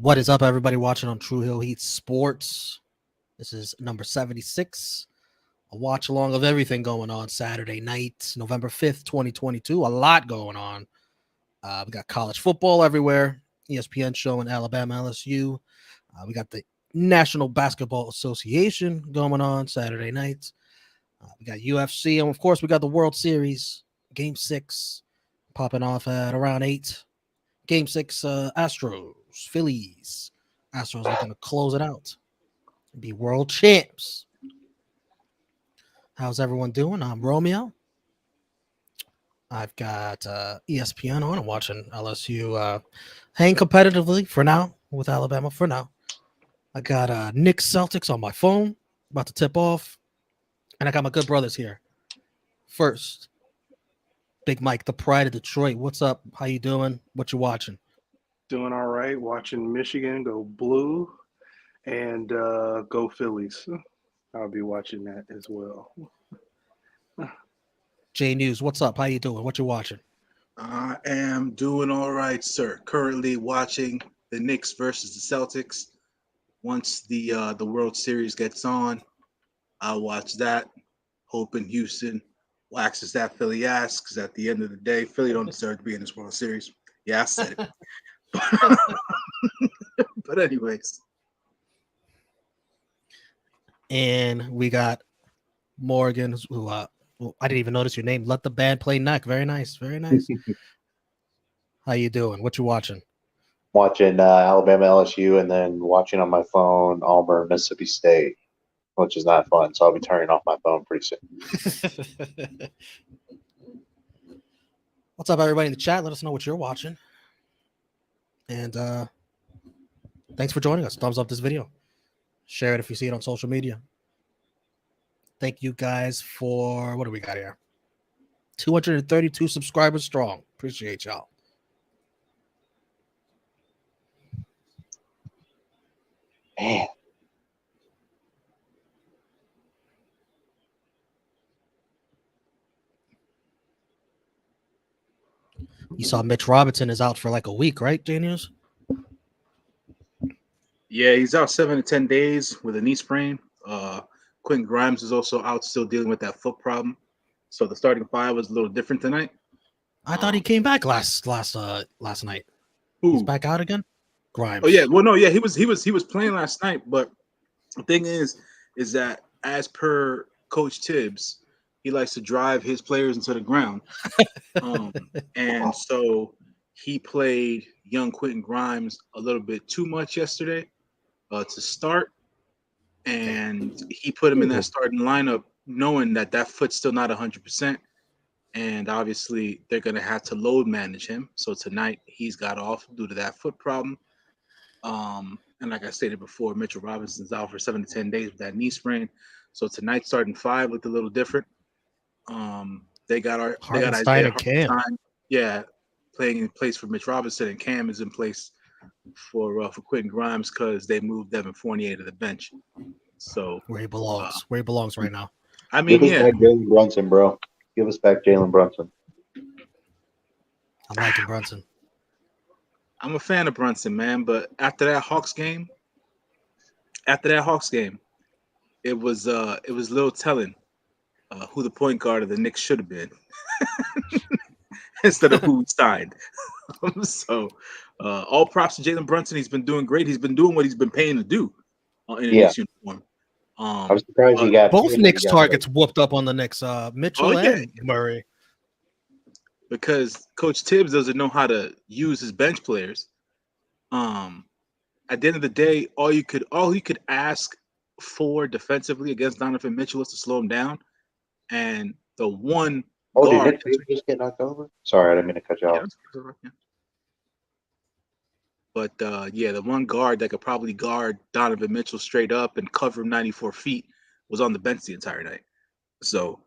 What is up, everybody watching on True Hill Heat Sports? This is number 76. A watch along of everything going on Saturday night, November 5th, 2022. A lot going on. We got college football everywhere, ESPN showing Alabama, LSU. We got the National Basketball Association going on Saturday night. We got UFC, and of course, we got the World Series, Game 6, popping off at around 8. Game 6, Astros, Phillies. Astros looking to close it out and be world champs. How's everyone doing? I'm Romeo. I've got ESPN on. I'm watching LSU hang competitively for now with Alabama for now. I got Knicks Celtics on my phone, about to tip off. And I got my good brothers here. First, Big Mike, the pride of Detroit. What's up? How you doing? What you watching? Doing all right. Watching Michigan go blue and go Phillies. I'll be watching that as well. J News, what's up? How you doing? What you watching? I am doing all right, sir. Currently watching the Knicks versus the Celtics. Once the World Series gets on, I'll watch that. Hoping Houston waxes that Philly ass, because at the end of the day, Philly don't deserve to be in this World Series. Yeah, I said it. But anyways. And we got Morgan, who I didn't even notice your name. Let the band play neck. Very nice. Very nice. How you doing? What you watching? Watching Alabama, LSU, and then watching on my phone Auburn, Mississippi State, which is not fun. So I'll be turning off my phone pretty soon. What's up, everybody in the chat? Let us know what you're watching. And thanks for joining us. Thumbs up this video. Share it if you see it on social media. Thank you guys for, what do we got here? 232 subscribers strong. Appreciate y'all. Man. You saw Mitch Robinson is out for like a week, right, Janius? Yeah, he's out 7 to 10 days with a knee sprain. Quentin Grimes is also out, still dealing with that foot problem. So the starting five was a little different tonight. I thought he came back last night. Who? He's back out again? Grimes. Oh yeah, well no, yeah, he was playing last night, but the thing is that as per Coach Tibbs, he likes to drive his players into the ground. And so he played young Quentin Grimes a little bit too much yesterday to start. And he put him in that starting lineup knowing that foot's still not 100%. And obviously they're going to have to load manage him. So tonight he's got off due to that foot problem. And like I stated before, Mitchell Robinson's out for 7 to 10 days with that knee sprain. So tonight's starting five looked a little different. They got Isaiah Hartenstein, playing in place for Mitch Robinson, and Cam is in place for Quentin Grimes because they moved Devin Fournier to the bench. So where he belongs right now. I mean, Give us back Jalen Brunson, bro. Give us back Jalen Brunson. I'm liking Brunson. I'm a fan of Brunson, man. But after that Hawks game, it was a little telling who the point guard of the Knicks should have been instead of who we signed. So all props to Jalen Brunson. He's been doing great. He's been doing what he's been paying to do in a Knicks uniform. I was surprised he got both Knicks targets whooped up on the Knicks, Mitchell and Murray. Because Coach Tibbs doesn't know how to use his bench players. At the end of the day, all he could ask for defensively against Donovan Mitchell was to slow him down. And the one guard. Did Nick just get knocked over? Sorry, I didn't mean to cut you off. Yeah. But the one guard that could probably guard Donovan Mitchell straight up and cover him 94 feet was on the bench the entire night. So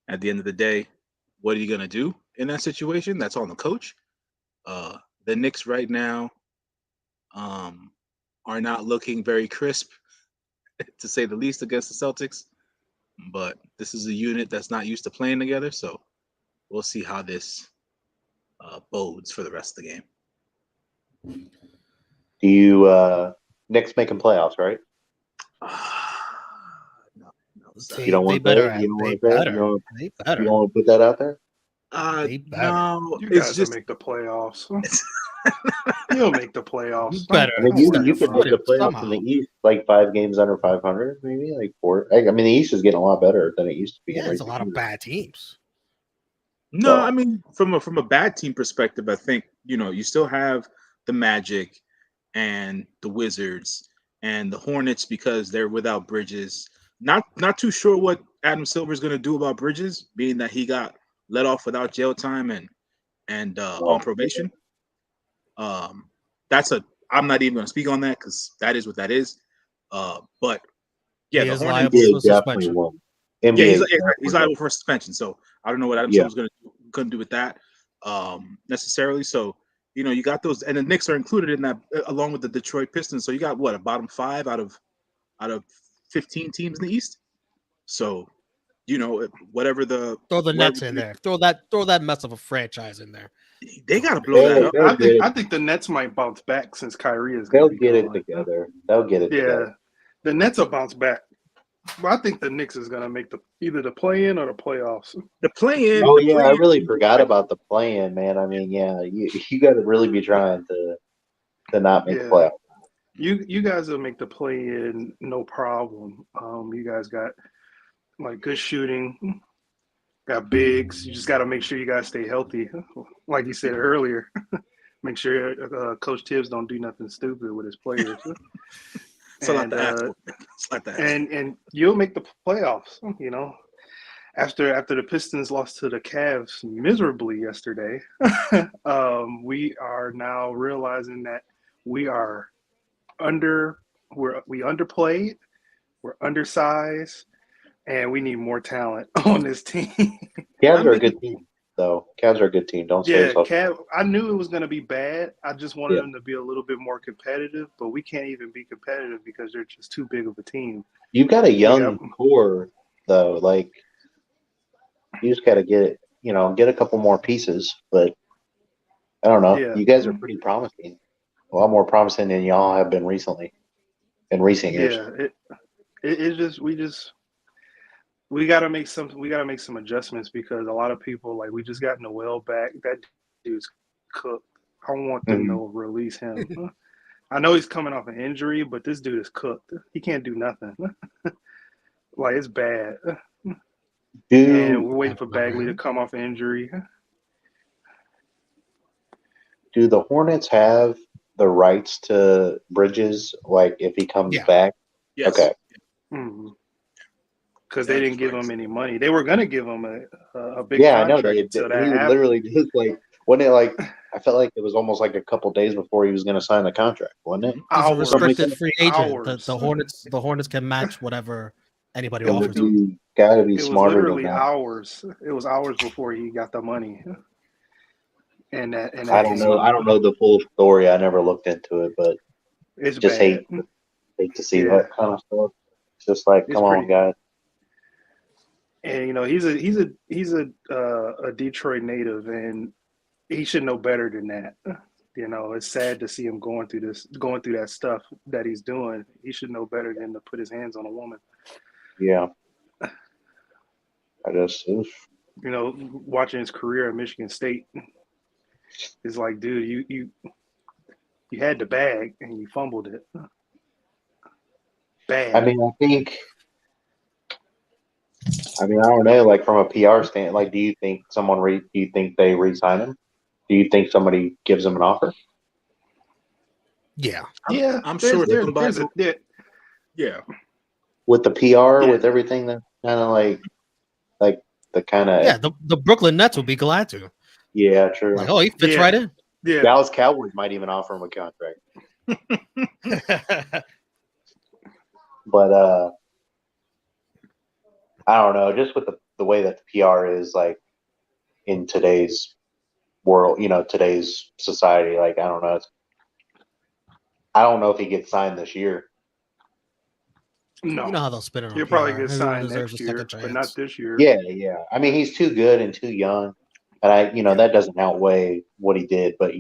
at the end of the day, what are you going to do in that situation? That's on the coach. The Knicks right now are not looking very crisp, to say the least, against the Celtics. But this is a unit that's not used to playing together. So we'll see how this bodes for the rest of the game. Do you Knicks making playoffs, right? No, You don't They want better that? You don't they want that? better You they don't better want to put that out there? they better no. You It's guys will just make the playoffs. You'll make the you playoffs. better I mean, Don't you worry you could about make it. the couldn't playoffs in somehow. the East, like 5 games under 500, maybe like 4. I mean, the East is getting a lot better than it used to be in Yeah, there's a recent lot of years. bad teams. no. I mean, from a bad team perspective, I think you still have the Magic and the Wizards and the Hornets because they're without Bridges. Not too sure what Adam Silver is going to do about Bridges, being that he got let off without jail time and on Well, probation. That's a I'm not even going to speak on that because that is what that is. But yeah, He the is Hornets. liable NBA for definitely suspension. won. Yeah, NBA he's definitely won. liable for suspension. So I don't know what Adam Yeah. Silver's going to do with that necessarily. So you got those, and the Knicks are included in that along with the Detroit Pistons. So you got what a bottom 5 out of 15 teams in the East. So whatever Throw the wherever Nets in there. Throw that mess of a franchise in there. they got to blow that up. They'll get I it. think the Nets might bounce back since Kyrie is going They'll to be get it gone. together. They'll get it Yeah, together. the Nets will bounce back. But I think the Knicks is going to make either the play-in or the playoffs. The play-in. Oh the yeah, I play-in- really forgot about the play-in, man. I mean, yeah, you got to really be trying to not make the Yeah, playoffs. you guys will make the play-in no problem. You guys got like good shooting, got bigs. You just got to make sure you guys stay healthy, like you said earlier. Make sure Coach Tibbs don't do nothing stupid with his players. It's a lot and to ask for. It's a lot to ask for. and you'll make the playoffs. After the Pistons lost to the Cavs miserably yesterday, we are now realizing that we are we underplayed, we're undersized, and we need more talent on this team. Cavs I are a mean, good team, though. Cavs are a good team. Don't say Yeah, yourself. I knew it was going to be bad. I just wanted Yeah. them to be a little bit more competitive, but we can't even be competitive because they're just too big of a team. You've got a We young got core, though. Like you just got to get a couple more pieces. But I don't know. yeah, You guys are pretty promising. A lot more promising than y'all have been recently in recent years. yeah. It just we got to make some adjustments because a lot of people like we just got Noel back. That dude's cooked. I want them Mhm. to release him. I know he's coming off an injury, but this dude is cooked. He can't do nothing. Like it's bad. And we're waiting for Bagley to come off injury. Do the Hornets have the rights to Bridges? Like if he comes Yeah. back? yes. Okay. Because Yeah, they didn't give right. him any money. They were going to give him a big Yeah, I know. contract until that He happened. literally just like wasn't it like I felt like it was almost like a couple days before he was going to sign the contract, wasn't it? He's a Hours. restricted free agent. Hours. The Hornets can match whatever anybody It was- offers him. You got to be It was smarter than literally that. hours. It was hours before he got the money. And I don't know. I don't know the full story. I never looked into it, but It's just bad. hate to see Yeah. that kind of stuff. It's just like, It's come on, pretty- guys. And he's a Detroit native, and he should know better than that. It's sad to see him going through that stuff that he's doing. He should know better than to put his hands on a woman. Yeah. I just Watching his career at Michigan State, it's like, dude, you had the bag and you fumbled it. Bad. I mean, I don't know. Like from a PR stand, like, do you think they re-sign him? Do you think somebody gives him an offer? Yeah. Yeah, I'm sure there's somebody. Yeah. With the PR, Yeah. with everything, that kind of like the kind of Yeah, the Brooklyn Nets would be glad to. yeah, true. Like, oh, he fits Yeah. right in. Yeah. Dallas Cowboys might even offer him a contract, but I don't know. Just with the way that the PR is like in today's world, today's society, like I don't know. I don't know if he gets signed this year. No. You know how they'll spin it on He'll PR. probably get Everyone signed deserves next a year, second chance. but not this year. Yeah. I mean, he's too good and too young, and that doesn't outweigh what he did. But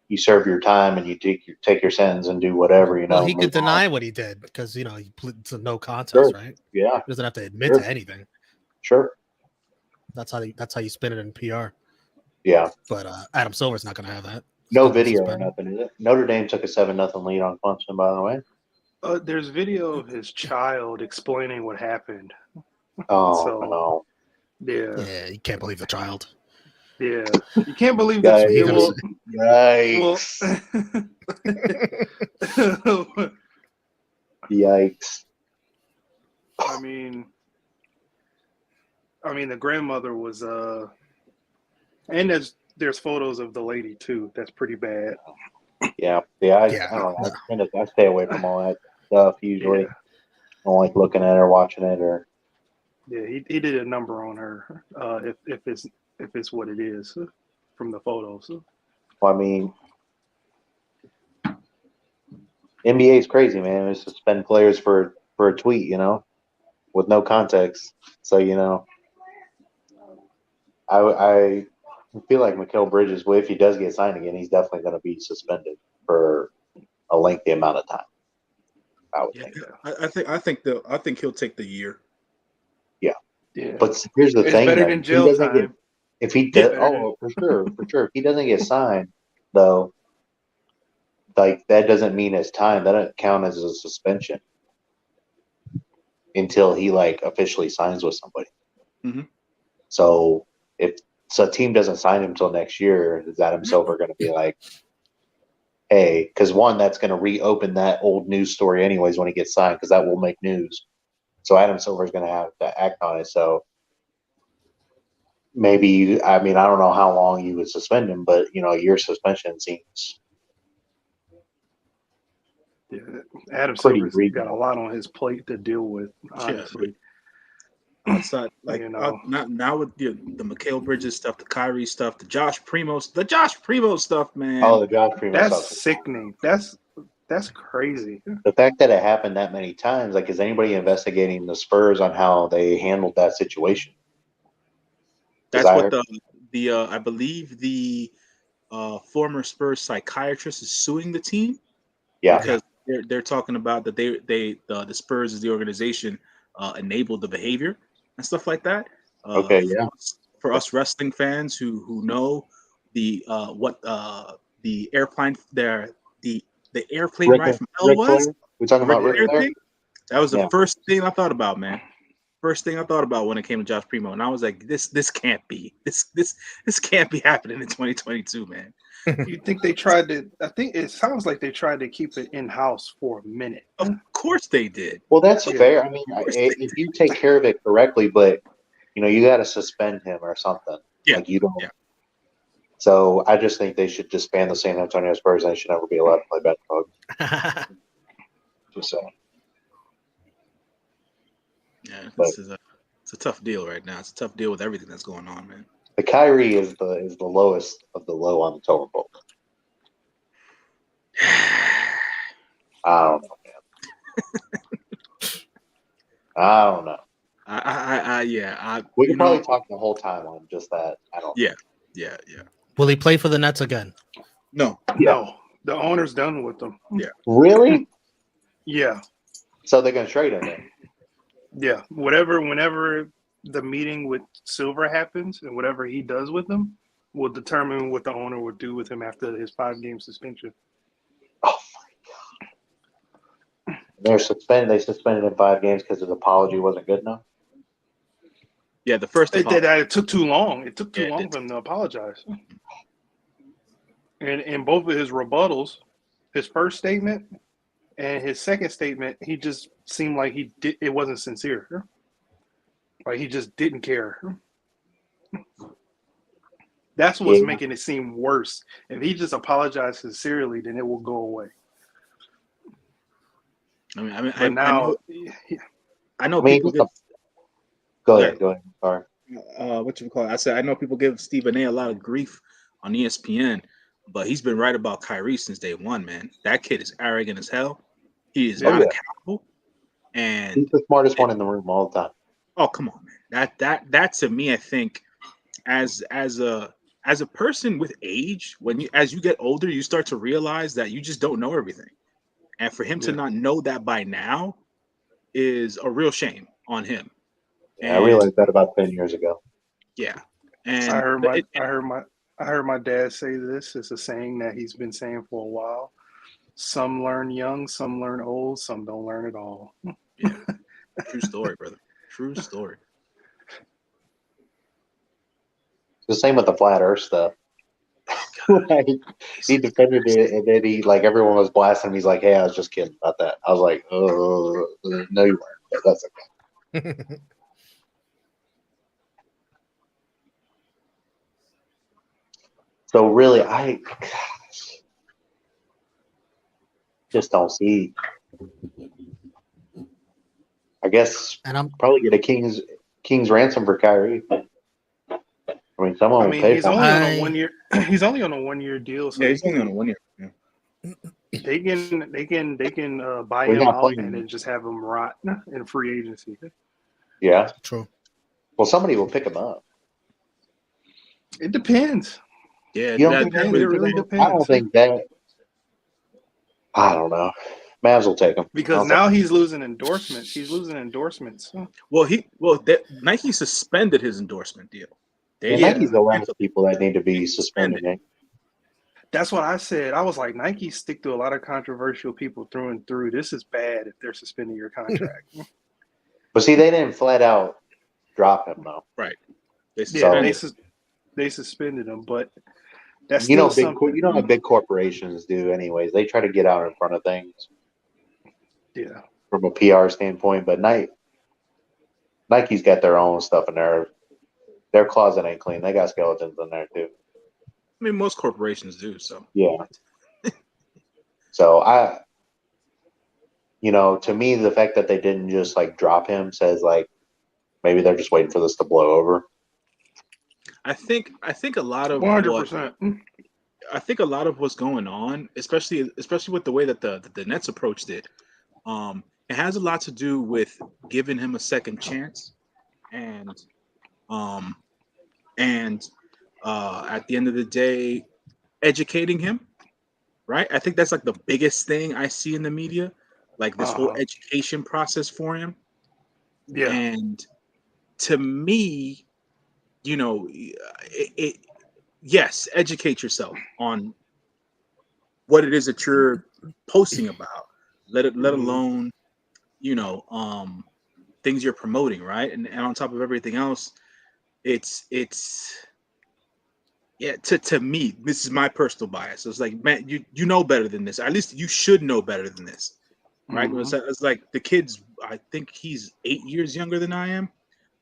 you serve your time and you take your sentence and do whatever, you know. Well, he could move on. deny what he did because he it's a no contest, Sure. right? Yeah, He doesn't have to admit Sure. to anything. sure. That's how you spin it in PR. Yeah. But Adam Silver's not going to have that. He's No gonna be video or suspended. nothing, is it? Notre Dame took a 7-0 lead on Clemson, by the way. There's video of his child explaining what happened. Oh, So- no. Yeah, Yeah, you can't believe the child. yeah. You can't believe Yeah, this. you Yeah, gotta well, Yikes. Yikes. I mean, the grandmother was and there's photos of the lady too. That's pretty bad. Yeah. I don't know. I stay away from all that stuff usually. Yeah. I don't like looking at her, watching it, or Yeah, he did a number on her. If it's what it is from the photos. well, I mean, NBA is crazy, man. It's suspend players for a tweet, you know, with no context. So, you know, I feel like Mikal Bridges, well, if he does get signed again, he's definitely going to be suspended for a lengthy amount of time. I would think. I think he'll take the year. Yeah, But here's the it's thing: better though. than If he jail doesn't time. if he Yeah, does, better for sure. If he doesn't get signed, though, like that doesn't mean it's time. That doesn't count as a suspension until he like officially signs with somebody. Mhm. So if a team doesn't sign him until next year, is Adam Silver going to be like, hey, because one, that's going to reopen that old news story anyways when he gets signed, because that will make news. So Adam Silver is going to have to act on it. So maybe, I mean, I don't know how long you would suspend him, but you know, your suspension seems Yeah, Adam pretty Silver's got a reasonable. lot on his plate to deal with. Honestly, Outside, like You know. now with the Mikal Bridges stuff, the Kyrie stuff, the Josh Primo stuff, man. Oh, the Josh Primo that's stuff. sickening. That's crazy. The fact that it happened that many times, like, is anybody investigating the Spurs on how they handled that situation? That's what I believe the former Spurs psychiatrist is suing the team. Yeah. Because they're talking about that the Spurs as the organization enabled the behavior and stuff like that. Okay, yeah. For us wrestling fans who know the airplane the airplane ride from hell Ric was Flair? We talking about Ric Flair Flair? thing. That was the Yeah. first thing I thought about, man. First thing I thought about when it came to Josh Primo, and I was like, this can't be this can't be happening in 2022, man. You think they tried to? I think it sounds like they tried to keep it in house for a minute. Of course they did. Well, that's Yeah. fair. I mean, if you take care of it correctly, but you know, you got to suspend him or something. Yeah. Like you don't. Yeah. So I just think they should disband the San Antonio Spurs and they should never be allowed to play basketball. Just saying. Yeah, But- it's a tough deal right now. It's a tough deal with everything that's going on, man. The Kyrie is the lowest of the low on the totem pole. I don't know, man. I don't know. We could probably talk the whole time on just that. I don't. Yeah. Will he play for the Nets again? No. No, the owner's done with them. Really? Yeah, So they're gonna trade him then? yeah. Whenever the meeting with Silver happens and whatever he does with them will determine what the owner would do with him after his 5-game suspension. Oh my god! They're suspended. They suspended him 5 games because his apology wasn't good enough. Yeah, the first It took too long. It took too Yeah, it long did. for him to apologize. And in both of his rebuttals, his first statement and his second statement, he just seemed like it wasn't sincere. Like he just didn't care. That's what's making it seem worse. If he just apologized sincerely, then it will go away. But now, I know I mean, people give go ahead. Sorry. what you call it. I said I know people give Stephen A. a lot of grief on ESPN, but he's been right about Kyrie since day one, man. That kid is arrogant as hell. He is not accountable. And He's the smartest one in the room all the time. oh, come on, man. That to me, I think, as a as a person with age, as you get older, you start to realize that you just don't know everything. And for him to not know that by now is a real shame on him. Yeah, I realized that about 10 years ago. Yeah. And I heard my dad say this. It's a saying that he's been saying for a while. Some learn young, some learn old, some don't learn at all. Yeah. True story, brother. True story. The same with the flat Earth stuff. Like, he defended it, and then he like everyone was blasting him. He's like, "Hey, I was just kidding about that." I was like, "Oh, no, you weren't." But that's okay. So really, I just don't see. I guess And I'm probably get a king's ransom for Kyrie. I mean, someone will pay he's for only it. on a 1 year. He's only on a 1 year deal, so Yeah, he's only on a 1 year. Yeah. they can buy Well, he's him not out playing. and then just have him rot in free agency. Yeah. true. Well, somebody will pick him up. It depends. Yeah, You don't that think Depends. really It really depends. depends. I don't think that. I don't know. Mavs will take him Because now he's losing endorsements. He's losing endorsements. Well, Nike suspended his endorsement deal. And Nike's the last people that need to be suspended. That's what I said. I was like, Nike stick to a lot of controversial people through and through. This is bad if they're suspending your contract. But see, they didn't flat out drop him though. Right. They suspended him, but that's still something. You know how big corporations do, anyways. They try to get out in front of things. Yeah. From a PR standpoint, but Nike's got their own stuff in there. Their closet ain't clean. They got skeletons in there too. I mean, most corporations do. So yeah. So to me, the fact that they didn't just like drop him says like maybe they're just waiting for this to blow over. I think a lot of 100%. I think a lot of what's going on, especially with the way that the Nets approached it, it has a lot to do with giving him a second chance, and at the end of the day, educating him. Right, I think that's like the biggest thing I see in the media, like this whole education process for him. Yeah, and to me, yes, educate yourself on what it is that you're posting about. Let alone, things you're promoting, right? And on top of everything else, it's to me, this is my personal bias. It's like, man, you know better than this. At least you should know better than this, right? It's like the kid's, I think he's 8 years younger than I am.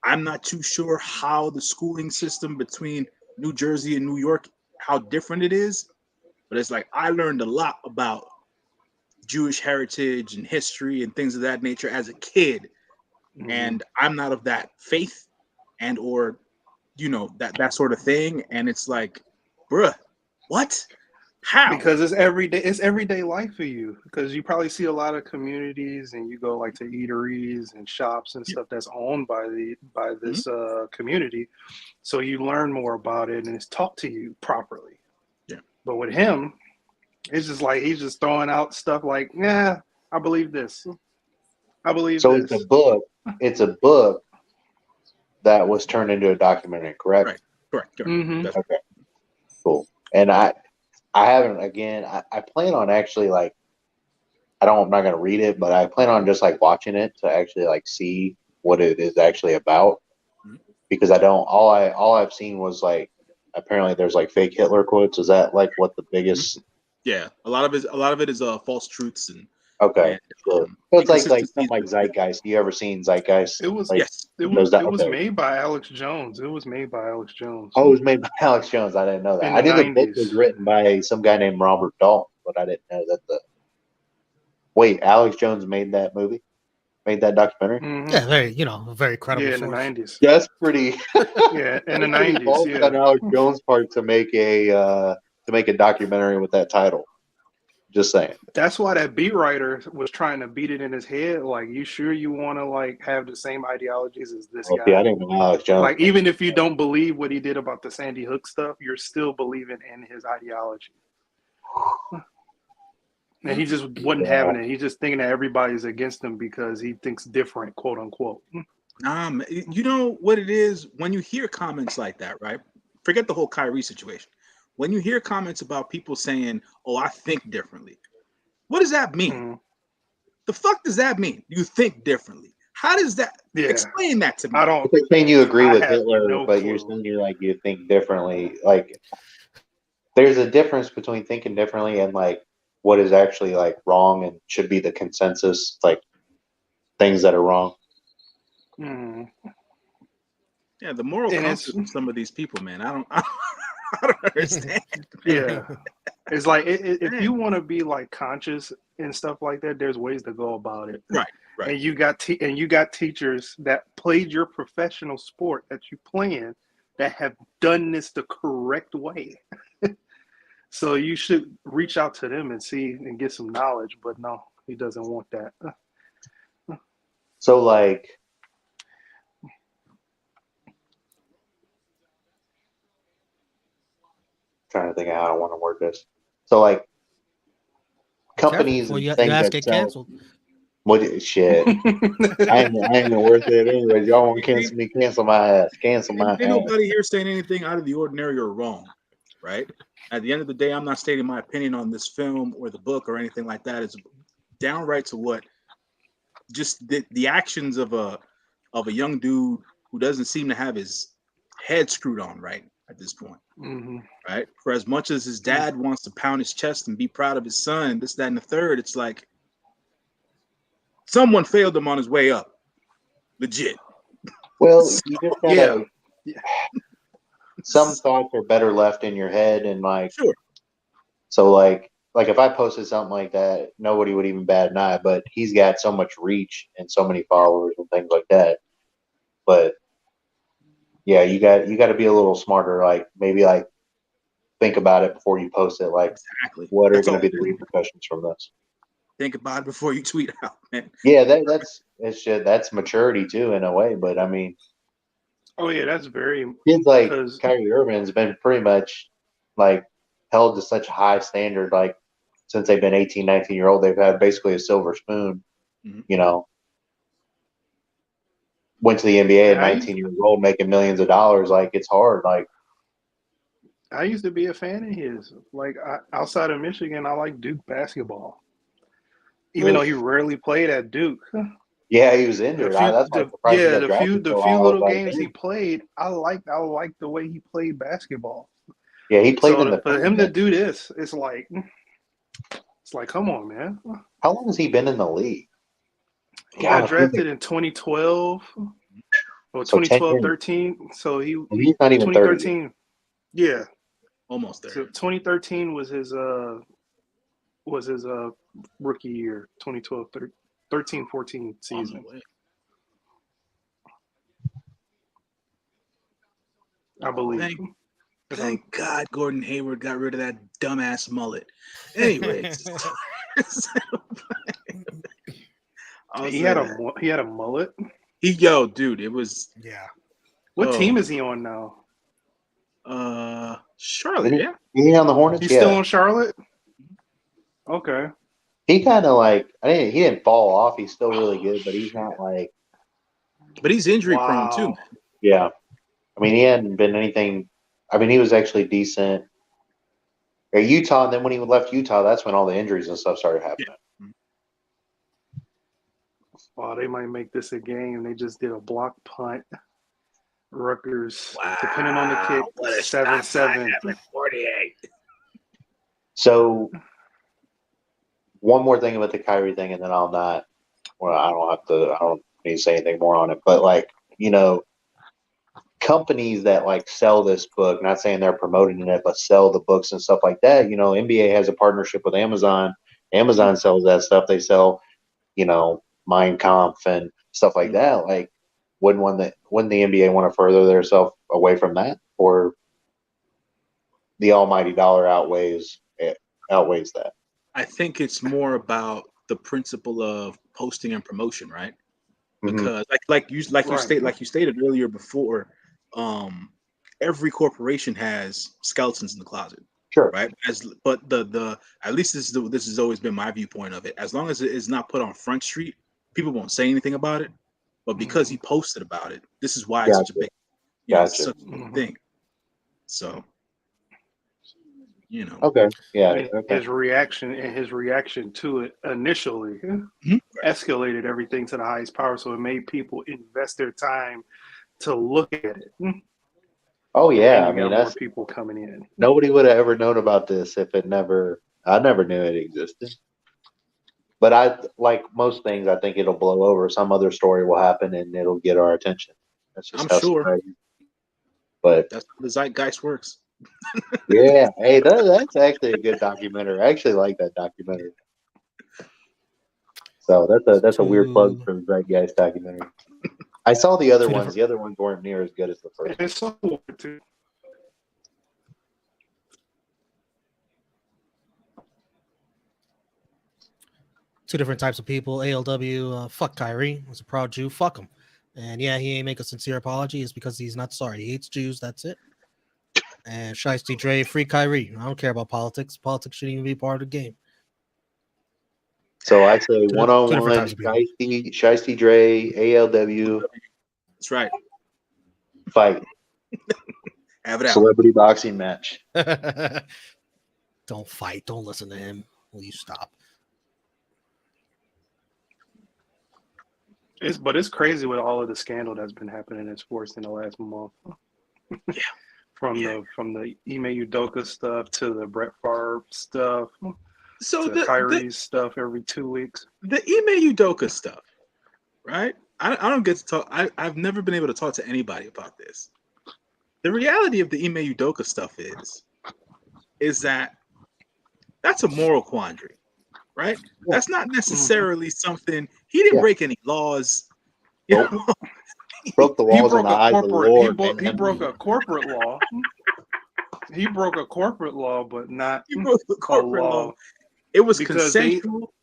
I'm not too sure how the schooling system between New Jersey and New York, how different it is, but it's like I learned a lot about Jewish heritage and history and things of that nature as a kid, and I'm not of that faith and or that sort of thing, and it's like, bruh, what? How? Because it's everyday life for you. Because you probably see a lot of communities, and you go like to eateries and shops and stuff that's owned by this community, so you learn more about it and it's taught to you properly. Yeah. But with him, it's just like he's just throwing out stuff like, "Yeah, I believe this. I believe so this." it's a book. It's a book that was turned into a documentary, correct? Right. Correct. Okay. Cool. And I haven't, again, I plan on actually like, I'm not going to read it, but I plan on just like watching it to actually like see what it is actually about, because all I've seen was like, apparently there's like fake Hitler quotes. Is that like what the biggest? Yeah. A lot of it is false truths and. Okay. And, so it's like stuff like Zeitgeist. You ever seen Zeitgeist? It was it was made by Alex Jones. It was made by Alex Jones. Oh, it was made by Alex Jones. I didn't know that. I knew the book was written by some guy named Robert Dalton, but I didn't know that Wait, Alex Jones made that movie? Made that documentary? Yeah, very credible. Yeah, in source. the 90s. That's pretty. Yeah, in the 90s. Yeah. On Alex Jones' part to make a documentary with that title. Just saying. That's why that beat writer was trying to beat it in his head. Like, you sure you want to like have the same ideologies as this Well, guy? see, I didn't know Alex Jones. Like, even if you don't believe what he did about the Sandy Hook stuff, you're still believing in his ideology. And he just wasn't having it. He's just thinking that everybody's against him because he thinks different, quote unquote. You know what it is when you hear comments like that, right? Forget the whole Kyrie situation. When you hear comments about people saying, "Oh, I think differently," what does that mean? Mm-hmm. The fuck does that mean? You think differently? How does that? Yeah. Explain that to me. I don't. It's like saying you agree I with have Hitler, no but clue. you're saying you think differently. Like, there's a difference between thinking differently and like what is actually like wrong and should be the consensus, like things that are wrong. Mm-hmm. Yeah, the moral And compass of some of these people, man. I don't understand. Yeah. It's like if you want to be like conscious and stuff like that, there's ways to go about it. Right. And you got teachers that played your professional sport that you playing that have done this the correct way. So you should reach out to them and see and get some knowledge. But no, he doesn't want that. So like, trying to think of how I want to word this. So like, companies Careful, and your things ass that get sell. canceled. What shit? I ain't even worth it anyways. Y'all want to cancel me? Cancel my ass. Cancel my Ain't ass. nobody here saying anything out of the ordinary or wrong, right? At the end of the day, I'm not stating my opinion on this film or the book or anything like that. It's downright to what just the actions of a young dude who doesn't seem to have his head screwed on right at this point. Mm-hmm. Right? For as much as his dad wants to pound his chest and be proud of his son, this, that, and the third, it's like someone failed him on his way up. Legit. Well, you just gotta. Yeah. Some thoughts are better left in your head, and like, Sure. so like if I posted something like that, nobody would even bat an eye. But he's got so much reach and so many followers and things like that. But yeah, you got to be a little smarter. Like maybe like think about it before you post it. Like, Exactly. what are That's going all to be the it is. repercussions from this? Think about it before you tweet out, man. Yeah, that's maturity too in a way. But I mean, Oh yeah, that's very. kids like Because Kyrie Irving's been pretty much like held to such a high standard. Like since they've been 18, 19-year-old, they've had basically a silver spoon. Mhm. You know, went to the NBA at I 19 years old, making millions of dollars. Like it's hard. Like used to be a fan of his. Like outside of Michigan, I like Duke basketball, even though he rarely played at Duke. yeah, he was injured. That's why I'm surprised he got The drafted so few high. I was little like, games he damn. played, I liked the way he played basketball. Yeah, he played in So the for him to tournament. do this, it's like, come on, man. How long has he been in the league? He got drafted in 2012 or So 10 2012, years. 13. So He's not even 30. 2013. Yeah. Almost there. So 2013 was his rookie year, 2012, 13, 14 season. I believe. Thank God Gordon Hayward got rid of that dumbass mullet. Anyways. He had a mullet. Dude, it was. Yeah. What team is he on now? Charlotte. Yeah. Is he on the Hornets? He's still on Charlotte. Okay. He kind of like he didn't fall off. He's still really good, but he's not like. But he's injury prone too. Yeah, I mean he hadn't been anything. I mean he was actually decent at Utah, and then when he left Utah, that's when all the injuries and stuff started happening. Yeah. Wow, they might make this a game. They just did a block punt. Rutgers, depending on the kick, 7-7. 48. So, one more thing about the Kyrie thing, and then I'll not. Well, I don't need to say anything more on it. But like, companies that like sell this book, not saying they're promoting it, but sell the books and stuff like that. NBA has a partnership with Amazon. Amazon sells that stuff. They sell, Mein Kampf and stuff like that. Like, wouldn't the NBA want to further themselves away from that, or the almighty dollar outweighs that? I think it's more about the principle of posting and promotion, right? Mhm. Because Right. like you stated earlier before, every corporation has skeletons in the closet, Sure. right? But the at least this has always been my viewpoint of it. As long as it is not put on Front Street, people won't say anything about it. But because he posted about it, this is why it's such a Gotcha. big, it's Gotcha. such a big thing. So, Okay. Yeah. And Okay. his reaction to it initially escalated everything to the highest power, so it made people invest their time to look at it. Oh And yeah. then I you mean, got more that's people coming in. nobody would have ever known about this if I never knew it existed. But I, like most things, I think it'll blow over. Some other story will happen and it'll get our attention. That's just I'm how sure society. But that's how the zeitgeist works. yeah, hey, that's actually a good documentary. I actually like that documentary. So that's a weird plug for the Zeitgeist documentary. I saw the other ones. The other ones weren't near as good as the first. And so too. Two different types of people. ALW, fuck Kyrie. Was a proud Jew. Fuck him. And yeah, he ain't make a sincere apology. It's because he's not sorry. He hates Jews. That's it. And Shiesty Dre, free Kyrie. I don't care about politics. Politics shouldn't even be part of the game. So I say Two one-on-one, different types of people. Shiesty Dre, ALW, That's right. fight. Have it out. Celebrity boxing match. Don't fight. Don't listen to him. Will you stop? But it's crazy with all of the scandal that's been happening in sports in the last month. Yeah. From the Ime Udoka stuff to the Brett Favre stuff, So to Kyrie's stuff every 2 weeks. The Ime Udoka stuff, right? I don't get to talk. I've never been able to talk to anybody about this. The reality of the Ime Udoka stuff is that that's a moral quandary, right? Yeah. That's not necessarily something. He didn't break any laws. You know? Broke the laws in the eyes of the Lord. He broke a corporate law. He broke a corporate law, but not He broke the corporate law. It was consensual.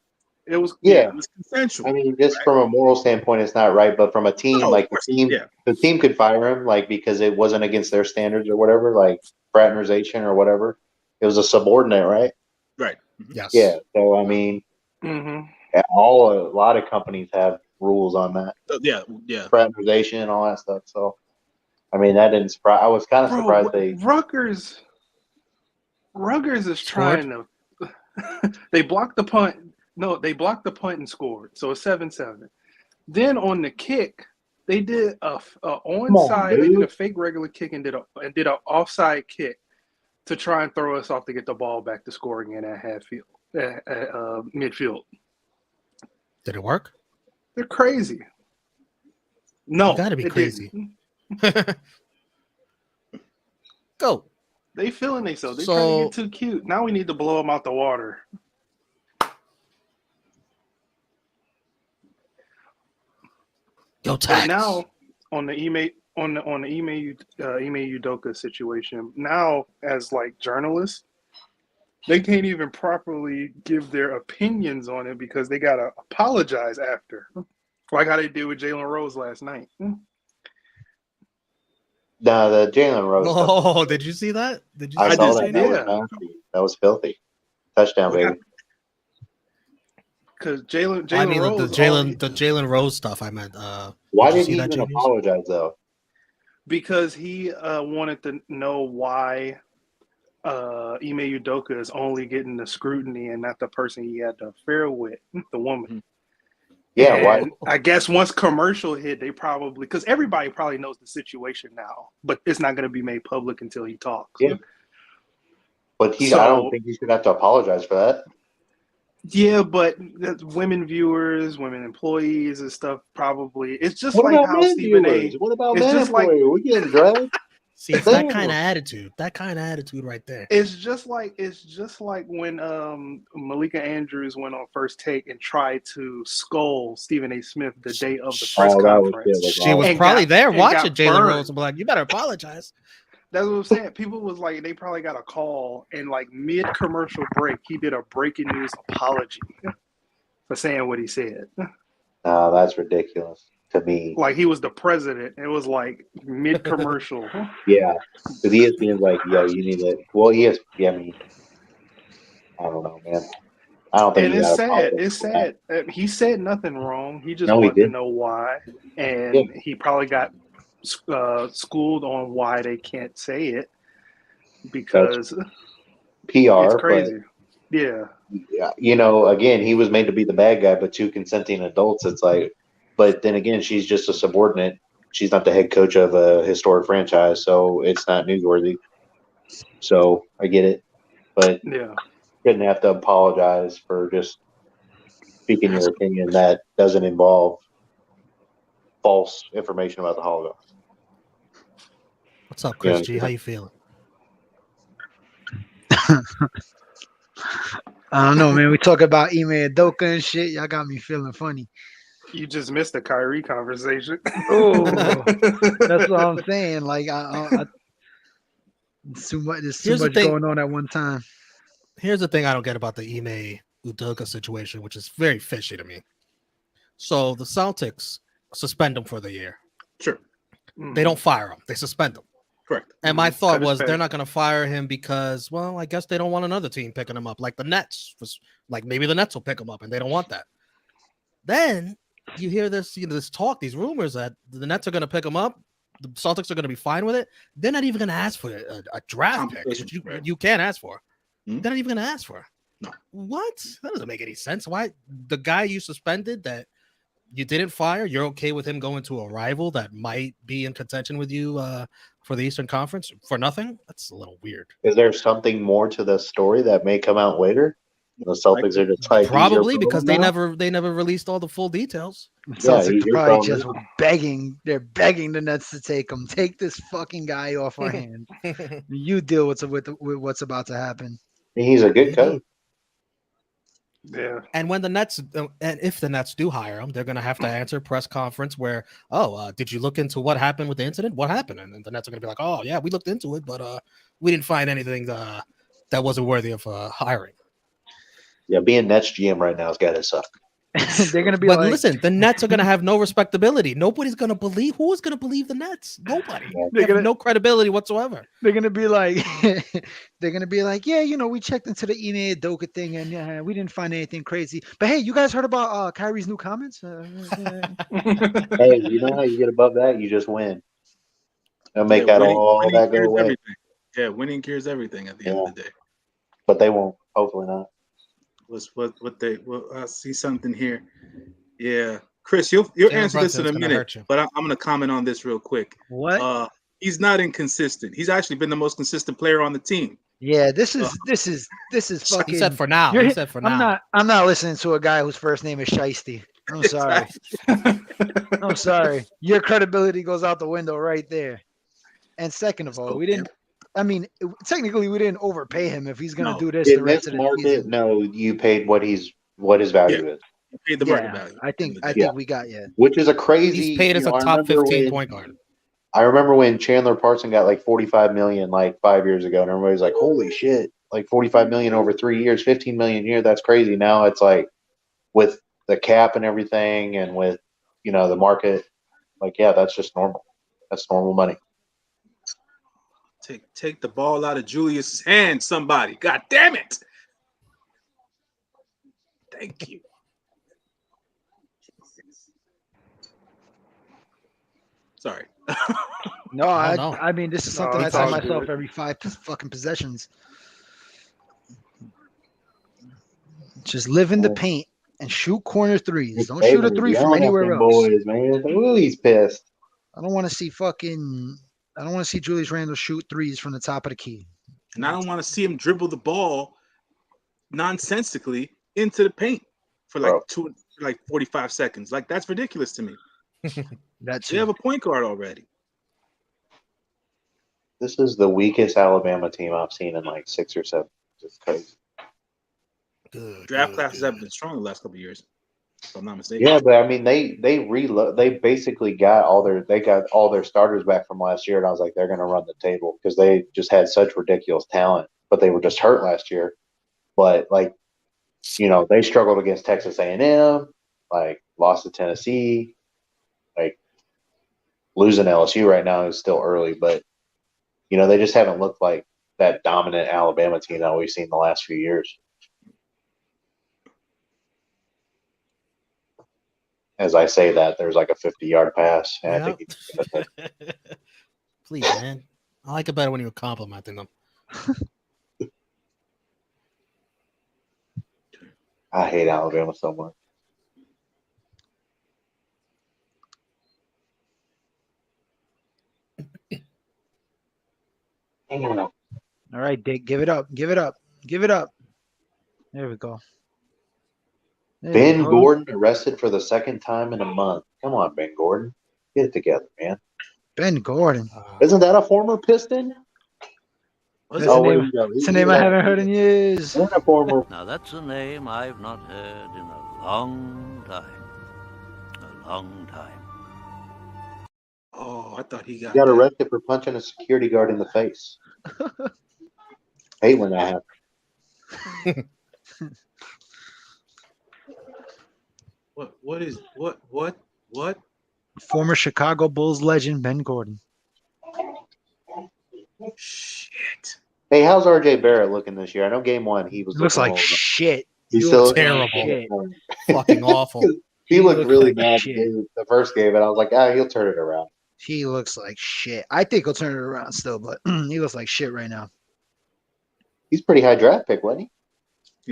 It was it was consensual. I mean, just from a moral standpoint, it's not right. But from a team, the team could fire him, like, because it wasn't against their standards or whatever, like fraternization or whatever. It was a subordinate, right? Right. Yes. Yeah. So I mean, a lot of companies have rules on that. Yeah. Fraternization and all that stuff. So, I mean, that didn't surprise. I was kind of surprised Rutgers is trying to. They blocked the punt. No, they blocked the punt and scored. So it's 7-7. Then on the kick, they did a onside. They did a fake regular kick and did an offside kick to try and throw us off to get the ball back to score again at midfield. Did it work? They're crazy. No, you gotta be crazy. Go. They feeling themselves. They trying to get too cute. Now we need to blow them out the water. Yo, tax. Now on the Ime Udoka situation, now as like journalists, they can't even properly give their opinions on it because they gotta apologize after, like how they did with Jalen Rose last night. No, the Jalen Rose. Oh, did you see that? Did you? I saw that. That Yeah. was nasty. That was filthy. Touchdown, baby. Because Jalen Rose, the Jalen Rose stuff. I meant. Why did he even apologize though? Because he wanted to know why Ime Udoka is only getting the scrutiny and not the person he had the affair with, the woman. Yeah, and why? I guess once commercial hit, they probably, because everybody probably knows the situation now, but it's not going to be made public until he talks. Yeah. But I don't think he should have to apologize for that. Yeah, but women viewers, women employees and stuff probably. It's just what like about how men Stephen viewers? A. What about men employees? We're getting dragged. See, it's that kind of attitude. That kind of attitude right there. It's just like when Malika Andrews went on First Take and tried to scold Stephen A. Smith the day of the press conference. She was probably there watching Jalen Rose and be like, "You better apologize." That's what I'm saying. People was like, they probably got a call, and like mid-commercial break, he did a breaking news apology for saying what he said. No, that's ridiculous to me. Like he was the president. It was like mid-commercial. Yeah, because ESPN's like, yo, you need to. Well, ESPN. I mean, I don't know, man. I don't think And you it's got to sad. apologize It's for that. sad. He said nothing wrong. He just No, he wanted to didn't. know why, and Yeah. he probably got schooled on why they can't say it because PR, it's but crazy. Yeah. yeah, again, he was made to be the bad guy, but two consenting adults. It's like, but then again, she's just a subordinate. She's not the head coach of a historic franchise, so it's not newsworthy. So I get it, but Yeah. shouldn't have to apologize for just speaking your opinion that doesn't involve false information about the Holocaust. What's up, Chris G? How you feeling? I don't know, man. We talk about Ime Udoka and shit. Y'all got me feeling funny. You just missed the Kyrie conversation. Oh, that's what I'm saying. Like, there's too much going on at one time. Here's the thing I don't get about the Ime Udoka situation, which is very fishy to me. So the Celtics suspend him for the year. Sure. They don't fire him. They suspend him. Correct. And my thought was they're not going to fire him because, well, I guess they don't want another team picking him up, like the Nets. Like maybe the Nets will pick him up, and they don't want that. Then you hear this, this talk, these rumors that the Nets are going to pick him up. The Celtics are going to be fine with it. They're not even going to ask for a draft pick, which you can't ask for. They're not even going to ask for. No. What? That doesn't make any sense. Why the guy you suspended that you didn't fire, you're okay with him going to a rival that might be in contention with you for the Eastern Conference for nothing? That's a little weird. Is there something more to the story that may come out later? The Celtics are just like probably because they never released all the full details. Celtics are probably just begging. They're begging the Nets to take him. Take this fucking guy off our hands. You deal with what's about to happen. He's a good coach. Yeah. And when the Nets, and if the Nets do hire him, they're going to have to answer a press conference where, did you look into what happened with the incident? What happened? And then the Nets are going to be like, oh, yeah, we looked into it, but we didn't find anything that wasn't worthy of hiring. Yeah, being Nets GM right now has got to suck. They're going to be but listen, the Nets are going to have no respectability. Nobody's going to believe. Who is going to believe the Nets? Nobody. They have no credibility whatsoever. They're going to be like, yeah, we checked into the Ime Udoka thing and we didn't find anything crazy. But hey, you guys heard about Kyrie's new comments? Hey, you know how you get above that? You just win. They'll make all that go away. Everything. Yeah, winning cures everything at the end of the day. But they won't. Hopefully not. I see something here. Yeah, Chris, you'll answer this in a minute, but I'm going to comment on this real quick. What? He's not inconsistent. He's actually been the most consistent player on the team. Yeah, this is fucking. He said for now. He said for now. I'm not listening to a guy whose first name is Shiesty. I'm sorry. I'm sorry. Your credibility goes out the window right there. And second of all, we didn't. I mean, technically, we didn't overpay him if he's going to do this. In this market, no, you paid what his value is. You paid the market value. I think we got which is a crazy. He's paid as a top 15 point guard. I remember when Chandler Parson got like $45 million like 5 years ago, and everybody's like, "Holy shit!" Like $45 million over 3 years, $15 million a year. That's crazy. Now it's like with the cap and everything, and with the market, like that's just normal. That's normal money. Take the ball out of Julius's hand, somebody. God damn it. Thank you. Sorry. No, I mean, this is something I tell myself every 5 fucking possessions. Just live in the paint and shoot corner threes. Don't shoot a three from anywhere else. Boys, man. Ooh, he's pissed. I don't want to see Julius Randle shoot threes from the top of the key. And I don't want to see him dribble the ball nonsensically into the paint for like 45 seconds. Like, that's ridiculous to me. They have a point guard already. This is the weakest Alabama team I've seen in like 6 or 7. It's crazy. Draft classes have been strong the last couple of years. if I'm not mistaken. Yeah, but I mean, they basically got all their starters back from last year, and I was like, they're going to run the table because they just had such ridiculous talent, but they were just hurt last year. But like, they struggled against Texas A&M, like lost to Tennessee, like losing LSU right now is still early, but they just haven't looked like that dominant Alabama team that we've seen the last few years. As I say that, there's like a 50-yard pass, and I think Please, man. I like it better when you're complimenting them. I hate Alabama so much. All right, Dick, give it up. Give it up. Give it up. There we go. There Ben we go. Gordon arrested for the second time in a month. Come on, Ben Gordon. Get it together, man. Ben Gordon. Isn't that a former Piston? That's a name I haven't heard in years. A former. Now that's a name I've not heard in a long time. A long time. Oh, I thought he got Got that. arrested for punching a security guard in the face. Hate when that happens. What? Former Chicago Bulls legend Ben Gordon. Shit. Hey, how's RJ Barrett looking this year? I know game one he was Looks looking like a little shit. He's He still looks terrible. Shit. Fucking awful. He looked looks really like bad shit. the first game, and I was like, he'll turn it around. He looks like shit. I think he'll turn it around still, but he looks like shit right now. He's pretty high draft pick, wasn't he?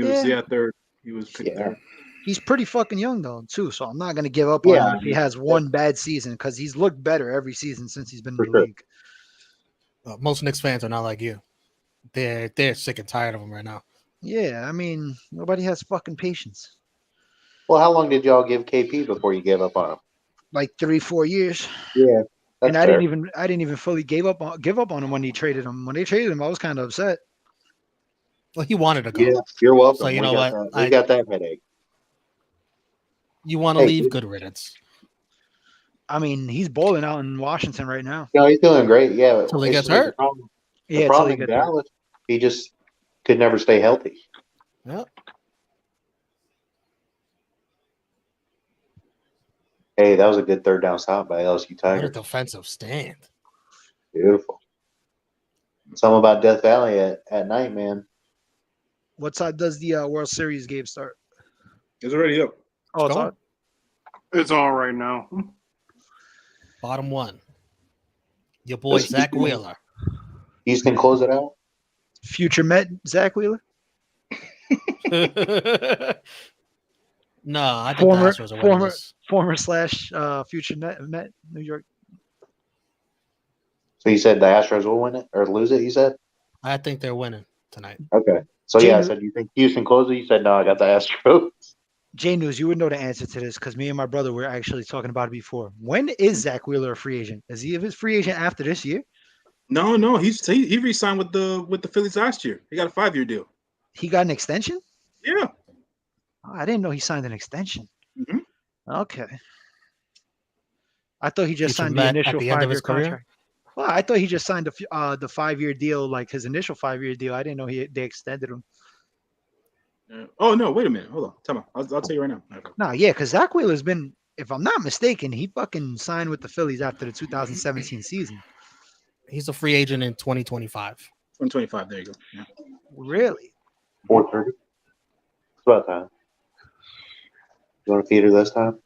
He was Yeah. third. He was picked third. He's pretty fucking young though, too. So I'm not gonna give up on him if he has one bad season because he's looked better every season since he's been in the league. Most Knicks fans are not like you. They're sick and tired of him right now. Yeah, I mean, nobody has fucking patience. Well, how long did y'all give KP before you gave up on him? Like 3-4 years. Yeah, and I didn't even fully give up on him when he traded him. When they traded him, I was kind of upset. Well, he wanted to go. Yeah, you're welcome. So you know what? We got that headache. You want to leave? Good riddance. I mean, he's bowling out in Washington right now. No, he's doing great. Yeah, Until he gets hurt. The problem in Dallas, he just could never stay healthy. Yep. Hey, that was a good third down stop by LSU Tigers. What a defensive stand. Beautiful. Something about Death Valley at night, man. What side does the World Series game start? It's already up. Oh, it's on? It's on right now. Bottom one. Your boy Zach Wheeler. Houston close it out. Future Met Zach Wheeler. No, I think the Astros are winning this. Former / future Met New York. So you said the Astros will win it or lose it? You said. I think they're winning tonight. Okay. So I said you think Houston closes? You said no. I got the Astros. J News, you would know the answer to this because me and my brother were actually talking about it before. When is Zach Wheeler a free agent? Is he a free agent after this year? No. He re-signed with the Phillies last year. He got a 5-year deal. He got an extension? Yeah. Oh, I didn't know he signed an extension. Mm-hmm. Okay. I thought he just signed the initial 5-year contract. Well, I thought he just signed the 5-year deal, like his initial 5-year deal. I didn't know they extended him. Oh no! Wait a minute. Hold on. Tell me. I'll tell you right now. Okay. No, yeah, because Zach Wheeler's been, if I'm not mistaken, he fucking signed with the Phillies after the 2017 season. He's a free agent in 2025. 2025. There you go. Yeah. Really? 4:30. It's about time. You want to feed her this time?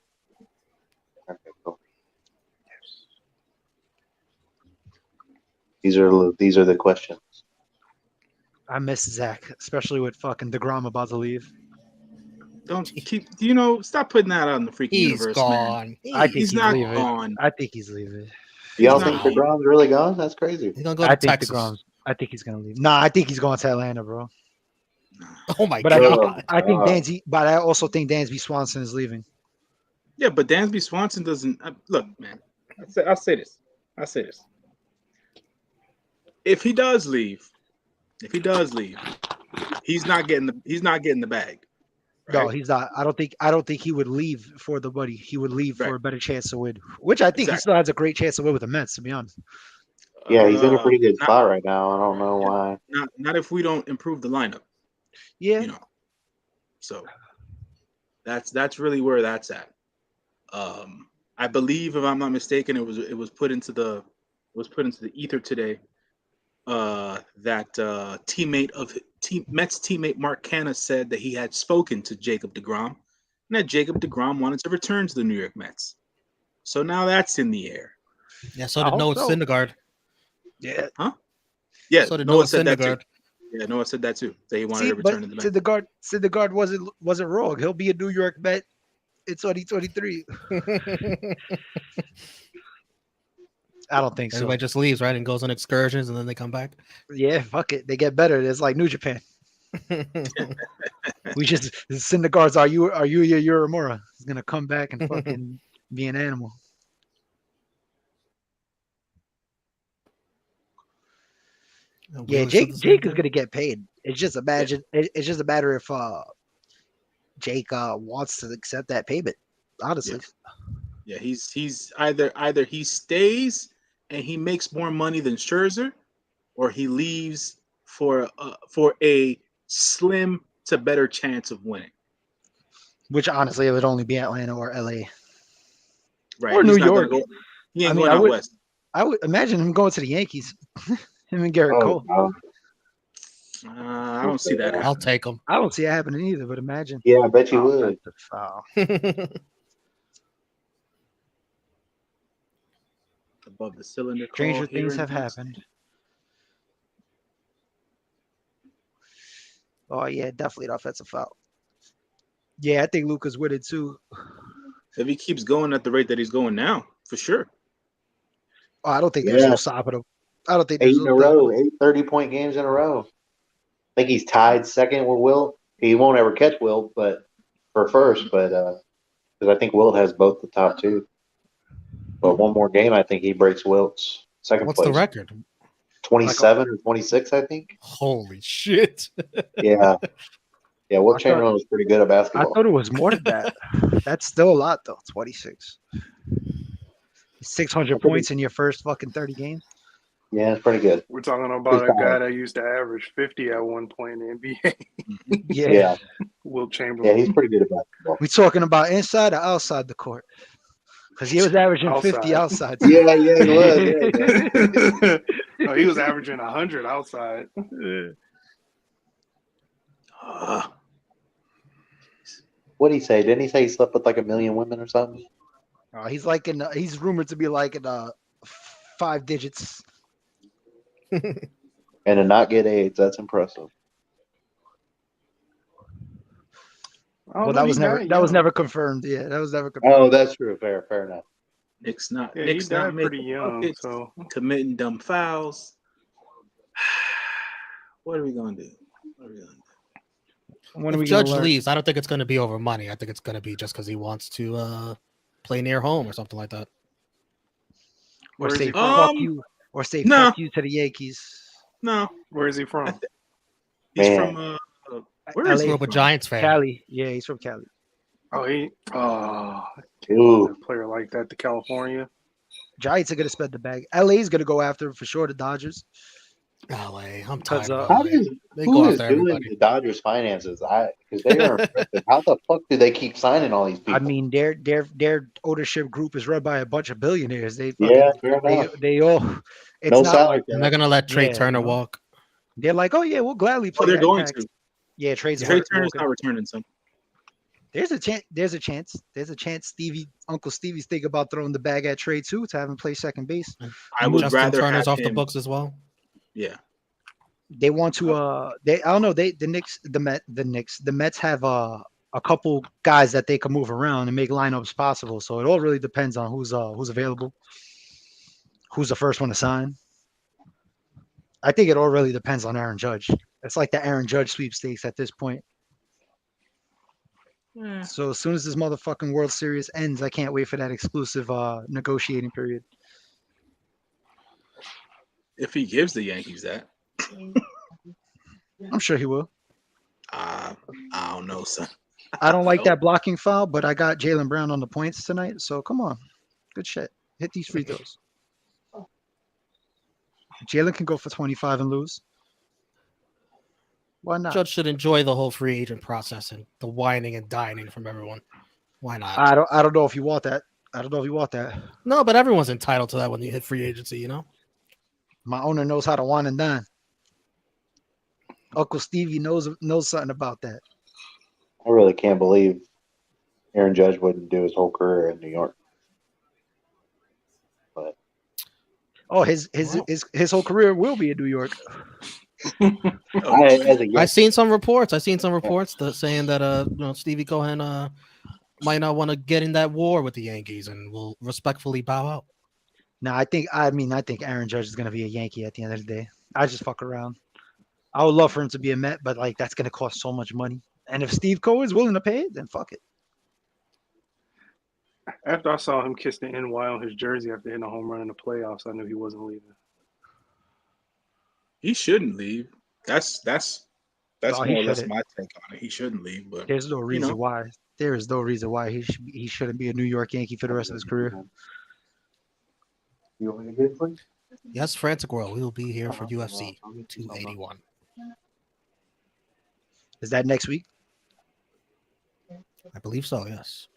Okay, cool. These are the questions. I miss Zach, especially with fucking DeGrom about to leave. Don't keep. Stop putting that out in the freaking universe, gone. man. I think he's not leaving. gone. I think he's leaving. Y'all think DeGrom's really gone? That's crazy. He's gonna go to Texas. I think he's gonna leave. Nah, I think he's going to Atlanta, bro. Oh my But god! I think Dansby. But I also think Dansby Swanson is leaving. Yeah, but Dansby Swanson doesn't look, man. I'll say this. If he does leave, he's not getting the bag. No, right? he's not. I don't think he would leave for the money. He would leave Right. for a better chance to win, which I think he Exactly. still has a great chance to win with the Mets, to be honest. Yeah, he's in a pretty good Not, spot right now. I don't know why. not if we don't improve the lineup, Yeah. you know. So that's really where that's at. I believe, if I'm not mistaken, it was put into the ether today. That Mets teammate Mark Canha said that he had spoken to Jacob deGrom, and that Jacob deGrom wanted to return to the New York Mets. So now that's in the air. Yeah, so I did hope Noah so. Syndergaard. Yeah. Yeah, So did Noah Noah said that too. Syndergaard. Yeah, Noah said that too. That he wanted See, to but return to the Mets. Syndergaard wasn't wrong. He'll be a New York Met in 2023. I don't think so. Everybody just leaves, right, and goes on excursions, and then they come back. Yeah, fuck it. They get better. It's like New Japan. We just Syndergaard's are you Uemura. He's gonna come back and fucking be an animal. Yeah, Jake is gonna get paid. It's just it's just a matter if Jake wants to accept that payment. Honestly. Yeah, he's either he stays and he makes more money than Scherzer, or he leaves for a slim to better chance of winning. Which honestly, it would only be Atlanta or LA. Right. Or He's New not gonna York. go. He ain't going out west. I would imagine him going to the Yankees. Him and Garrett Cole. No. I don't see that. I'll take him. I don't see it happening either, but imagine. Yeah, I bet you would. That's a foul. Above the cylinder. Stranger things have happened. Oh yeah, definitely an offensive foul. Yeah, I think Luka's with it too. If he keeps going at the rate that he's going now, for sure. Oh, I don't think there's no stopping him. I don't think 8 there's in no a row, stopping him. 8 30-point games in a row. I think he's tied second with Wilt. He won't ever catch Wilt, but for first, but because I think Wilt has both the top two. But one more game, I think he breaks Wilt's second What's place. the record? 27 or 26, I think. Holy shit! Yeah, Wilt Chamberlain was pretty good at I basketball. thought it was more than that. That's still a lot though. 26. 600 points in your first fucking 30 games. Yeah, it's pretty good. We're talking about a guy that used to average 50 at one point in the NBA. Yeah. Wilt Chamberlain. Yeah, he's pretty good at basketball. We talking about inside or outside the court? Because he was averaging 50 outside. Yeah, he was. Yeah. No, he was averaging 100 outside. What did he say? Didn't he say he slept with like 1 million women or something? He's like he's rumored to be like in 5 digits. And to not get AIDS, that's impressive. Well, that was never confirmed. Yeah, that was never confirmed. Oh, that's true. Fair enough. Nick's not He died pretty making young, buckets, so committing dumb fouls. What are we gonna do? When are we If Judge gonna learn? leaves, I don't think it's going to be over money. I think it's going to be just because he wants to play near home or something like that. Or Where's say he fuck from? you. Or say No. fuck you to the Yankees. No, where is he from? he's Man. from Where I is grew he up a from? Giants fan. Cali. Yeah, he's from Cali. Ooh. A player like that to California. Giants are gonna spend the bag. LA's gonna go after him for sure. The Dodgers. LA, I'm tired of How LA. does They who go is after doing everybody. the Dodgers finances? Because they are impressive. How the fuck do they keep signing all these people? I mean, their ownership group is run by a bunch of billionaires. They Yeah, fair enough. they all. It's No not salary like And they're going to let Trey Yeah, Turner you know. walk. they're like, oh yeah, we'll gladly play. they're that going tax. to. Yeah, Trey Trey Turner's not returning some. There's a chance. There's a chance. Uncle Stevie's thinking about throwing the bag at Trey too to have him play second base. I would Justin rather Turner's have off the him. books as well. Yeah. They want to. I don't know. The Mets have a couple guys that they can move around and make lineups possible. So it all really depends on who's available, who's the first one to sign. I think it all really depends on Aaron Judge. It's like the Aaron Judge sweepstakes at this point. So as soon as this motherfucking World Series ends, I can't wait for that exclusive negotiating period. If he gives the Yankees that, I'm sure he will. I don't know, son. I don't like that blocking foul, but I got Jaylen Brown on the points tonight. So come on. Good shit. Hit these free throws. Jalen can go for 25 and lose. Why not? Judge should enjoy the whole free agent process and the whining and dining from everyone. Why not? I don't know if you want that. I don't know if you want that. No, but everyone's entitled to that when you hit free agency, you know? My owner knows how to wine and dine. Uncle Stevie knows something about that. I really can't believe Aaron Judge wouldn't do his whole career in New York. But Oh, his whole career will be in New York. I seen some reports. That saying that Stevie Cohen might not want to get in that war with the Yankees and will respectfully bow out. No, I think Aaron Judge is gonna be a Yankee at the end of the day. I just fuck around. I would love for him to be a Met, but like that's gonna cost so much money. And if Steve Cohen is willing to pay it, then fuck it. After I saw him kiss the NY on his jersey after hitting a home run in the playoffs, I knew he wasn't leaving. He shouldn't leave. That's No, he more or less shouldn't. my take on it. He shouldn't leave, but There's no reason know. why. There is no reason why he shouldn't be a New York Yankee for the rest of his career. you want me to get it, please? Yes, Frantic World. We will be here for UFC 281. Is that next week? I believe so, yes.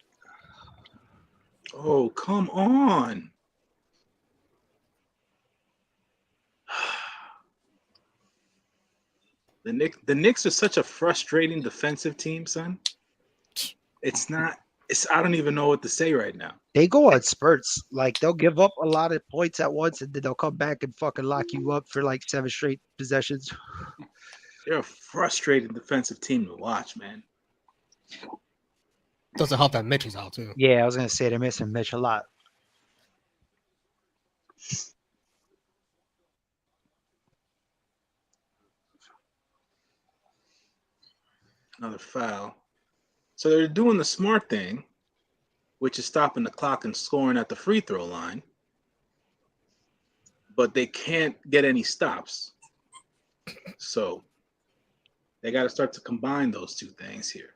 Oh, come on. The Knicks are such a frustrating defensive team, son. I don't even know what to say right now. They go on spurts. Like they'll give up a lot of points at once, and then they'll come back and fucking lock you up for like 7 straight possessions. They're a frustrating defensive team to watch, man. Doesn't help that Mitch is out too. Yeah, I was gonna say they're missing Mitch a lot. Another foul. So they're doing the smart thing, which is stopping the clock and scoring at the free throw line. But they can't get any stops. So they got to start to combine those two things here.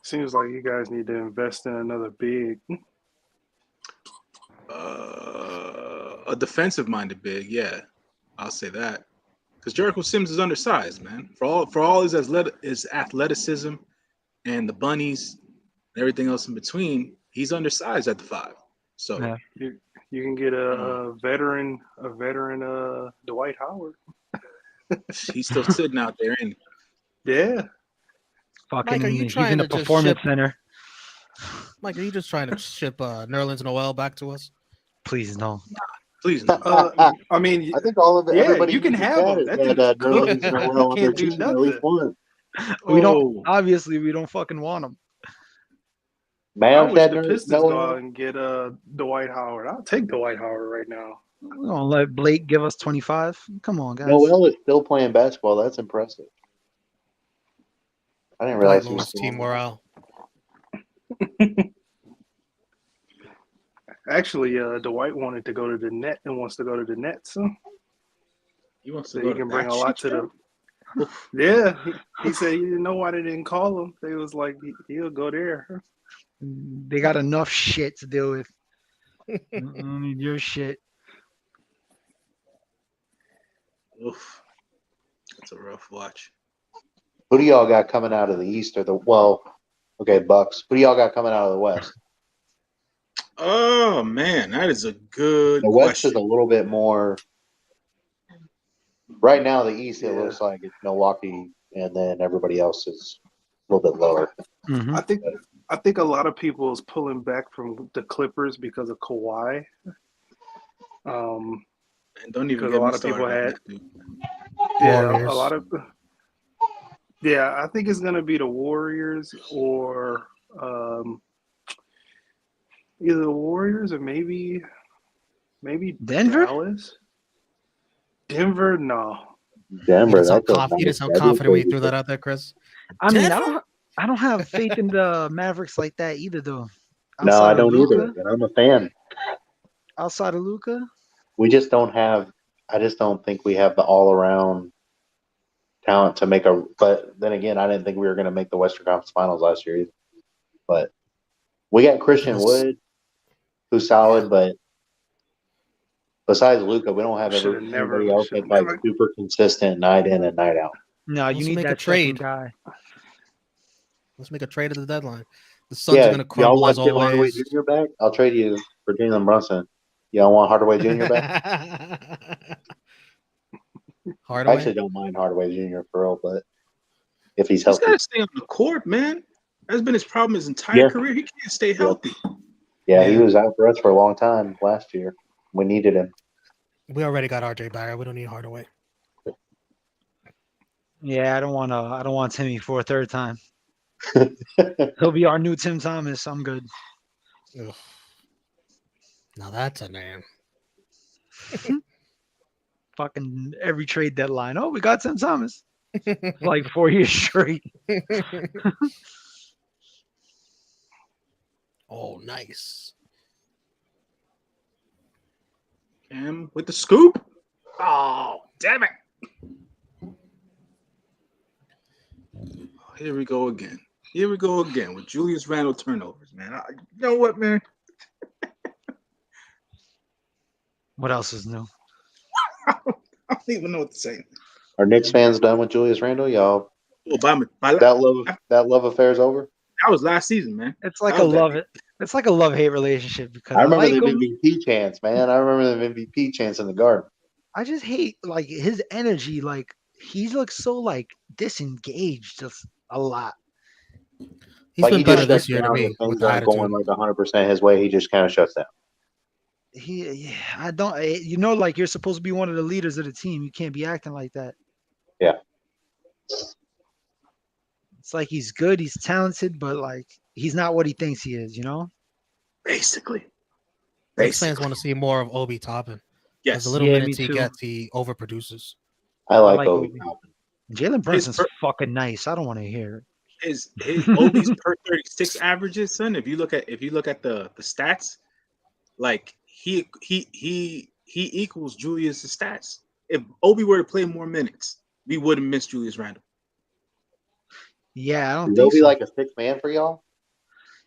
Seems like you guys need to invest in another big. A defensive-minded big, yeah. I'll say that. Because Jericho Sims is undersized, man. For all his athleticism and the bunnies and everything else in between, he's undersized at the 5. So Yeah. You can get a veteran Dwight Howard. he's still sitting out there, and Yeah. Fucking, Mike, are you he's trying in the to just performance ship- center. Mike, are you just trying to ship Nerlens Noel back to us? Please no. please no. I mean, I think all of it. yeah, Everybody you can in the have chat him. has That had, dude's good. Nerlens Noel on their Can't do team at least nothing. once. We don't. Oh. Obviously, we don't fucking want him. I Mavs wish had the Pistons Noel. go out and get Dwight Howard. I'll take Dwight Howard right now. We're gonna let Blake give us 25. Come on, guys. Noel is still playing basketball. That's impressive. I didn't realize Dwight he was Lewis still team on. morale. Actually, Dwight wanted to go to the net and wants to go to the Nets. He wants to So go he to can bring that a lot shit to the. Yeah, he said he didn't know why they didn't call him. They was like he'll go there. They got enough shit to deal with. Don't need your shit. Oof. That's a rough watch. Who do y'all got coming out of the East or Bucks? Who do y'all got coming out of the West? Oh man, that is a good The West question. is a little bit more. Right now, the East, it Yeah. looks like it's Milwaukee, and then everybody else is a little bit lower. Mhm. I think a lot of people is pulling back from the Clippers because of Kawhi. And don't even because get a lot me of people started on had- that, dude. Yeah, Warriors. a lot of. Yeah, I think it's gonna be the Warriors or either the Warriors or maybe Denver? Dallas. Denver, no. Denver, You didn't that's sound confident when you threw that out there, Chris. I mean, Denver? I don't have faith in the Mavericks like that either, though. No, I Outside of don't Luka, either, and I'm a fan. Outside of Luca, We just don't have. I just don't think we have the all around talent to make a. But then again, I didn't think we were going to make the Western Conference Finals last year either. But we got Christian Wood, who's solid, but besides Luka, we don't have anybody else that's like super consistent night in and night out. No, you need that trade guy. Let's make a trade at the deadline. The Suns are going to crumble y'all want as always. Hardaway Jr. back? I'll trade you for Jalen Brunson. Y'all want Hardaway Jr. back? Hardaway? I actually don't mind Hardaway Jr. for real, but if he's He's healthy. got to stay on the court, man. That's been his problem his entire career. He can't stay healthy. Yeah, he was out for us for a long time last year. We needed him. We already got RJ Barrett. We don't need Hardaway. Yeah, I don't want Timmy for a third time. He'll be our new Tim Thomas. I'm good. Ugh. Now that's a name. Fucking every trade deadline. Oh, we got Tim Thomas. Like 4 years straight. Oh, nice. Cam with the scoop. Oh, damn it. Here we go again. Here we go again with Julius Randle turnovers, man. You know what, man? What else is new? I don't even know what to say. Are Knicks fans done with Julius Randle? Y'all, Obama, that love affair is over? That was last season, man. It's like a love-hate relationship because I remember like the him. MVP chants, man. I remember the MVP chants in the Garden. I just hate like his energy. Like he looks so like disengaged just a lot. He's been better this year to me. Things aren't going like 100% his way. He just kind of shuts down. I don't. You know, like you're supposed to be one of the leaders of the team. You can't be acting like that. Yeah. It's like he's good, he's talented, but like he's not what he thinks he is. You know. Basically. Knicks fans want to see more of Obi Toppin. Yes. The little minutes he gets, he overproduces. I like Obi Toppin. Jalen Brunson's fucking nice. I don't want to hear it. His Obi's per 36 averages, son. If you look at the stats, like he equals Julius' stats. If Obi were to play more minutes, we wouldn't miss Julius Randle. Yeah, I don't Is think Obi so. like a sixth man for y'all?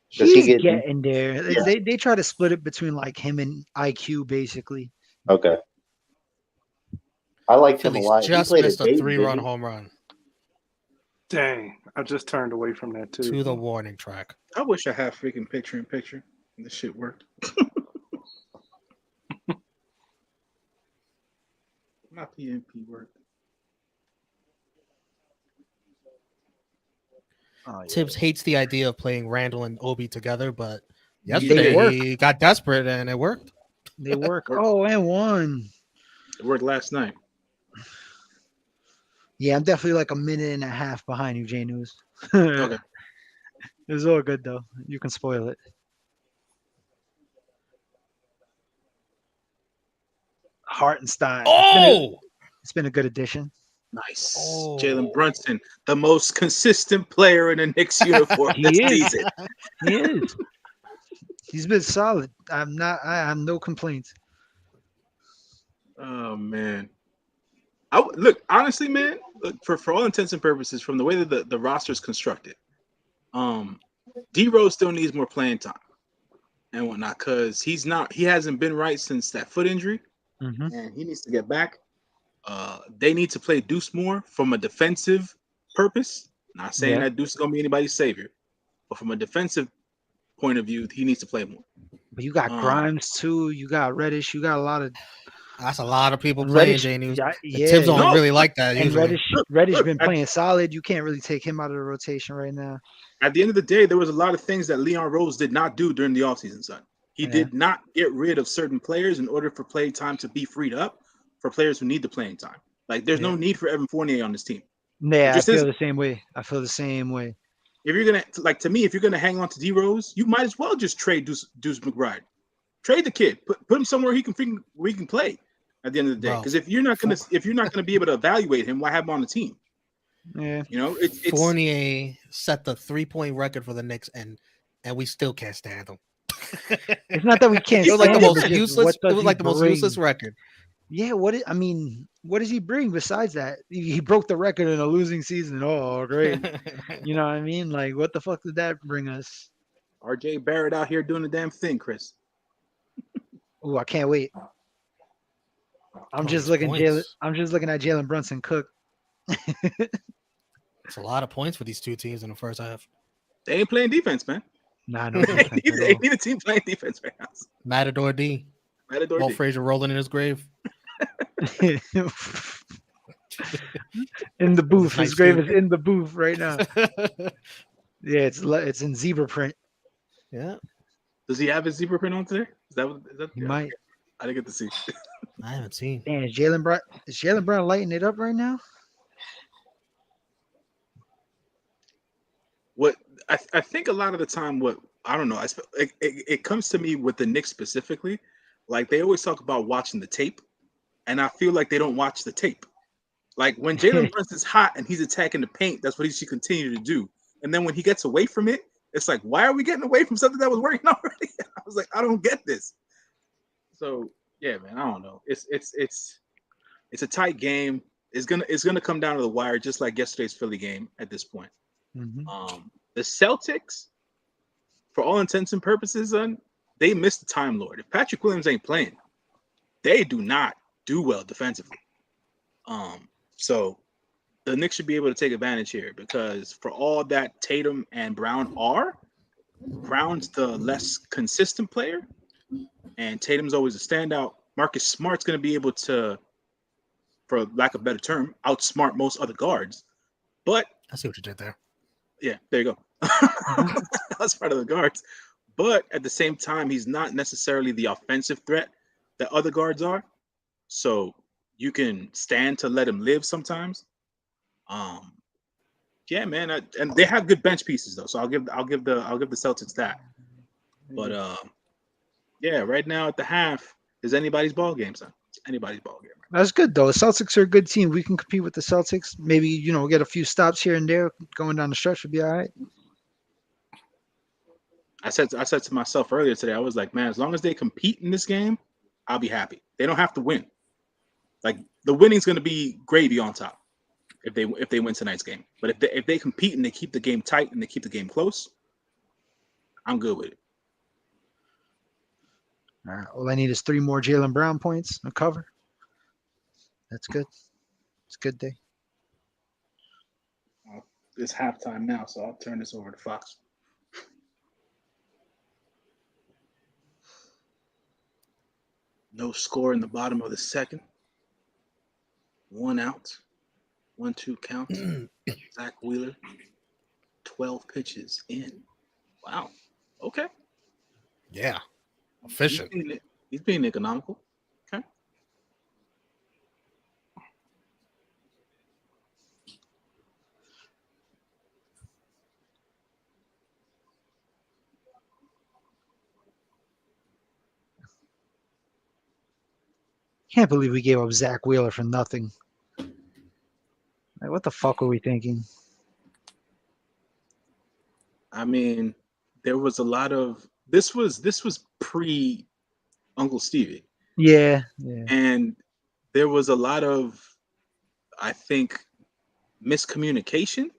He's getting there. Yeah. They try to split it between like him and IQ basically. Okay. I liked him a lot. Just missed a 3-run home run. Dang, I just turned away from that too. To the warning track. I wish I had freaking picture-in-picture. This shit worked. My PNP worked. Oh, yeah. Tibbs hates the idea of playing Randall and Obi together, but yesterday he got desperate and it worked. They work. Oh, and one. It worked last night. Yeah, I'm definitely like a minute and a half behind you, J News. Okay. It was all good though. You can spoil it. Hartenstein. Oh, it's been a good addition. Nice. Oh. Jalen Brunson, the most consistent player in the Knicks uniform this season. He is. He's been solid. I have no complaints. Oh man. Honestly, man, for all intents and purposes, from the way that the roster is constructed, D Rose still needs more playing time and whatnot, because he hasn't been right since that foot injury, and he needs to get back. They need to play Deuce more from a defensive purpose. Not saying that Deuce is gonna be anybody's savior, but from a defensive point of view, he needs to play more. But you got Grimes too. You got Reddish. You got a lot of. That's a lot of people playing, J News. Tibbs don't really like that. And Reddish been playing solid. You can't really take him out of the rotation right now. At the end of the day, there was a lot of things that Leon Rose did not do during the offseason, son. He did not get rid of certain players in order for play time to be freed up for players who need the playing time. Like, there's no need for Evan Fournier on this team. Yeah, I feel the same way. If you're gonna to me, if you're gonna hang on to D Rose, you might as well just trade Deuce McBride. Trade the kid. Put him somewhere he can play at the end of the day. Because if you're not gonna be able to evaluate him, why have him on the team? Yeah, you know, it's Fournier set the 3-point record for the Knicks, and we still can't stand him. It's not that we can't. It was like the most useless. It was like the most useless record. Yeah, I mean, what does he bring besides that? He broke the record in a losing season. Oh, great. You know what I mean? Like, what the fuck did that bring us? RJ Barrett out here doing the damn thing, Chris. Oh, I can't wait. I'm All just these looking points. I'm just looking at Jalen Brunson cook. It's a lot of points for these two teams in the first half. They ain't playing defense, man. Nah, no defense at They all. need a team playing defense right now. Matador D. Matador Walt D. Frazier rolling in his grave. In the With booth. his His nice grave suit. is in the booth right now. Yeah, it's in zebra print. Yeah, Does he have his zebra print on today? Is that He might. I didn't get to see. I haven't seen. Man, is Jalen Brown lighting it up right now? What I think a lot of the time, what I don't know, it comes to me with the Knicks specifically. Like they always talk about watching the tape, and I feel like they don't watch the tape. Like when Jalen Brunson's hot and he's attacking the paint, that's what he should continue to do. And then when he gets away from it, it's like, why are we getting away from something that was working already? I was like, I don't get this. So yeah, man, I don't know. It's a tight game. It's gonna come down to the wire, just like yesterday's Philly game at this point. The Celtics, for all intents and purposes, they missed the Time Lord. If Patrick Williams ain't playing, they do not do well defensively. So the Knicks should be able to take advantage here because for all that Tatum and Brown are, Brown's the less consistent player, and Tatum's always a standout. Marcus Smart's going to be able to, for lack of a better term, outsmart most other guards. But I see what you did there. yeah, there you go. That's part of the guards. But at the same time, he's not necessarily the offensive threat that other guards are. So you can stand to let him live sometimes. Yeah, man, and they have good bench pieces though. So I'll give the Celtics that. But yeah, right now at the half is anybody's ball game, son. It's anybody's ball game. That's good though. The Celtics are a good team. We can compete with the Celtics. Maybe get a few stops here and there going down the stretch would be all right. I said to myself earlier today, I was like, man, as long as they compete in this game, I'll be happy. They don't have to win. Like the winning's going to be gravy on top if they win tonight's game. But if they compete and they keep the game tight and they keep the game close, I'm good with it. All right. All I need is 3 more Jalen Brown points to cover. That's good. It's a good day. It's halftime now, so I'll turn this over to Fox. No score in the bottom of the second. 1 out. 1-2 count. Zach Wheeler. 12 pitches in. Wow. Okay. Yeah. Efficient. He's being economical. Okay. Can't believe we gave up Zach Wheeler for nothing. Like, what the fuck were we thinking? I mean, there was a lot of this was pre Uncle Stevie. Yeah. And there was a lot of, I think, miscommunication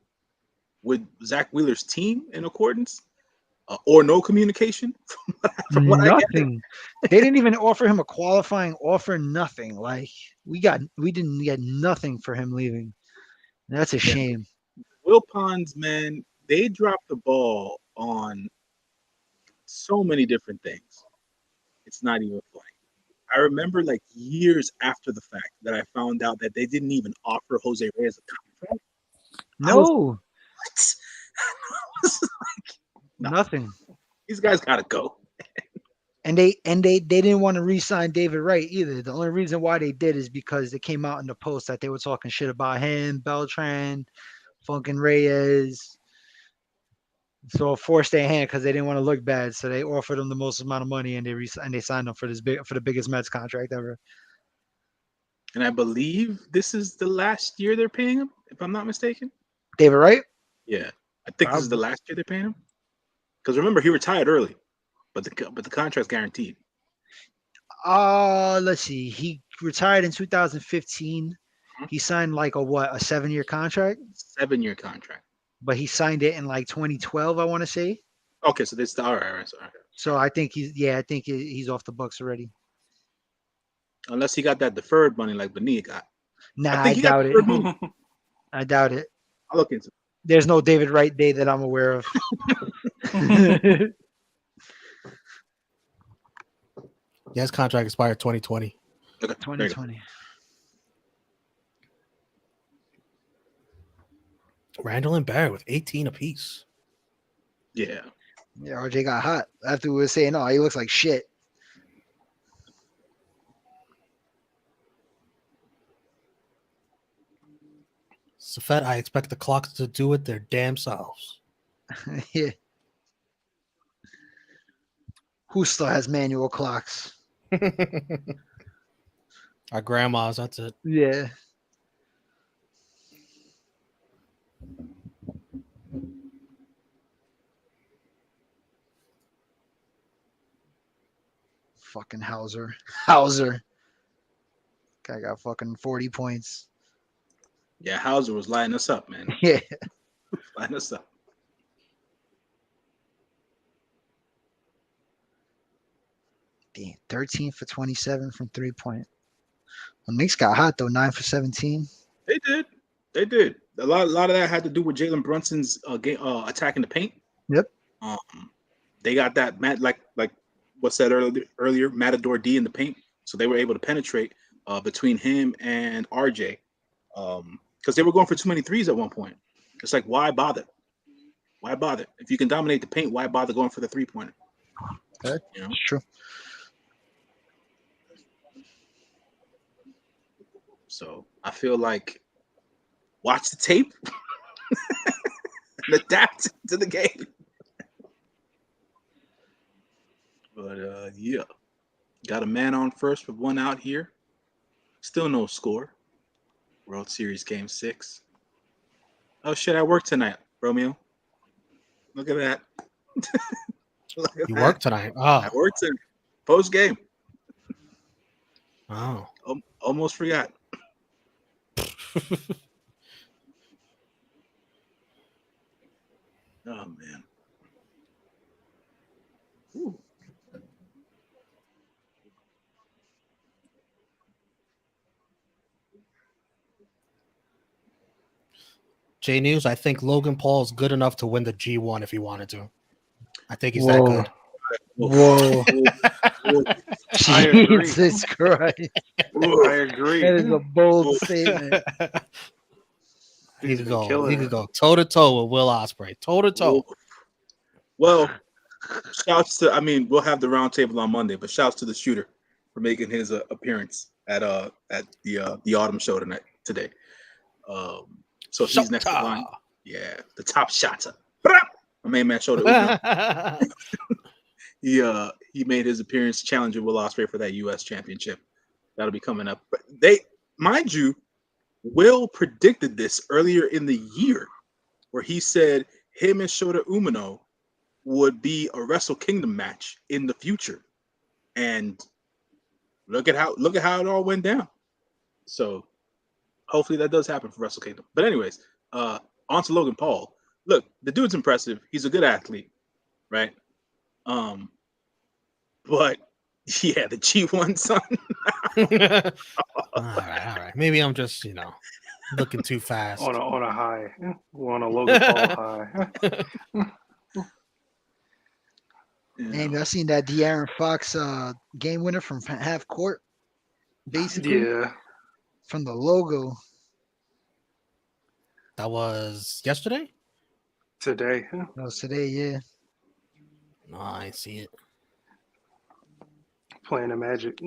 with Zach Wheeler's team in accordance, or no communication from what I get. Nothing. They didn't even offer him a qualifying offer. Nothing. Like we didn't get nothing for him leaving. That's a shame. Will Ponds, man, they dropped the ball on so many different things. It's not even funny. I remember like years after the fact that I found out that they didn't even offer Jose Reyes a contract. No. What? I was like, no, Nothing. these guys gotta go. And they didn't want to re-sign David Wright either. The only reason why they did is because it came out in the post that they were talking shit about him, Beltran, Funkin' Reyes. So it forced their hand because they didn't want to look bad. So they offered him the most amount of money and they signed him for the biggest Mets contract ever. And I believe this is the last year they're paying him, if I'm not mistaken. David Wright? Yeah, I think this is the last year they're paying him. Because remember, he retired early, but the contract's guaranteed. Let's see. retired in 2015. He signed like a 7-year contract, 7-year contract. but he signed it in like 2012, I want to say. Okay, so this all right. So I think he's off the Bucks already. Unless he got that deferred money like Bonilla got. Nah, think I he got doubt it. deferred money. I doubt it. I'll look into it. There's no David Wright Day that I'm aware of. Yeah, his contract expired 2020. Okay, 2020. Randall and Barrett with 18 apiece. Yeah. Yeah, RJ got hot after we were saying, "Oh, he looks like shit." Safet, I expect the clocks to do it their damn selves. Yeah. Who still has manual clocks? Our grandmas, that's it. Yeah. Fucking Hauser. Guy got fucking 40 points. Yeah, Hauser was lighting us up, man. Yeah. Lighting us up. Damn, 13 for 27 from 3-point. The Knicks got hot though, 9 for 17. They did. A lot of that had to do with Jalen Brunson's attacking the paint. Yep. They got that like what said earlier, Matador D in the paint, so they were able to penetrate between him and RJ, because they were going for too many threes at one point. It's like, why bother? Why bother? If you can dominate the paint, why bother going for the 3-pointer? Okay. You know? It's true. So I feel like watch the tape and adapt to the game. But yeah, got a man on first with 1 out here. Still no score. World Series Game 6. Oh shit! I work tonight, Romeo. Look at that. Look at You that. work tonight? I Oh, worked tonight. Post game. oh. Almost forgot. Oh man. Ooh. J News, I think Logan Paul is good enough to win the G1 if he wanted to. I think he's that good. Whoa. I agree. Jesus Christ. I agree. That is a bold statement. He He's could been go. killing He it. could go toe to toe with Will Ospreay. Toe to toe. Well, shouts to. I mean, we'll have the roundtable on Monday, but shouts to the shooter for making his appearance at the Autumn Show today. So he's next in line. Yeah, the top shotter. My main man showed it. He made his appearance challenging Will Ospreay for that U.S. championship. That'll be coming up. But mind you, Will predicted this earlier in the year, where he said him and Shota Umino would be a Wrestle Kingdom match in the future, and look at how it all went down. So hopefully that does happen for Wrestle Kingdom. But anyways, on to Logan Paul. Look, the dude's impressive. He's a good athlete, right? But yeah, the G1 son. All right. Maybe I'm just, looking too fast. On a high. We're on a Logan Paul high. Damn, y'all seen that De'Aaron Fox game winner from half court? Basically, Yeah. from the logo. That was yesterday? Today. That was today, yeah. No, I ain't see it. Playing the Magic.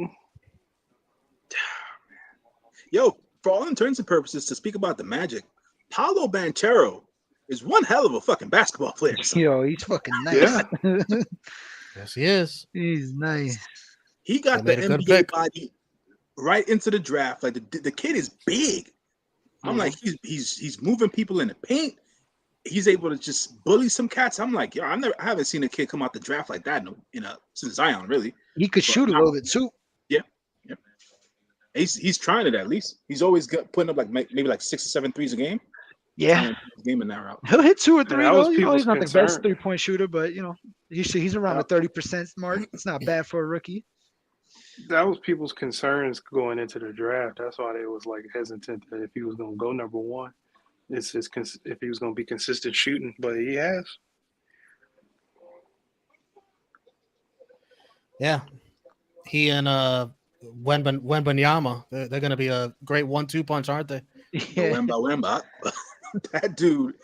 Yo, for all intents and purposes, to speak about the Magic, Paolo Banchero is one hell of a fucking basketball player. son. Yo, he's fucking nice. Yeah. Yes, he is. He's nice. He got They the made a good NBA pick. body right into the draft. Like the kid is big. I'm like, he's moving people in the paint. He's able to just bully some cats. I'm like, yo, I haven't seen a kid come out the draft like that since Zion, really. He could shoot a little bit too. Yeah. He's trying it at least. He's always putting up like maybe like 6 or 7 threes a game. Yeah, Trying to get his game in that route. he'll hit 2 or 3 that was though. You know, people's he's not the best concern. 3-point shooter, but you know, he's around the 30% mark. It's not bad for a rookie. That was people's concerns going into the draft. That's why they was like hesitant that if he was going to go number one, it's just if he was going to be consistent shooting. But he has. Yeah, he and Wembanyama, they're going to be a great 1-2 punch, aren't they? Yeah. Wemba. That dude,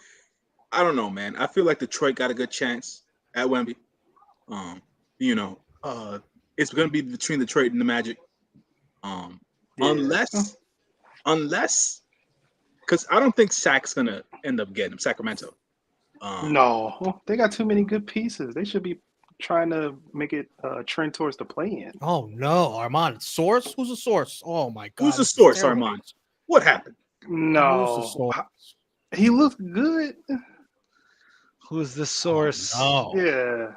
I don't know, man. I feel like Detroit got a good chance at Wemby. It's going to be between Detroit and the Magic. Unless, because I don't think Shaq's going to end up getting him, Sacramento. No, they got too many good pieces. They should be trying to make it trend towards the play-in. Oh no, Armand source. Who's the source? Oh my god, Who's the this is source, terrible. Armand? What happened? Who's the No, source? he looked good. Who's the source? Oh, no. Yeah,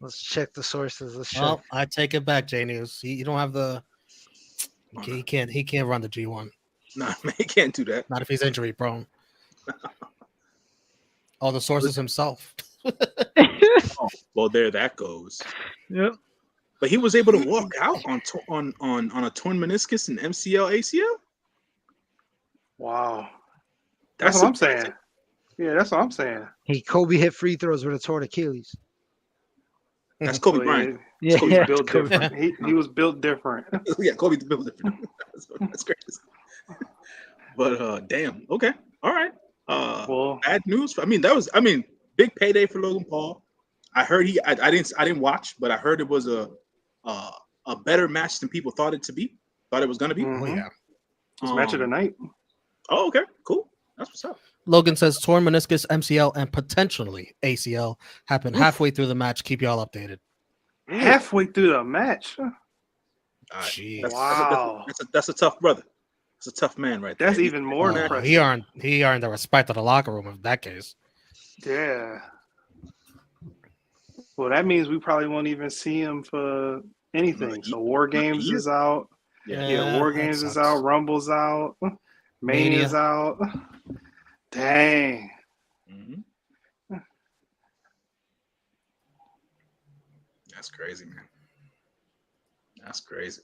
Let's check the sources. Let's check. Well, I take it back, J News. You don't have the. He can't run the G1. Nah, man, he can't do that. Not if he's injury prone. Oh, the source is himself. Well, there that goes. Yep. But he was able to walk out on a torn meniscus and MCL, ACL. wow. That's what I'm saying. Yeah, that's what I'm saying. Kobe hit free throws with a torn Achilles. That's Kobe So, Bryant. yeah, Yeah, Kobe's built Kobe. different. He was built different. Yeah, Kobe's built different. That's crazy. But damn. Okay. All right. Well, Bad news. Big payday for Logan Paul. I heard I didn't watch, but I heard it was a better match than people thought it was going to be. Mhm. Oh yeah. it's match of the night. Oh, okay, cool. That's what's up. Logan says torn meniscus, MCL, and potentially ACL happened halfway through the match. Keep y'all updated. Halfway through the match. Jeez. Wow. That's a tough brother. That's a tough man right there. That's even more impressive. He earned the respect of the locker room in that case. Yeah. Well, that means we probably won't even see him for anything. So War Games is out. Yeah, War that Games is sucks. out. Rumble's out. Mania's out. Dang. Mhm. That's crazy, man. That's crazy.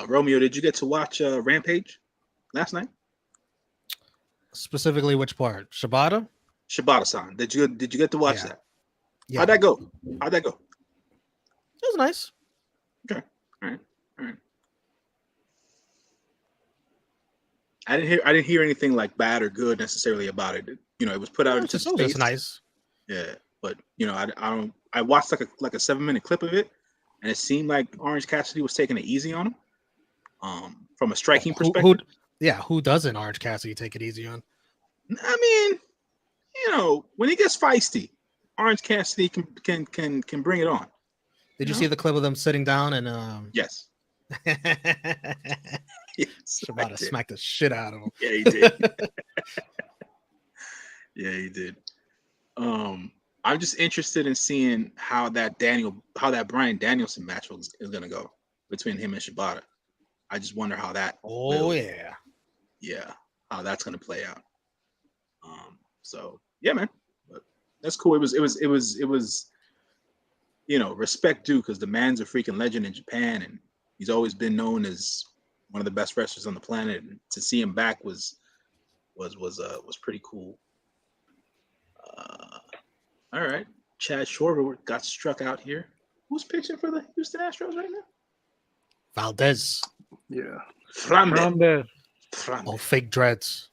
Romeo, did you get to watch Rampage last night? Specifically, which part? Shibata? Shibata-san. Did you get to watch Yeah. that? Yeah, How'd that go? it was nice. Okay. All right. I didn't hear anything like bad or good necessarily about it. It was put out into It was space. just nice. Yeah, but I watched like a 7-minute clip of it, and it seemed like Orange Cassidy was taking it easy on him. From a striking perspective. Who doesn't Orange Cassidy take it easy on? I mean, when he gets feisty, Orange Cassidy can bring it on. Did you see the clip of them sitting down and Yes. Yes, I Shibata did. smacked the shit out of him? Yeah, he did. Yeah, he did. I'm just interested in seeing how that Bryan Danielson match is going to go between him and Shibata. I just wonder how that. Oh Yeah, how that's going to play out. So yeah, man, but that's cool. It was respect due because the man's a freaking legend in Japan, and he's always been known as one of the best wrestlers on the planet. And to see him back was pretty cool. All right, Chad Schwarber got struck out here. Who's pitching for the Houston Astros right now? Valdez. Yeah. Frambe. Oh, fake dreads.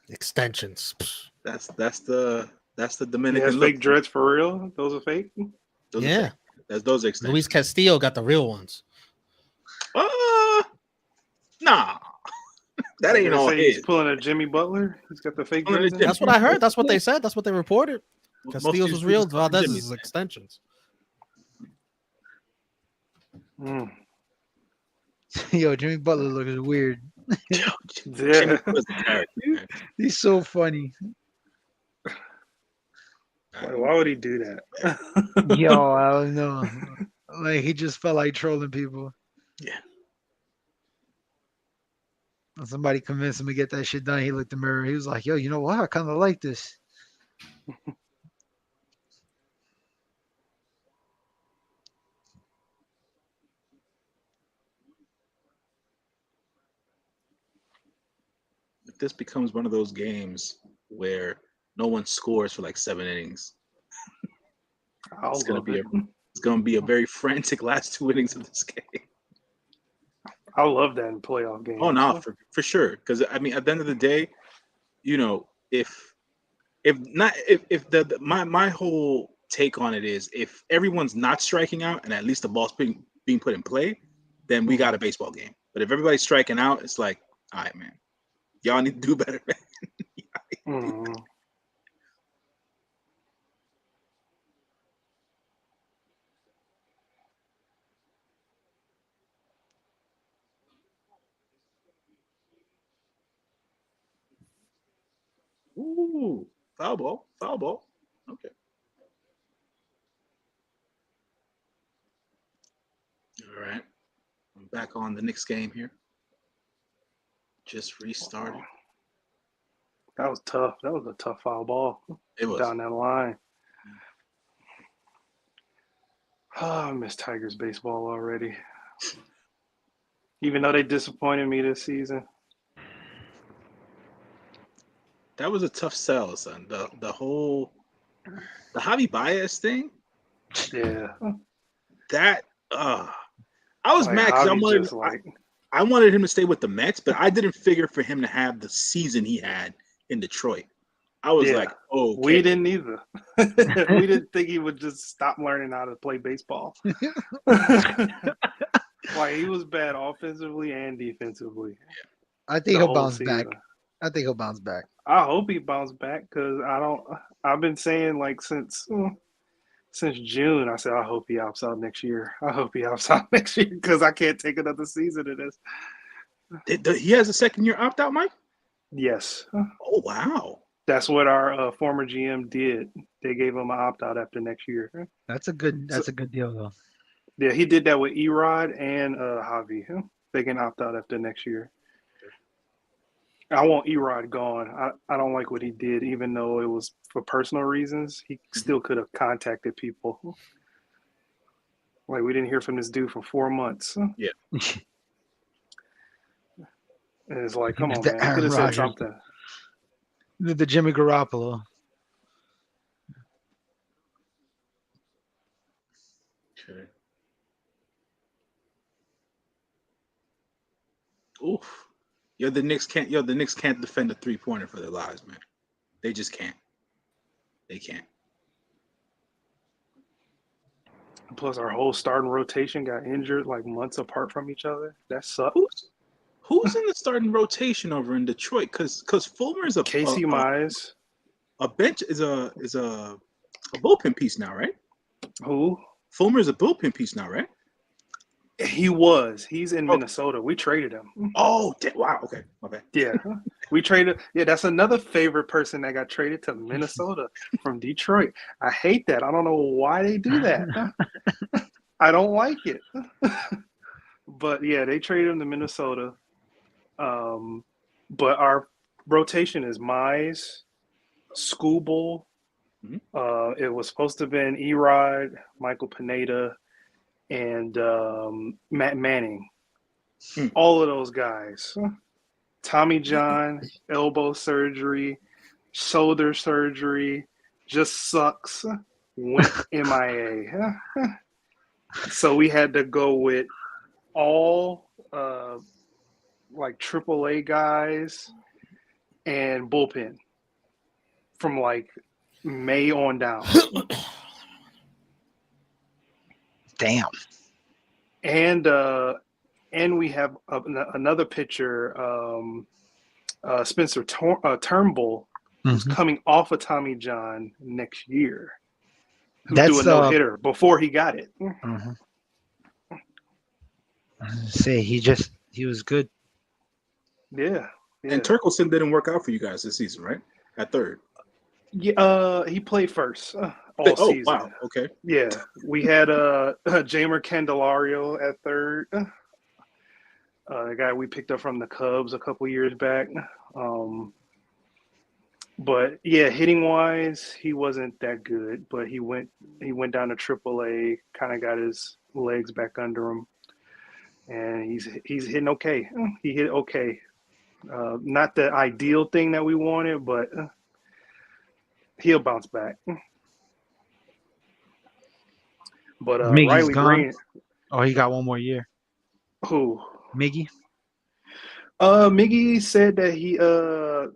Extensions. That's the He Dominican has look. fake dreads for real? Those are fake? Those are Yeah. fake. Those are extensions. Luis Castillo got the real ones. Nah. That ain't all He's his. pulling a Jimmy Butler. He's got the fake Pulling a dreads. in? Jimmy. That's what I heard. That's what they said. That's what they reported. Most of Castillo's these was real. dudes are Valdez's Jimmys, is man. extensions. Mm. Yo, Jimmy Butler looks weird. Yeah. Jimmy was the character, man. He's so funny. Why would he do that? Yo, I don't know. Like he just felt like trolling people. Yeah. When somebody convinced him to get that shit done, he looked in the mirror. He was like, "Yo, you know what? I kind of like this." If this becomes one of those games where no one scores for like 7 innings, I it's gonna love be it. it's gonna be a very frantic last 2 innings of this game. I love that in playoff games. Oh no, for sure. Because I mean, at the end of the day, you know, if my whole take on it is if everyone's not striking out and at least the ball's being put in play, then we got a baseball game. But if everybody's striking out, it's like, all right, man, y'all need to do better, man. Mhm. Ooh, foul ball. Okay. All right. I'm back on the Knicks game here. Just restarted. That was tough. That was a tough foul ball It was. down that line. Oh, I miss Tigers baseball already. Even though they disappointed me this season. That was a tough sell, son. The Javi Baez thing. Yeah. That I was Like mad because Javi just like I wanted him to stay with the Mets, but I didn't figure for him to have the season he had in Detroit. I was like, okay. We didn't either. We didn't think he would just stop learning how to play baseball. Like he was bad offensively and defensively. I think The he'll whole bounce back. season. I think he'll bounce back. I hope he bounced back because I've been saying like since June. I said I hope he opts out next year. I hope he opts out next year because I can't take another season of this. He has a second year opt out, Mike? Yes. Oh wow. That's what our former GM did. They gave him an opt out after next year. That's a good deal though. Yeah, he did that with Erod and Javi. They can opt out after next year. I want Erod gone. I don't like what he did, even though it was for personal reasons. He still could have contacted people. Like we didn't hear from this dude for 4 months. Yeah. And it's like, come on, The man. You Aaron could have said Rodgers. something. The Jimmy Garoppolo. Okay. Oof. The Knicks can't defend a 3-pointer for their lives, man. They just can't. They can't. Plus, our whole starting rotation got injured like months apart from each other. That sucked. Who's in the starting rotation over in Detroit? Because Fulmer's Casey Mize. a bench is a bullpen piece now, right? Who? Fulmer's a bullpen piece now, right? He was. He's in Minnesota. We traded him. Oh, wow. Okay. Yeah. We traded. Yeah, that's another favorite person that got traded to Minnesota from Detroit. I hate that. I don't know why they do that. I don't like it. But yeah, they traded him to Minnesota. But our rotation is Mize, Skubal. It was supposed to have been Erod, Michael Pineda, and Matt Manning. All of those guys. Tommy John, elbow surgery, shoulder surgery, just sucks, went MIA. So we had to go with all like AAA guys and bullpen from like May on down. Damn. And we have another pitcher, Spencer Turnbull, who's coming off of Tommy John next year. Who's doing no hitter before he got it. Say he was good. Yeah. And Turkelson didn't work out for you guys this season, right? At third. Yeah, he played first. all Oh season. wow, okay. Yeah, we had Jamer Candelario at third, the guy we picked up from the Cubs a couple years back. But yeah, hitting wise, he wasn't that good. But he went down to AAA, kind of got his legs back under him, and he's hitting okay. He hit okay. Not the ideal thing that we wanted, but he'll bounce back. But Miggy's Riley gone. Green, Oh, he got one more year. who? Miggy. Miggy said that he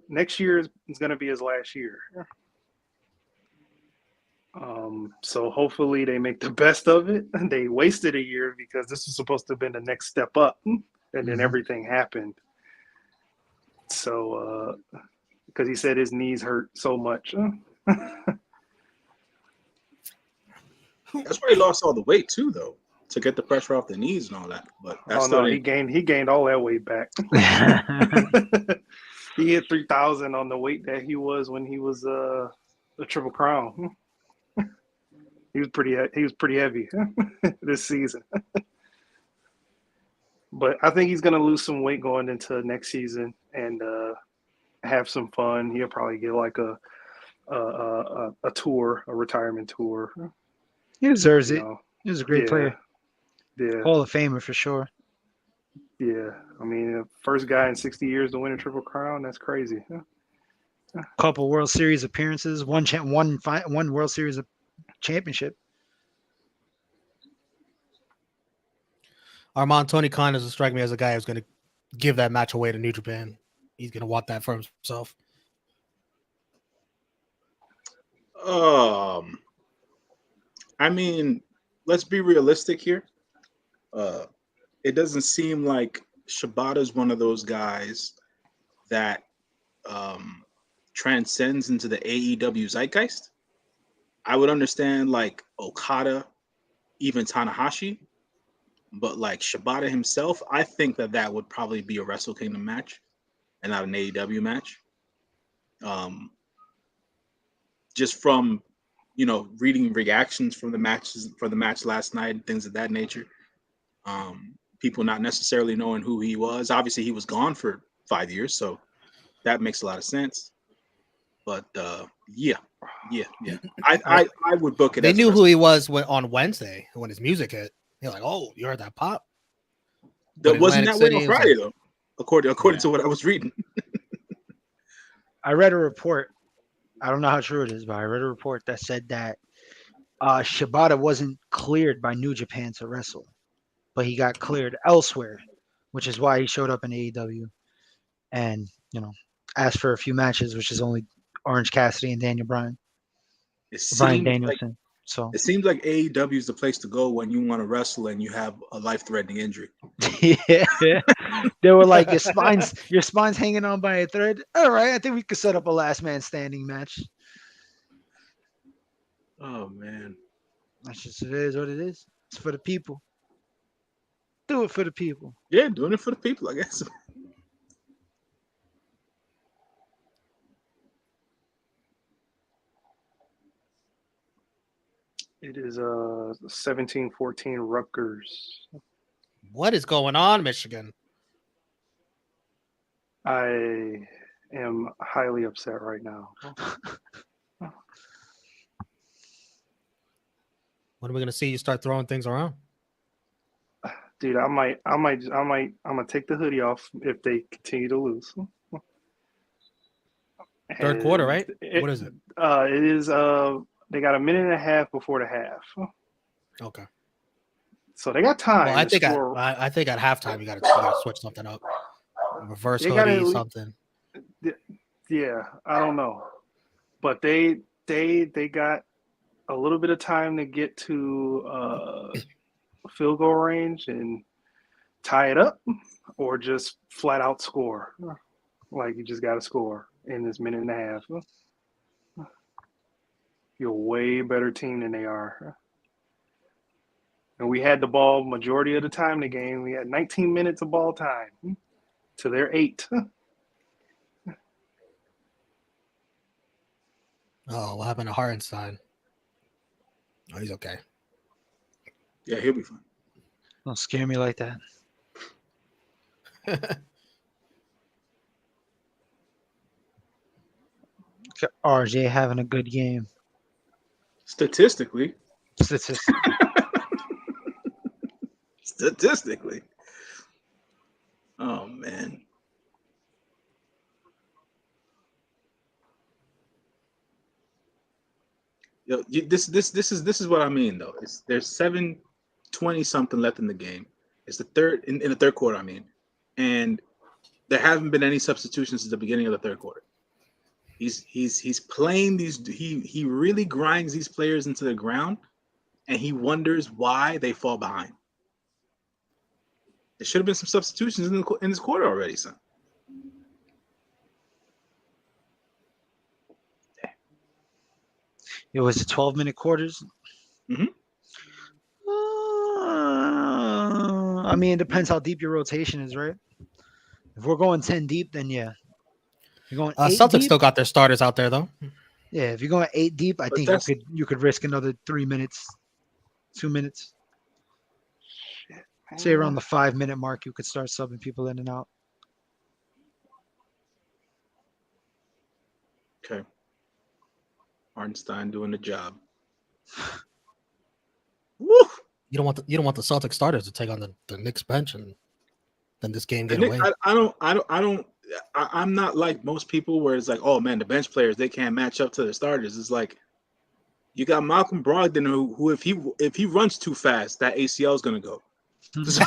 next year is gonna be his last year. So hopefully they make the best of it. They wasted a year because this was supposed to have been the next step up, and then everything happened. So because he said his knees hurt so much. That's where he lost all the weight too, though, to get the pressure off the knees and all that. But that's Oh no, he gained all that weight back. He hit 3,000 on the weight that he was when he was the Triple Crown. He was pretty heavy this season. But I think he's gonna lose some weight going into next season and have some fun. He'll probably get like a tour, a retirement tour. He deserves You it. know. He was a great player. Yeah. Hall of Famer for sure. Yeah. I mean, the first guy in 60 years to win a Triple Crown, that's crazy. Couple World Series appearances, one World Series championship. Armand Tony Khan doesn't strike me as a guy who's going to give that match away to New Japan. He's going to want that for himself. I mean, let's be realistic here. It doesn't seem like Shibata's one of those guys that transcends into the AEW zeitgeist. I would understand like Okada, even Tanahashi, but like Shibata himself, I think that would probably be a Wrestle Kingdom match and not an AEW match. Just from reading reactions from the match last night and things of that nature. People not necessarily knowing who he was. Obviously, he was gone for 5 years, so that makes a lot of sense. But yeah. I would book it. They knew who he was on Wednesday when his music hit. They're like, "Oh, you heard that pop?" That wasn't that way on Friday, though, according to what I was reading. I read a report. I don't know how true it is, but I read a report that said that Shibata wasn't cleared by New Japan to wrestle, but he got cleared elsewhere, which is why he showed up in AEW and asked for a few matches, which is only Orange Cassidy and Daniel Bryan. Bryan Danielson. So it seems like AEW is the place to go when you want to wrestle and you have a life-threatening injury. Yeah. They were like, your spine's hanging on by a thread. All right, I think we could set up a last man standing match. Oh man. That's just it is what it is. It's for the people. Do it for the people. Yeah, doing it for the people, I guess. It is 17-14 Rutgers. What is going on, Michigan? I am highly upset right now. When are we going to see you start throwing things around? Dude, I'm gonna take the hoodie off if they continue to lose. Third quarter, right? What is it? It is they got a minute and a half before the half. Okay. So they got time. Well, I think at halftime you got to switch something up. Reverse hoodie, something. Yeah, I don't know, but they got a little bit of time to get to field goal range and tie it up, or just flat out score. Like you just got to score in this minute and a half. You're a way better team than they are. And we had the ball majority of the time in the game. We had 19 minutes of ball time to their 8. Oh, what happened to Hartenstein? Oh, he's okay. Yeah, he'll be fine. Don't scare me like that. RJ having a good game. Statistically. Statistically. Oh man. Yo, this is what I mean though. There's 7:20 something left in the game. It's the third in the third quarter. I mean, and there haven't been any substitutions since the beginning of the third quarter. He's playing these. He really grinds these players into the ground, and he wonders why they fall behind. There should have been some substitutions in this quarter already, son. It was the 12-minute quarters. Mhm. I mean, it depends how deep your rotation is, right? If we're going 10 deep, then yeah. If you're going 8 Celtics deep, still got their starters out there though. yeah. If you're going 8 deep, I But think you could risk another 3 minutes, 2 minutes. Say around the 5-minute mark, you could start subbing people in and out. Okay. Hartenstein doing the job. Woo! You don't want the Celtics starters to take on the Knicks bench and then this game The get Knicks, away. I'm not like most people where it's like, oh man, the bench players they can't match up to the starters. It's like you got Malcolm Brogdon who if he runs too fast, that ACL is gonna go. So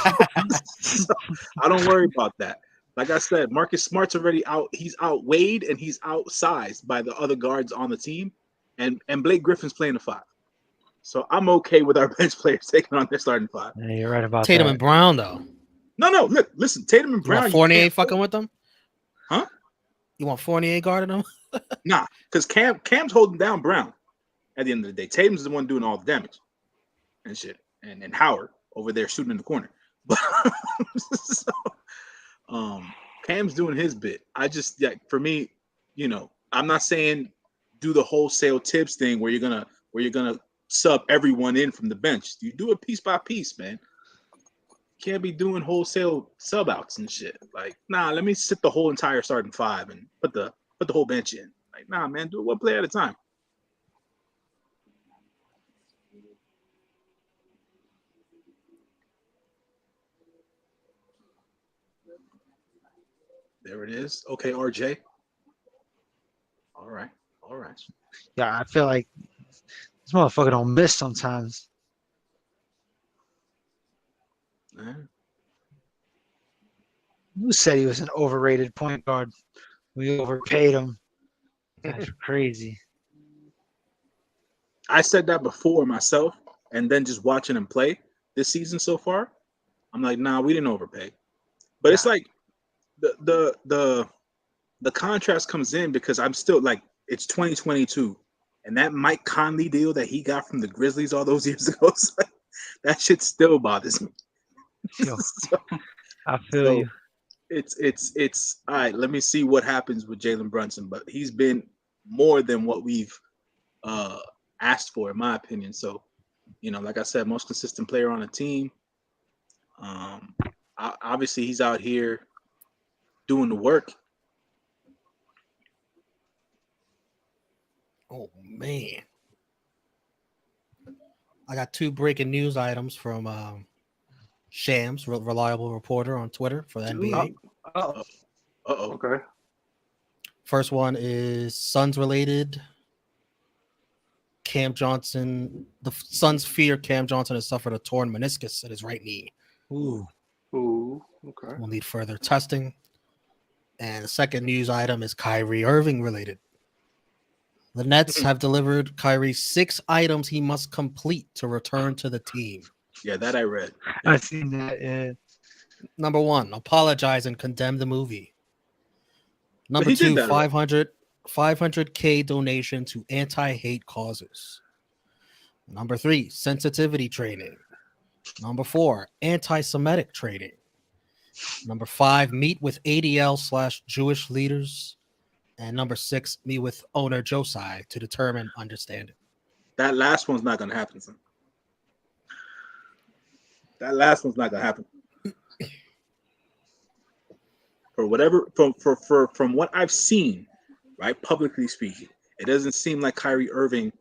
I don't worry about that. Like I said, Marcus Smart's already out. He's outweighed and he's outsized by the other guards on the team, and Blake Griffin's playing the 5. So I'm okay with our bench players taking on their starting 5. Yeah, you're right about Tatum that. and Brown though. No, listen, Tatum and You Brown. want Fournier can't- fucking with them? Huh? You want Fournier guarding them? Nah, because Cam's holding down Brown. At the end of the day, Tatum's the one doing all the damage and shit, and Howard over there shooting in the corner. But so, Cam's doing his bit. I just for me, I'm not saying do the wholesale tips thing where you're gonna sub everyone in from the bench. You do it piece by piece, man. You can't be doing wholesale sub outs and shit. Like, nah, let me sit the whole entire starting 5 and put the whole bench in. Like, nah, man, do it one play at a time. There it is. Okay, RJ. All right. Yeah, I feel like this motherfucker don't miss sometimes. Who said he was an overrated point guard? We overpaid him. That's crazy. I said that before myself, and then just watching him play this season so far, I'm like, nah, we didn't overpay. But it's like the contrast comes in because I'm still like, it's 2022, and that Mike Conley deal that he got from the Grizzlies all those years ago, that shit still bothers me. Yo, I feel you. It's all right. Let me see what happens with Jalen Brunson, but he's been more than what we've asked for, in my opinion. So, like I said, most consistent player on the team. Obviously, he's out here doing the work. Oh man, I got 2 breaking news items from Shams, reliable reporter on Twitter for the NBA. Okay. First one is Suns related. Cam Johnson, the Suns fear Cam Johnson has suffered a torn meniscus at his right knee. Ooh. Okay. Will need further testing. And the second news item is Kyrie Irving related. The Nets have delivered Kyrie 6 items he must complete to return to the team. Yeah, that I read. I seen that. Yeah. Number 1, apologize and condemn the movie. Number he did 2, that already. 500K donation to anti-hate causes. Number 3, sensitivity training. Number 4, anti-Semitic training. Number 5, meet with ADL/Jewish leaders. And number 6, meet with owner Josai to determine understanding. That last one's not gonna happen, son. That last one's not gonna happen. For whatever, from what I've seen, right, publicly speaking, it doesn't seem like Kyrie Irving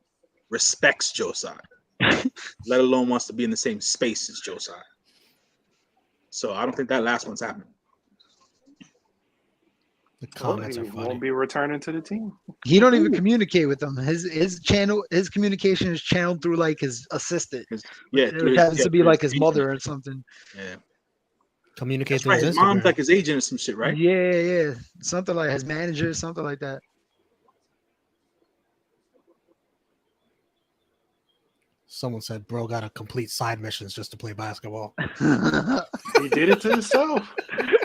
respects Joe Tsai, let alone wants to be in the same space as Joe Tsai. So I don't think that last one's happening. The comments he are funny. won't be returning to the team. He don't even communicate with them. His communication is channeled through like his assistant. It happens to be like his mother or something. Yeah. Communicate That's right. through His his mom's Instagram. like his agent or some shit, right? Yeah. Something like his manager, something like that. Someone said, "Bro got to complete side missions just to play basketball." He did it to himself.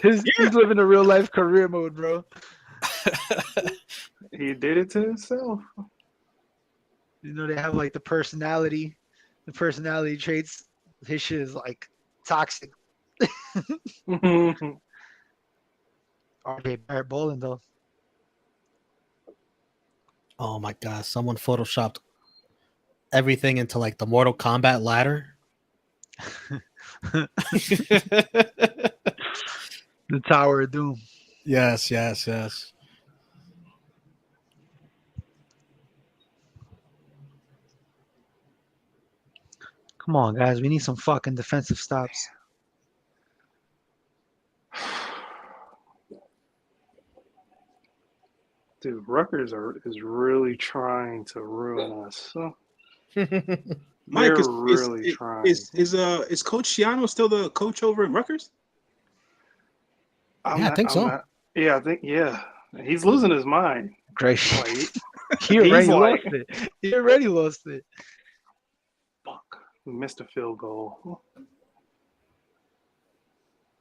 He's living a real life career mode, bro. He did it to himself. You know, they have like the personality traits. His shit is like toxic. RJ Barrett bowling though. Oh my god! Someone photoshopped everything into like the Mortal Kombat ladder. The Tower of Doom. Yes. Come on, guys. We need some fucking defensive stops. Dude, Rutgers is really trying to ruin us. Mike, They're really trying. Is Coach Shiano still the coach over at Rutgers? I think so. I think he's losing his mind. Great. Like, He already lost it. He already lost it. Fuck. We missed a field goal.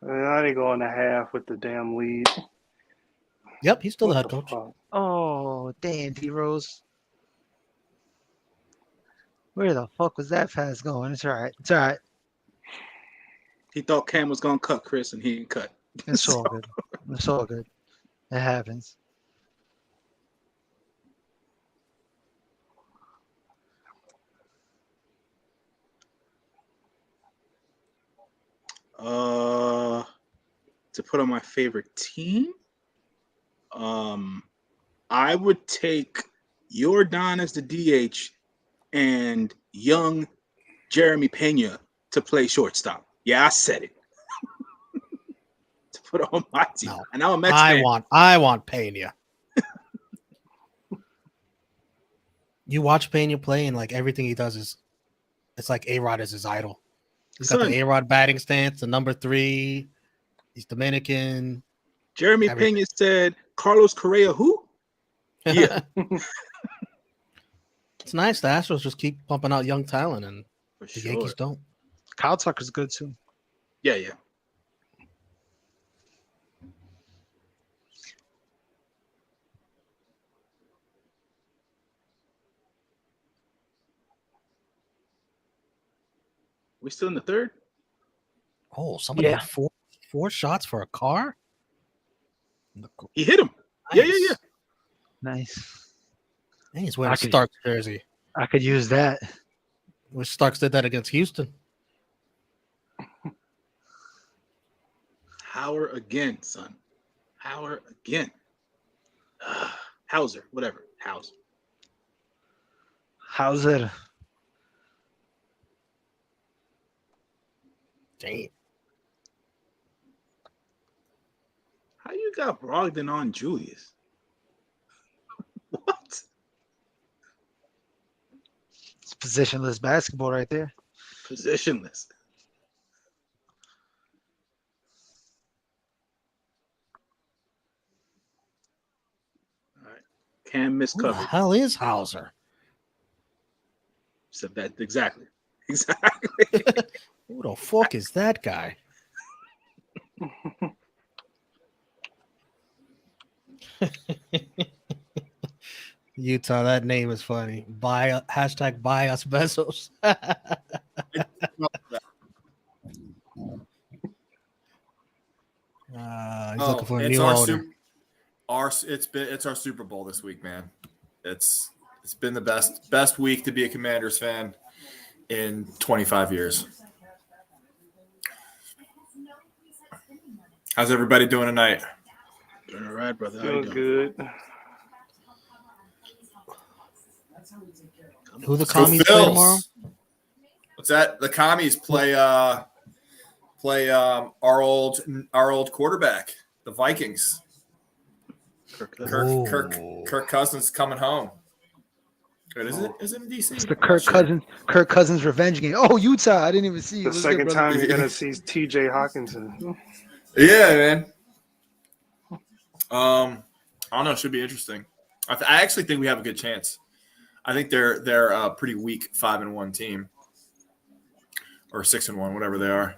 I didn't go in the half with the damn lead. Yep, he's still the head What coach. fuck? Oh, damn, D-Rose. Where the fuck was that pass going? It's all right. He thought Cam was gonna cut Chris, and he didn't cut. It's all good. It's all good. It happens. To put on my favorite team, I would take Jordan as the DH and young Jeremy Pena to play shortstop. Yeah, I said it. To put on my team. No, and I'm a Mets fan. I want Pena. You watch Pena play, and like everything he does it's like A-Rod is his idol. He's got the A-Rod batting stance, the number 3. He's Dominican. Jeremy Pena said, Carlos Correa, who? Yeah. It's nice. The Astros just keep pumping out young talent, and the Yankees don't. Kyle Tucker's good too. Yeah. We still in the third? Oh, somebody had four shots for a car? He hit him. Nice. Yeah. Nice. And he's wearing a Starks jersey. I could use that. Wish Starks did that against Houston. Howard again, son. Howard again. Hauser, whatever. Hauser. Damn. How you got Brogdon on Julius? What? It's positionless basketball right there. Positionless. All right. Cam miss Who the coverage. hell is Hauser? Said that exactly. Who the fuck is that guy? Utah, that name is funny. Buy us Bezos. He's looking for a new owner. It's our Super Bowl this week, man. It's It's been the best week to be a Commanders fan in 25 years. How's everybody doing tonight? Doing all right, brother. How you Feel doing? good. Who the Let's go commies play tomorrow? Phils. What's that? The commies play our old quarterback, the Vikings. Kirk Cousins coming home. Wait, is it in DC? It's the Kirk Cousins revenge game. Oh, Utah! I didn't even see you. The second time you're gonna see T.J. Hawkinson. Yeah, man. I don't know. It should be interesting. I actually think we have a good chance. I think they're a pretty weak 5-1 team, or 6-1, whatever they are.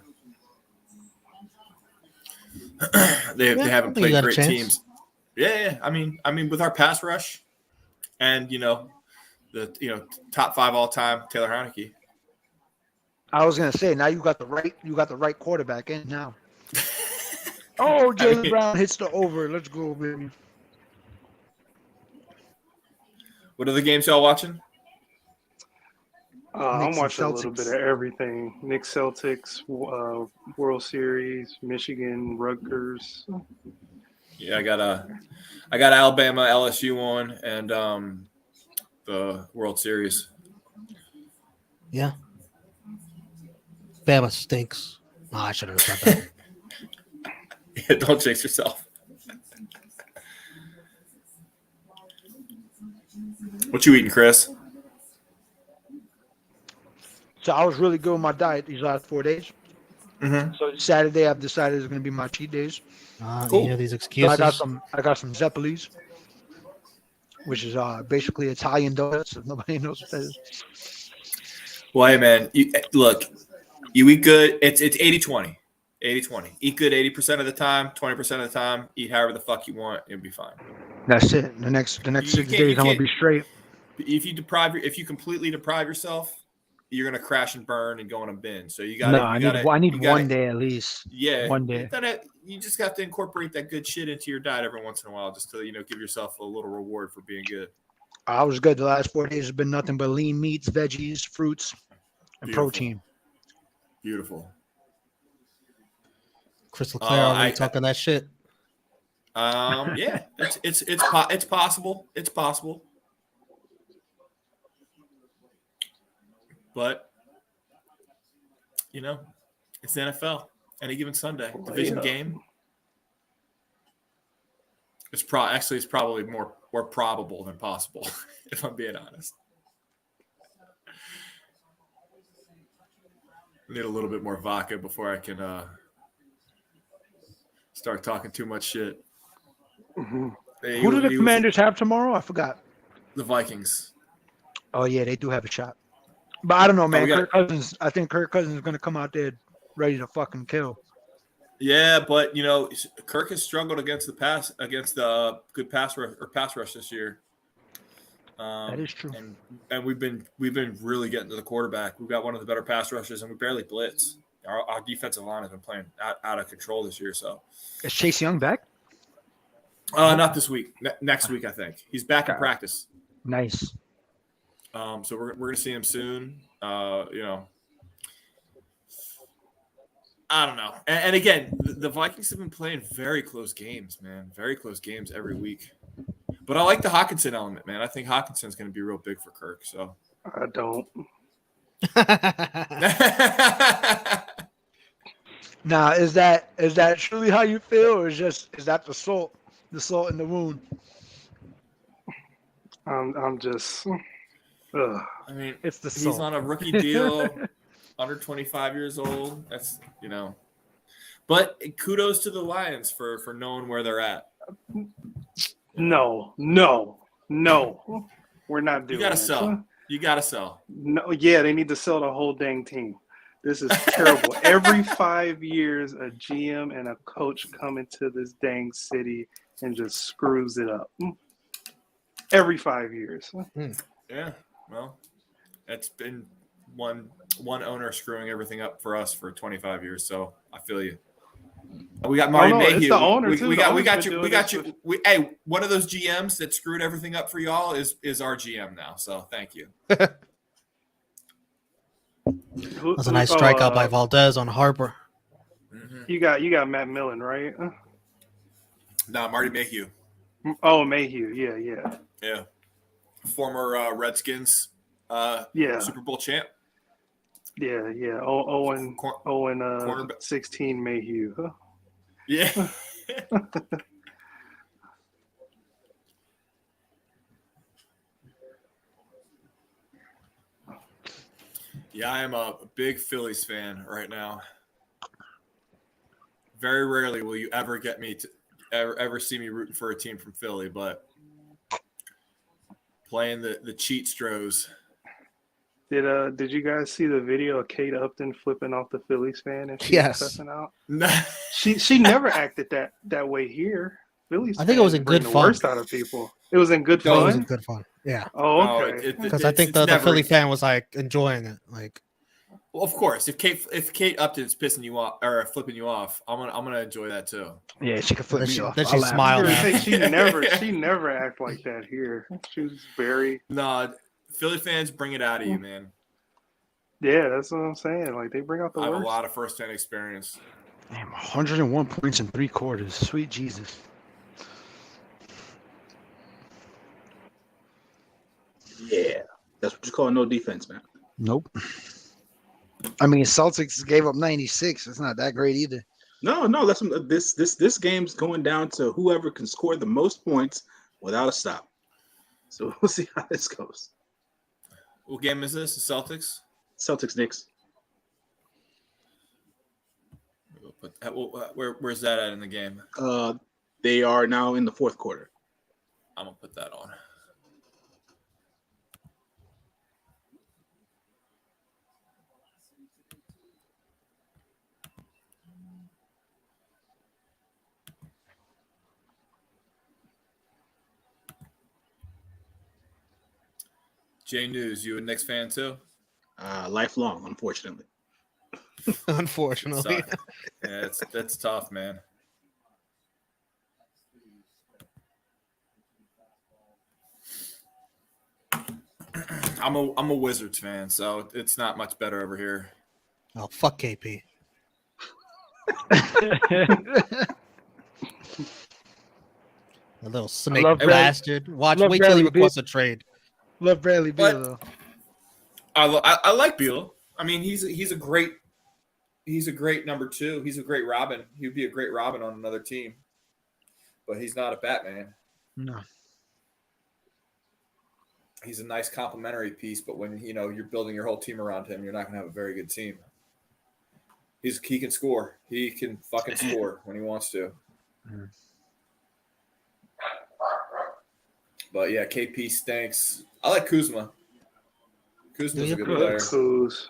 They haven't played great teams. Yeah. I mean, with our pass rush, and the top 5 all time, Taylor Heineke. I was gonna say now you got the right quarterback in now. Oh, Jalen Brown hits the over. Let's go, baby. What are the games y'all watching? I'm watching a little bit of everything. Knicks, Celtics, World Series, Michigan, Rutgers. Yeah, I got Alabama, LSU on, and the World Series. Yeah. Bama stinks. Oh, I shouldn't have said that. Yeah, don't jinx yourself. What you eating, Chris? So I was really good with my diet these last 4 days. Mm-hmm. So Saturday I've decided is going to be my cheat days. You hear these So excuses? I got some Zeppelis, which is basically Italian donuts. If nobody knows what that is. Well, hey, man, you eat good. It's 80-20. 80-20. Eat good 80% of the time, 20% of the time. Eat however the fuck you want. It'll be fine. That's it. The next 6 days I'm gonna be straight. If you completely deprive yourself, you're gonna crash and burn and go on a binge. So I need 1 day at least. Yeah, 1 day. You just have to incorporate that good shit into your diet every once in a while, just to give yourself a little reward for being good. I was good. The last 4 days have been nothing but lean meats, veggies, fruits, and protein. Beautiful. Crystal clear already talking that shit. Yeah, it's possible. It's possible. But it's the NFL. Any given Sunday, division game. It's probably more probable than possible, if I'm being honest. I need a little bit more vodka before I can start talking too much shit. Mm-hmm. Who do the Commanders have tomorrow? I forgot. The Vikings. Oh yeah, they do have a shot. But I don't know, man. I think Kirk Cousins is going to come out there ready to fucking kill. Yeah, but Kirk has struggled against the good pass rush this year. That is true. And we've been really getting to the quarterback. We've got one of the better pass rushes, and we barely blitz. Our defensive line has been playing out of control this year. So is Chase Young back? Not this week. Next week, I think he's back in practice. Nice. So we're gonna see him soon. I don't know. And again, the Vikings have been playing very close games, man. Very close games every week. But I like the Hawkinson element, man. I think Hawkinson's going to be real big for Kirk. So I don't. Now, is that truly how you feel, or is that the salt in the wound? I'm just. I mean, it's the he's salt. on a rookie deal, under 25 years old. That's But kudos to the Lions for knowing where they're at. No. We're not doing it. You gotta sell. No, yeah, they need to sell the whole dang team. This is terrible. Every 5 years, a GM and a coach come into this dang city and just screws it up. Every 5 years. Yeah, well, it's been one owner screwing everything up for us for 25 years, so I feel you. We got Marty no, Mayhew. it's the owner, too. We The got owner's you. been We doing got this you. Hey, one of those GMs that screwed everything up for y'all is our GM now. So thank you. That's a nice strikeout by Valdez on Harper. Mm-hmm. You got Matt Millen, right? No, Marty Mayhew. Oh, Mayhew. Yeah. Yeah. Former Redskins Yeah. Super Bowl champ. Yeah. 0 Cornerback. 16 Mayhew. Huh? Yeah. Yeah, I am a big Phillies fan right now. Very rarely will you ever get me to ever see me rooting for a team from Philly, but playing the cheat stros. Did you guys see the video of Kate Upton flipping off the Phillies fan and she was Yes. cussing out? No. She never acted that way here. Phillies I think it was fans in bring good the fun. worst out of people. It was in good I think it was fun. in good fun. Yeah. Oh, okay. Because I think the Philly fan was like enjoying it. Like, well, of course, if Kate Upton's pissing you off or flipping you off, I'm gonna enjoy that too. Yeah, she could flip me off. Then I'll she laugh. smiled. She never act like that here. She was very Philly fans bring it out of you, man. Yeah, that's what I'm saying. Like they bring out the I have worst. a lot of first-hand experience. Damn, 101 points in 3 quarters. Sweet Jesus. Yeah, that's what you call no defense, man. Nope. I mean, Celtics gave up 96. It's not that great either. No, that's this game's going down to whoever can score the most points without a stop. So we'll see how this goes. What game is this? The Celtics? Celtics Knicks. Where's that at in the game? They are now in the fourth quarter. I'm gonna put that on. Jay News, you a Knicks fan too? Lifelong, unfortunately. Unfortunately. Yeah, that's tough, man. I'm a Wizards fan, so it's not much better over here. Oh, fuck KP. A little snake bastard. Wait till he requests a trade. Love Bradley Beal though. I like Beal. I mean, he's a great number 2. He's a great Robin. He'd be a great Robin on another team, but he's not a Batman. No. He's a nice complementary piece, but when you're building your whole team around him, you're not going to have a very good team. He can score. He can fucking score when he wants to. Mm. But yeah, KP stinks. I like Kuzma. Kuzma's a good player. Kuz.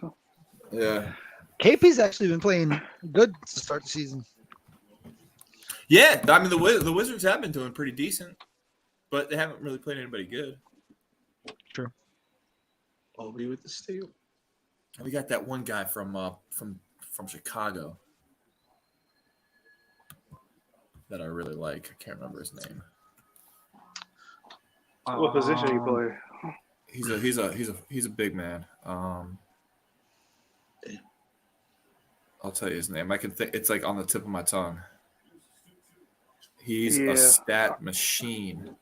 Yeah. KP's actually been playing good to start the season. Yeah, I mean the Wizards have been doing pretty decent, but they haven't really played anybody good. True. Obi with the steal. We got that one guy from Chicago that I really like. I can't remember his name. What position he play? He's a big man. I'll tell you his name. I can think it's like on the tip of my tongue. He's a stat machine.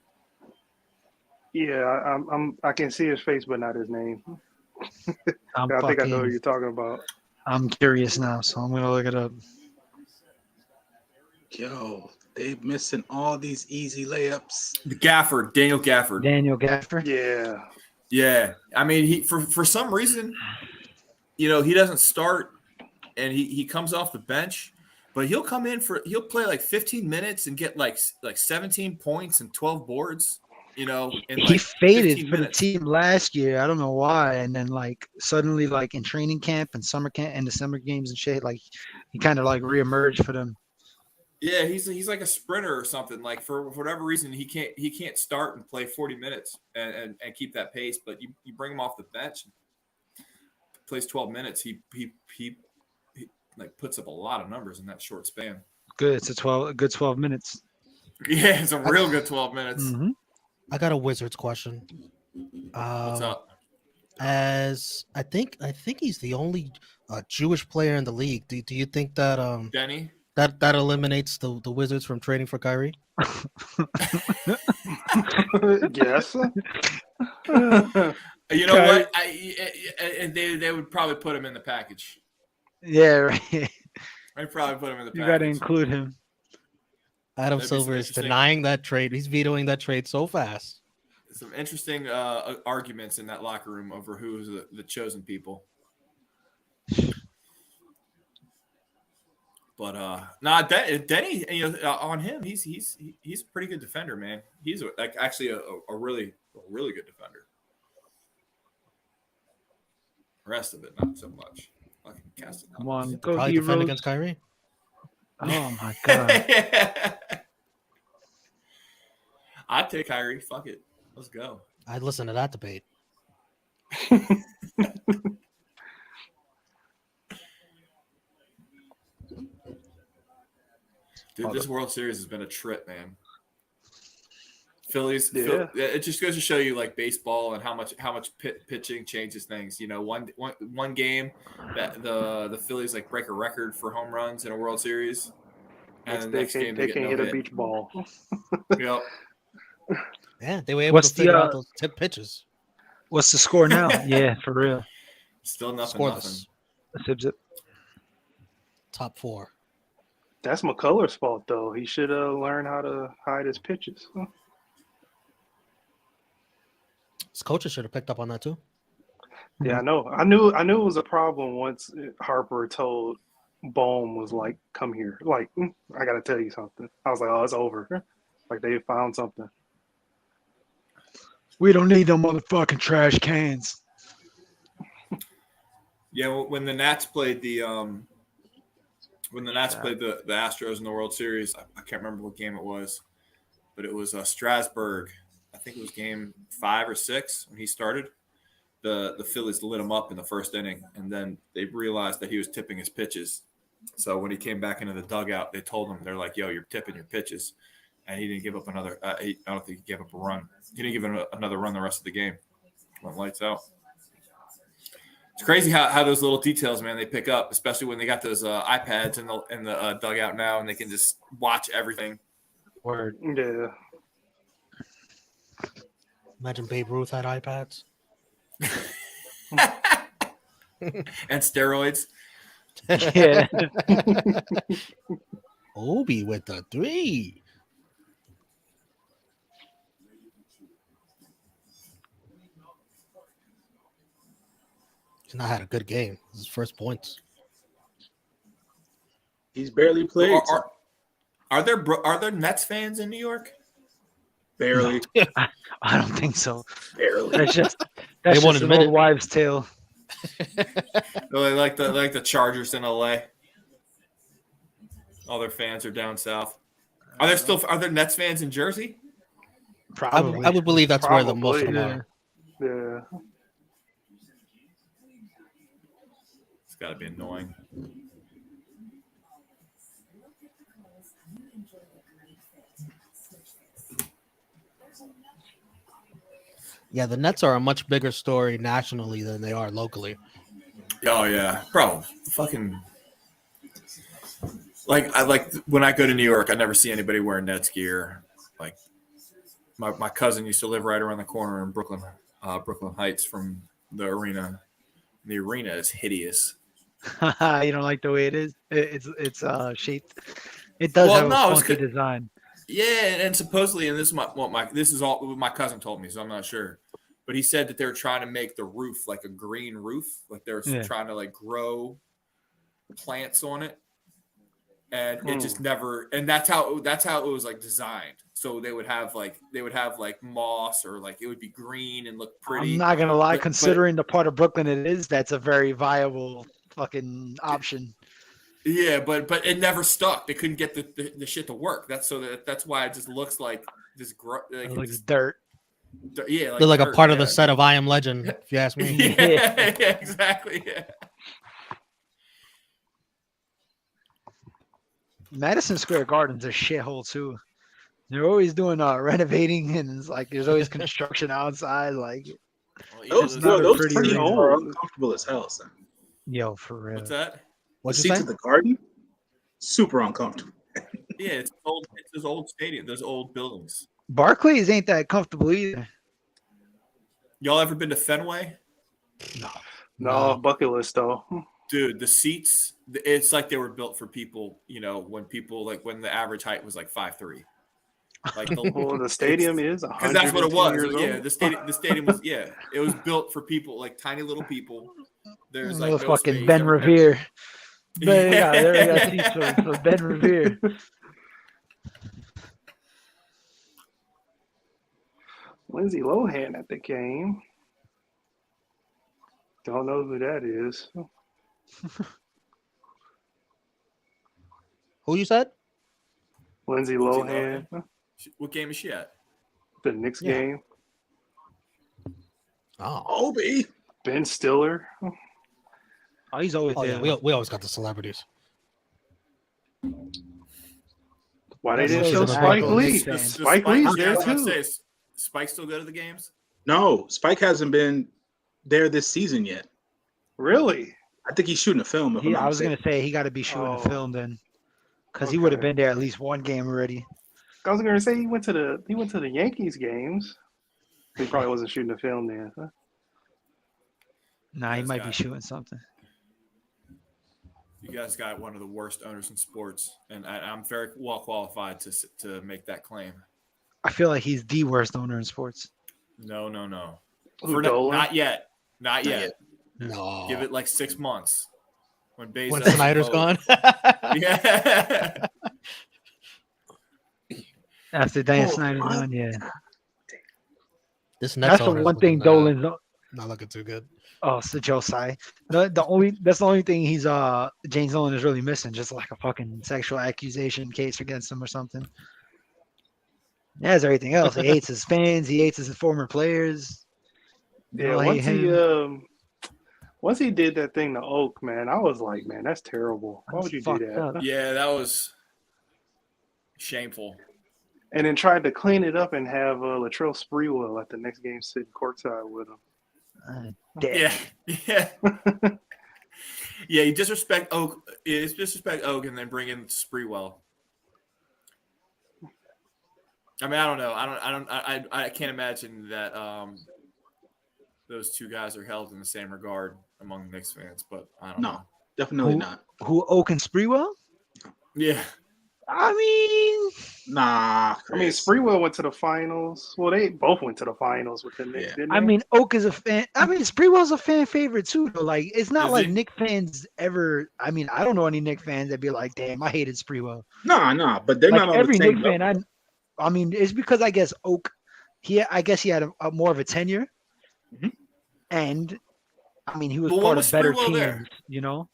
Yeah, I can see his face, but not his name. I think I know who you're talking about. I'm curious now, so I'm gonna look it up. Yo, they missing all these easy layups. Daniel Gafford. Daniel Gafford. Yeah. Yeah. I mean, he for some reason, he doesn't start and he comes off the bench, but he'll come in he'll play like 15 minutes and get like 17 points and 12 boards. He faded for the team last year. I don't know why. And then suddenly in training camp and summer camp and the summer games and shit, he kind of reemerged for them. Yeah, he's like a sprinter or something. Like for whatever reason, he can't start and play 40 minutes and keep that pace. But you bring him off the bench, plays 12 minutes. He puts up a lot of numbers in that short span. Good. It's a good 12 minutes. Yeah, it's a real good 12 minutes. Mhm. I got a Wizards question. What's up? As I think he's the only Jewish player in the league. Do you think that Denny? that eliminates the Wizards from trading for Kyrie? Yes. You know what? They would probably put him in the package. Yeah, right. They'd probably put him in the package. You got to include him. Adam That'd be Silver is interesting. denying that trade. He's vetoing that trade so fast. Some interesting arguments in that locker room over who's the chosen people. But Denny, on him, he's a pretty good defender, man. He's actually a really good defender. The rest of it, not so much. Fucking cast it. Come on, He'll go probably D defend Rose. against Kyrie. Oh my god. I'd take Kyrie. Fuck it. Let's go. I'd listen to that debate. Dude, this World Series has been a trip, man. Phillies, Yeah. it just goes to show you like baseball and how much pitching changes things. One game that the Phillies like break a record for home runs in a World Series, and the next game they get can't no hit a hit. beach ball. Yep. Yeah, they were able What's to figure the, out those tip pitches. What's the score now? Yeah, for real. Still nothing. Scoreless. Zip, zip. Top 4. That's McCullers' fault, though. He should learn how to hide his pitches. His coaches should have picked up on that too. Yeah, I know. I knew it was a problem once Harper told Bohm was like, "Come here." Like, I got to tell you something. I was like, "Oh, it's over." Like they found something. We don't need no motherfucking trash cans. Yeah, when the Nats played the Astros in the World Series, I can't remember what game it was, but it was Strasburg. I think it was game 5 or 6 when he started. The Phillies lit him up in the first inning, and then they realized that he was tipping his pitches. So when he came back into the dugout, they told him, they're like, "Yo, you're tipping your pitches," and he didn't give up another. I don't think he gave up a run. He didn't give him another run the rest of the game. Went lights out. It's crazy how those little details, man, they pick up, especially when they got those iPads in the dugout now, and they can just watch everything. Word. Yeah. Imagine Babe Ruth had iPads. And steroids. Yeah. Obi with the 3. He's not had a good game. This is his first points. He's barely played. Are there Nets fans in New York? Barely. I don't think so. Barely. That's just won't an admit old it. wives' tale. They like the Chargers in LA. All their fans are down south. Are there Nets fans in Jersey? Probably. I would believe that's where the Probably, most of them yeah. are. Yeah. It's got to be annoying. Yeah, the Nets are a much bigger story nationally than they are locally. Oh yeah, bro. Fucking like when I go to New York, I never see anybody wearing Nets gear. Like my cousin used to live right around the corner in Brooklyn Heights from the arena. The arena is hideous. You don't like the way it is? It's shaped. It does have a funky design. Yeah, and supposedly, and this is all my cousin told me, so I'm not sure. But he said that they were trying to make the roof like a green roof, like they were trying to like grow plants on it, and it just never. And that's how it was like designed. So they would have like moss, or like it would be green and look pretty. I'm not gonna lie, considering the part of Brooklyn it is, that's a very viable fucking option. Yeah, but it never stuck. They couldn't get the shit to work. That's why it just looks like this. It looks dirt. Yeah, They're like a part of the set of I Am Legend, if you ask me. Yeah, exactly. Yeah. Madison Square Garden's a shithole too. They're always doing renovating, and it's like there's always construction outside. Like, Well, you know, Those, those not a those pretty seats arena. are uncomfortable as hell, son. yo, for real. what's that? The What'd you seats say? at the Garden, super uncomfortable. Yeah, it's old. It's those old stadium, those old buildings. Barclays ain't that comfortable either. Y'all ever been to Fenway? No, bucket list though. Dude, the seats, it's like they were built for people, you know, when the average height was like 5'3". Like Well, the stadium is because that's what it 110 was. years Yeah, old. the stadium was it was built for people like tiny little people. There's like no fucking space. Ben Revere. But Yeah. they got seats for Ben Revere. Lindsay Lohan at the game. Don't know who that is. Who you said? Lindsay Lindsay Lohan. What game is she at? The Knicks Yeah. game. Oh, Obi. Ben Stiller. Oh, he's always oh there. yeah. We always got the celebrities. Why they That's didn't always show an Spike Astros Lee? fan. Spike Lee's there I was about to too. say, is Spike still go to the games? No, Spike hasn't been there this season yet. Really? I think he's shooting a film. If I'm not I was mistaken. gonna say he got to be shooting Oh. a film then, because he would have Okay. been there at least one game already. I was gonna say he went to the Yankees games. He probably wasn't shooting a film then. Huh? Nah, he That's might got be it. shooting something. You guys got one of the worst owners in sports, and I'm very well qualified to make that claim. I feel like he's the worst owner in sports. No. Who, For Dolan? not yet. Not yet. No. Give it like 6 months. When Bezos When Snyder's vote. gone. Yeah. After Dan Oh, Snyder's what? done, yeah. This next That's the owner's one thing looking, Dolan's. not looking too good. Oh, so Josai. That's the only thing he's James Dolan is really missing, just like a fucking sexual accusation case against him or something. He has everything else. He hates his fans. He hates his former players. They Yeah, all hate him. once he did that thing to Oak, man, I was like, man, that's terrible. Why would you do Fucked that? up. Yeah, that was shameful. And then tried to clean it up and have Latrell Sprewell at the next game sitting courtside with him. Damn. Yeah. Yeah, you disrespect Oak. You disrespect Oak and then bring in Sprewell. I mean, I don't know. I can't imagine that those two guys are held in the same regard among Knicks fans, but I don't know. No, definitely not. Who Oak and Sprewell? Yeah. I mean, Nah. I mean, Sprewell went to the finals. Well, they both went to the finals with the Knicks, Yeah. didn't I they? mean, Oak is a fan. I mean, Sprewell's a fan favorite too, though. Like, it's not Is like he? Knick fans ever. I mean, I don't know any Knick fans that be like, "Damn, I hated Sprewell." Nah, but they're Like not on every the same Knick level. fan, I mean, it's because I guess Oak, I guess he had a more of a tenure, Mhm. and I mean, he was But when part was of better Sprewell teams. there? You know,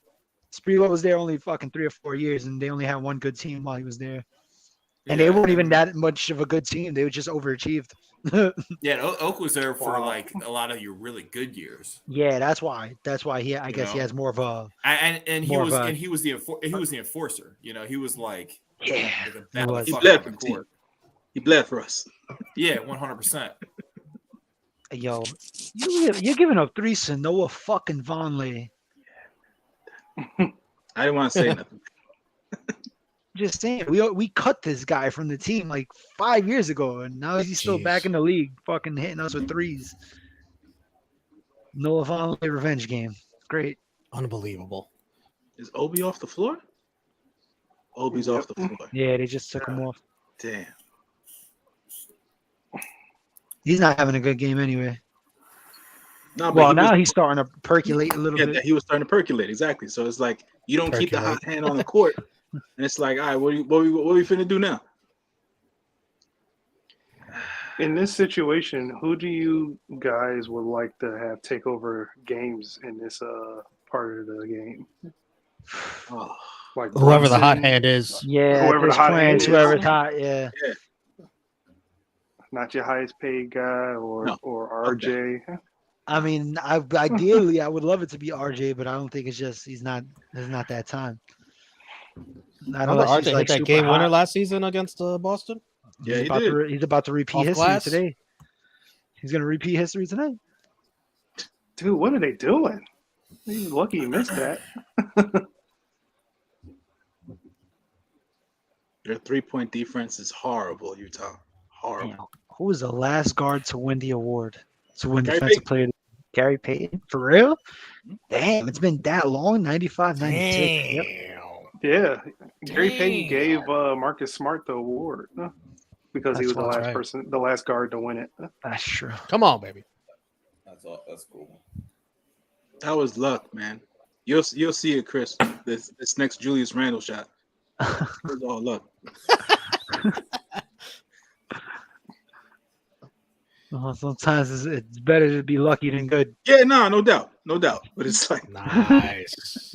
Sprewell was there only fucking 3 or 4 years, and they only had one good team while he was there. And they weren't even that much of a good team. They were just overachieved. Yeah, and Oak was there for Wow. like a lot of your really good years. Yeah, that's why. That's why I guess he know? has more of a And he More was of a- and he was the enforcer. You know, he was like yeah. a He bad was. He motherfucker bled on for the the team. court. He bled for us. Yeah, 100%. Yo, you're giving up 3 Sanoa fucking Vonleh. I didn't want to say nothing. Just saying, we cut this guy from the team like 5 years ago, and now he's still back Jeez. in the league, fucking hitting us with 3s. Noah Vonleh revenge game. Great. Unbelievable. Is Obi off the floor? Obi's off the floor. Yeah, they just took him off. Damn. He's not having a good game anyway. No, but Well, he now was, he's starting to percolate a little yeah, bit. he was starting to percolate exactly. So it's like you don't keep the hot Percolate. hand on the court, and it's like, all right, what we finna do now? In this situation, who do you guys would like to have take over games in this part of the game? Oh, Like Whoever the hot Brunson, hand is. Yeah, Whoever the this hot Prince, hand is. whoever's hot, yeah. not your highest paid guy, or No. RJ. I mean, ideally, I would love it to be RJ, but I don't think it's not that time. Not Remember unless he's RJ like hit that super game winner hot. last season against Boston? Yeah, he about did. to, he's about to repeat Off history glass? today. He's gonna repeat history tonight. Dude, what are they doing? He's lucky he missed that. Their 3-point defense is horrible, Utah. Horrible. Damn. Who was the last guard to win the award? To win Gary defensive Payton. player? Gary Payton? For real? Damn, it's been that long. 95, 96. Yep. Yeah, Gary Payton Damn. gave Marcus Smart the award because he That's was the wild. last Right. person, the last guard to win it. That's true. Come on, baby. That's cool. That was luck, man. You'll see it, Chris. This next Julius Randle shot. It was all luck. Well, sometimes it's better to be lucky than good. Yeah, no doubt. But it's like Nice.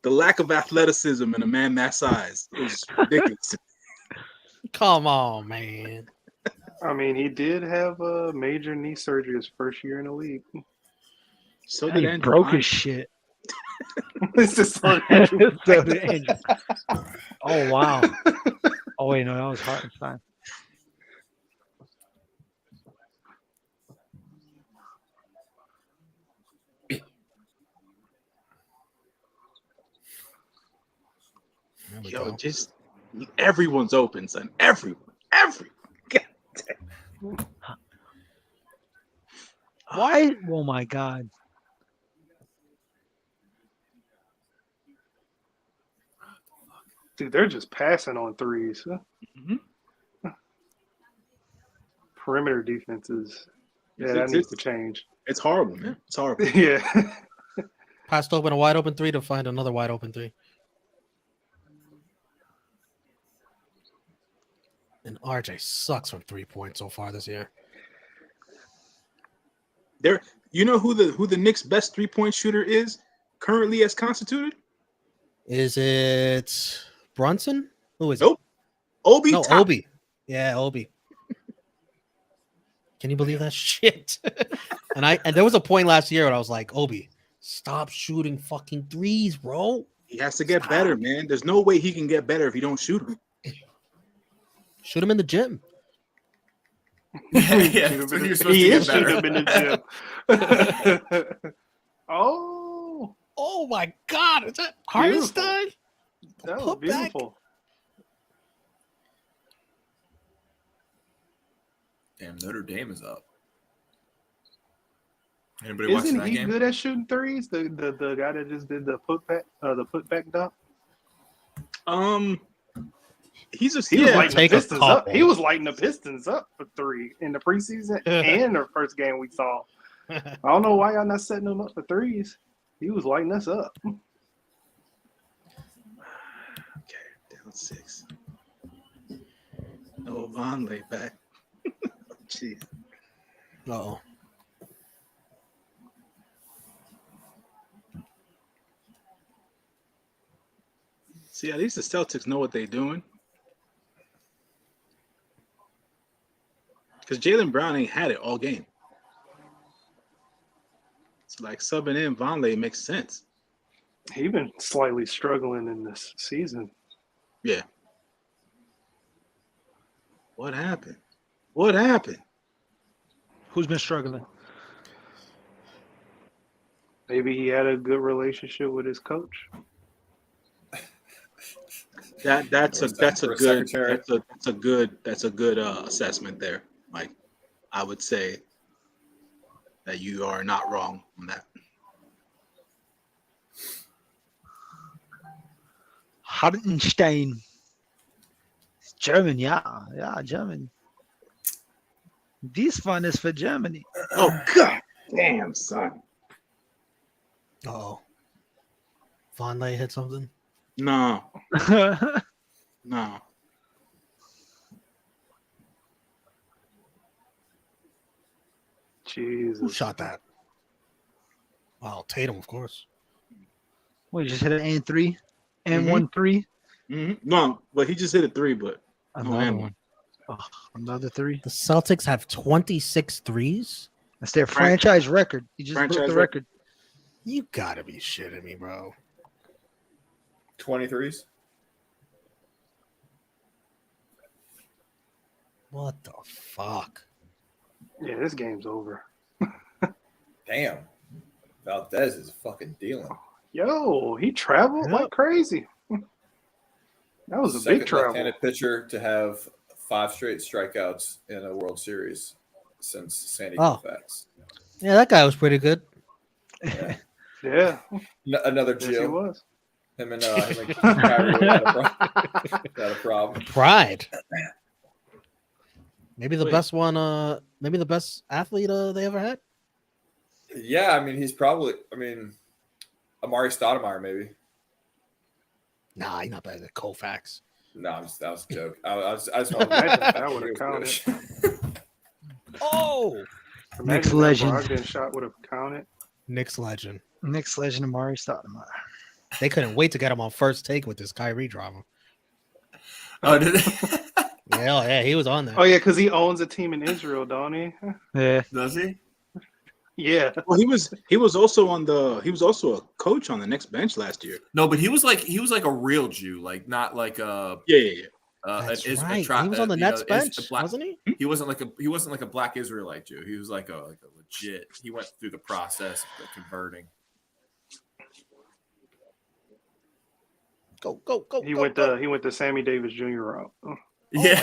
the lack of athleticism in a man that size is ridiculous. Come on, man. I mean, he did have a major knee surgery his first year in the league. So He did Andrew. broke Bynum. his shit. It's just So did Andrew. Oh, wow. Oh, wait, no, that was Hartenstein. There we Yo, go. just everyone's open, son. Everyone. God damn. Why? Oh, my God. Dude, they're just passing on threes. Mhm. Perimeter defenses. Yeah, It's- that it's- needs to change. It's horrible, man. It's horrible. Yeah. Passed open a wide open three to find another wide open three. And RJ sucks from 3 points so far this year. You know who the Knicks' best 3-point shooter is currently as constituted? Is it Brunson? Who is Nope. Obi it? No, Toppin. Obi. Yeah, Obi. Can you believe that shit? and there was a point last year when I was like, Obi, stop shooting fucking threes, bro. He has to get better, man. There's no way he can get better if he don't shoot them. Shoot him in the gym. Yeah, that's when you're supposed He to is get better. shooting in the gym. Oh, Oh my God. Is that Beautiful. Hartenstein? that was Put back. beautiful. Damn, Notre Dame is up. Anybody watching Isn't that he game? good at shooting threes? The guy that just did the putback dunk. He's a He was yeah. lighting the Take a Pistons up. couple. He was lighting the Pistons up for three in the preseason and the first game we saw. I don't know why y'all not setting him up for threes. He was lighting us up. Okay, down 6. No Vonleh back. Jeez. Uh-oh. See, at least the Celtics know what they're doing. Because Jaylen Brown ain't had it all game. It's like subbing in Vonleh makes sense. He been slightly struggling in this season. Yeah. What happened? What happened? Who's been struggling? Maybe he had a good relationship with his coach. That's For a good secretary. that's a good assessment there, Mike. I would say that you are not wrong on that. Hartenstein. It's German, yeah, German. This fun is for Germany. Oh God damn, son. Uh-oh. Vonleh hit something. No. No. Jesus. Who shot that? Wow, Tatum, of course. We just hit an and 3 and Mhm. 1-3. No, but he just hit a 3, but Another and one. Oh, another 3. The Celtics have 26 threes? That's their franchise record. You just broke Franchise the record. You gotta be shitting me, bro. 23s. What the fuck? Yeah, this game's over. Damn. Valdez is fucking dealing. Yo, he traveled Yep. like crazy. That was a Second big travel. left-handed pitcher to have 5 straight strikeouts in a World Series since Sandy Koufax. Yeah, that guy was pretty good. Yeah. Yeah, Another yes, he Gio. was. Him and Kyrie had a problem. Pride. Maybe the Wait. best one. Maybe the best athlete they ever had. Yeah, I mean, he's probably. I mean, Amari Stoudemire, maybe. Nah, he's not better than Koufax. No, that was a joke. I was That would have counted. Oh, Knicks Imagine that legend. Brogdon shot would have counted. Knicks legend. Knicks legend Amari Stoudemire. They couldn't wait to get him on first take with this Kyrie drama. Oh, did it? Yeah, he was on there. Oh yeah, because he owns a team in Israel, don't he? Yeah. Does he? Yeah. Well, he was also a coach on the Knicks bench last year. No, but he was like a real Jew, like not like a. Yeah. That's an right. He was on the Nets bench, wasn't he? He wasn't like a black Israelite Jew. He was like a legit. He went through the process of converting. Go. He went the Sammy Davis Jr. route. Oh. Yeah.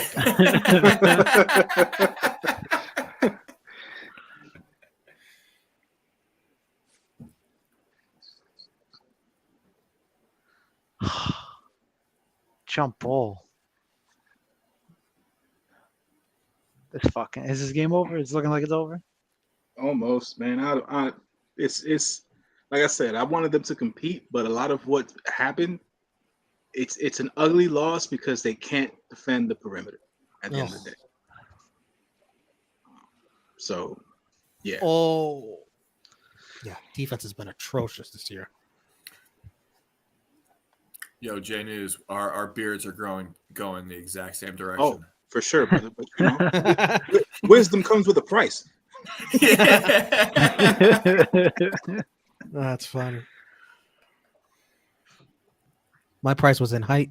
Jump ball. Is this game over? It's looking like it's over. Almost, man. It's like I said, I wanted them to compete, but a lot of what happened, it's an ugly loss because they can't defend the perimeter at the end of the day. So, yeah. Oh, yeah. Defense has been atrocious this year. Yo, J News, our beards are going the exact same direction. Oh, for sure, brother. But you know, wisdom comes with a price. That's funny. My price was in height.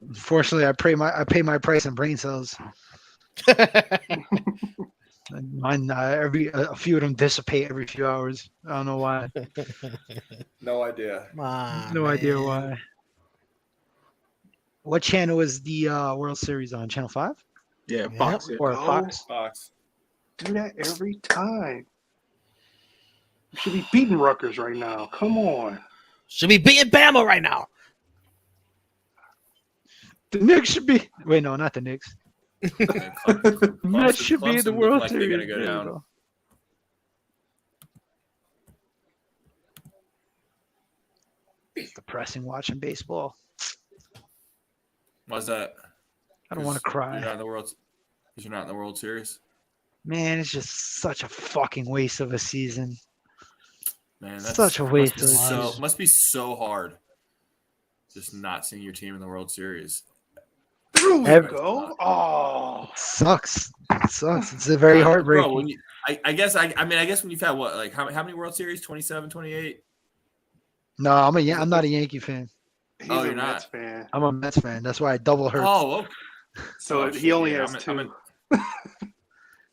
Unfortunately, I pay my price in brain cells. Mine, a few of them dissipate every few hours. I don't know why. No idea. No idea why. What channel is the World Series on? Channel 5? Yeah, Fox. Yeah. Or Fox? Fox. Do that every time. You should be beating Rutgers right now. Come on. Should be beating Bama right now. The Knicks should be. Wait, no, not the Knicks. That should be the World like Series. They're gonna go There you down. go. It's depressing watching baseball. Why's that? I don't want to cry. You're not in the World Series. Man, it's just such a fucking waste of a season. Man, that's Such a waste of a so season. must be so hard. Just not seeing your team in the World Series. There we Every- go. Oh. Sucks. It sucks. It's a very heartbreaking. Bro, I guess when you've had what, like how many World Series? 27, 28? No, I'm not a Yankee fan. He's Oh, a you're Mets not? fan. I'm a Mets fan. That's why I double hurt. Oh, okay. So Oh, he shit, only yeah, has I'm 2.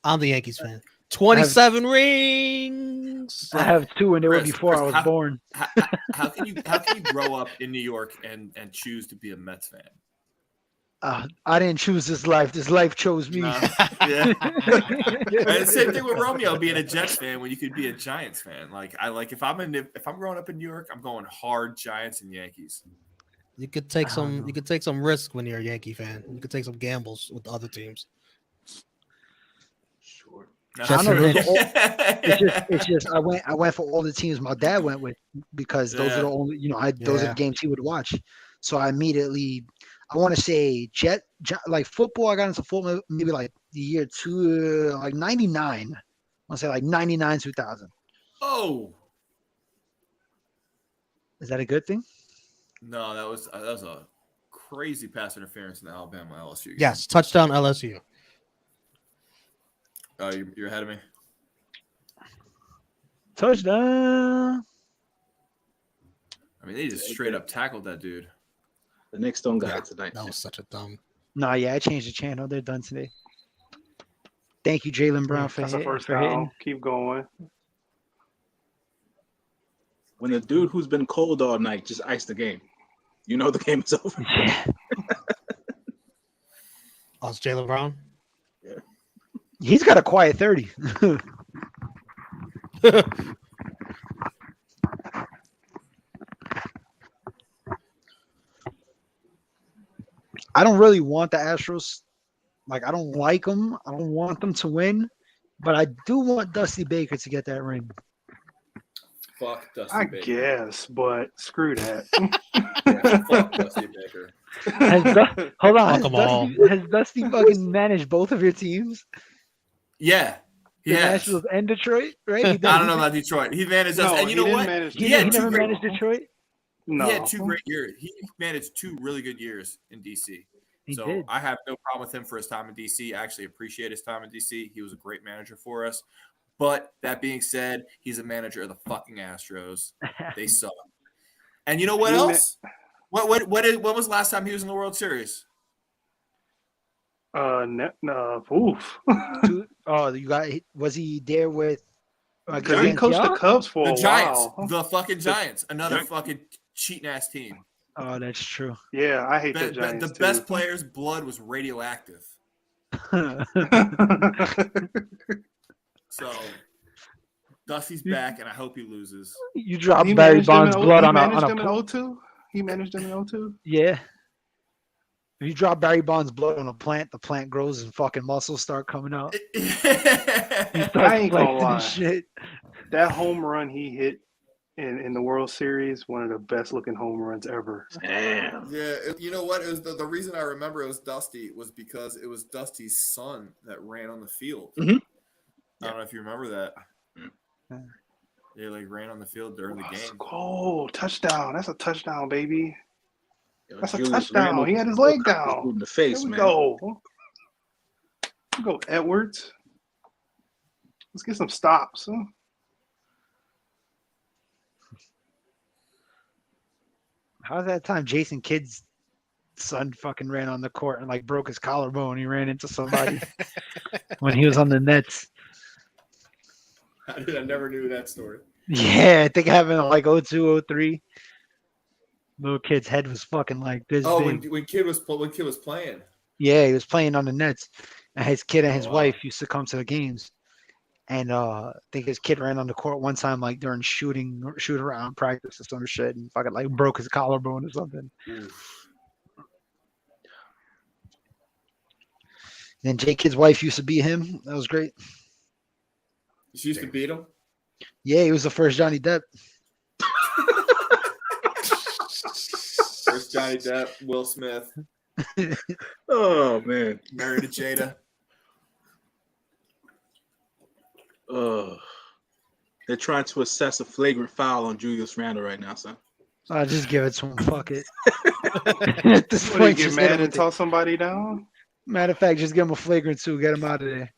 I'm the Yankees fan. 27 rings. I have 2, and they were Chris, before I was how- born. How can you grow up in New York and choose to be a Mets fan? I didn't choose this life. This life chose me. No. Yeah. And same thing with Romeo being a Jets fan when you could be a Giants fan. Like if I'm growing up in New York, I'm going hard Giants and Yankees. You could take I don't some. know. You could take some risk when you're a Yankee fan. You could take some gambles with the other teams. Sure. Jets I know and those Knicks. are all- it's just I went for all the teams my dad went with because those are the only those are the games he would watch. So I immediately I want to say like football. I got into football maybe like the year 99. I want to say like 99 2000. Oh Is that a good thing? no, that was a crazy pass interference in the Alabama LSU game. Yes, touchdown LSU. Oh, you're ahead of me. Touchdown. I mean, they just straight up tackled that dude. The Knicks don't got it tonight. That was such a dumb. No, yeah, I changed the channel. They're done today. Thank you, Jalen Brown, for, That's a first for hitting. down. Keep going. When the dude who's been cold all night just iced the game, you know the game is over. Yeah. Oh, it's Jalen Brown. He's got a quiet 30. I don't really want the Astros. Like, I don't like them. I don't want them to win. But I do want Dusty Baker to get that ring. Fuck Dusty I Baker. guess, but screw that. Yeah, fuck Dusty Baker. Hold on. Fuck 'em all. Has Dusty fucking managed both of your teams? Yeah. The Yes. Nationals and Detroit, right? I don't know about Detroit. He managed us. No, And you he know didn't what? manage He, He had he two never great- managed Detroit? No. He had 2 great years. He managed 2 really good years in DC. He So did. I have no problem with him for his time in DC. I actually appreciate his time in DC. He was a great manager for us. But that being said, he's a manager of the fucking Astros. They suck. And you know what He ma- else? When was the last time he was in the World Series? Oof. Oh, you got. Was he there with? Because he coached the Giants? Cubs for The a Giants. while. The fucking Giants. Another Giants. fucking cheating ass team. Oh, that's true. Yeah, I hate the The Giants best player's blood was radioactive. So Dusty's back, and I hope he loses. You dropped He Barry managed them Bonds' in blood he on managed a them in plant. 02? He managed them in 02? Yeah. If you drop Barry Bonds' blood on a plant, the plant grows and fucking muscles start coming out. He starts I ain't gonna flexing and lie. shit. That home run he hit in the World Series, one of the best looking home runs ever. Damn. Yeah, you know what? It was the reason I remember it was Dusty was because it was Dusty's son that ran on the field. Mhm. I don't know if you remember that. Yeah. They like ran on the field during the game. Oh, touchdown. That's a touchdown, baby. Yo, That's a Julius touchdown. Randle He had his leg was down. in the face, Here we man. go. Here we go, Edwards. Let's get some stops. Huh? How's that time Jason Kidd's son fucking ran on the court and like broke his collarbone? He ran into somebody when he was on the Nets. I never knew that story. Yeah, I think it happened in like 02, 03. Little kid's head was fucking like this Oh, big. when kid was playing. Yeah, he was playing on the Nets. And his kid and his wow. wife used to come to the games. And I think his kid ran on the court one time, like during shoot around practice or some shit, and fucking like broke his collarbone or something. Oof. Then Jay Kidd's wife used to beat him. That was great. She used to beat him. Yeah, he was the first Johnny Depp. First Johnny Depp, Will Smith, Oh man. married to Jada. They're trying to assess a flagrant foul on Julius Randle right now, son. I'll just give it to him. Fuck it. At this What, do you point, get just hit mad him and with it. toss somebody down? Matter of fact, just give him a flagrant 2. Get him out of there.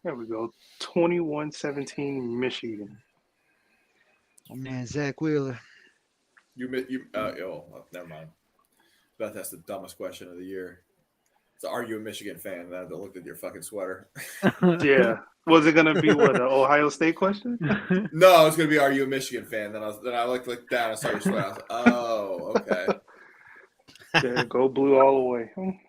There we go. 21-17 Michigan. Oh man, Zach Wheeler. Never mind. Bet that's the dumbest question of the year. So, are you a Michigan fan? That looked at your fucking sweater. Yeah. Was it gonna be what, an Ohio State question? No, it's gonna be, are you a Michigan fan? Then I looked down and saw your sweater. I was like, oh, okay. Yeah, go blue all the way.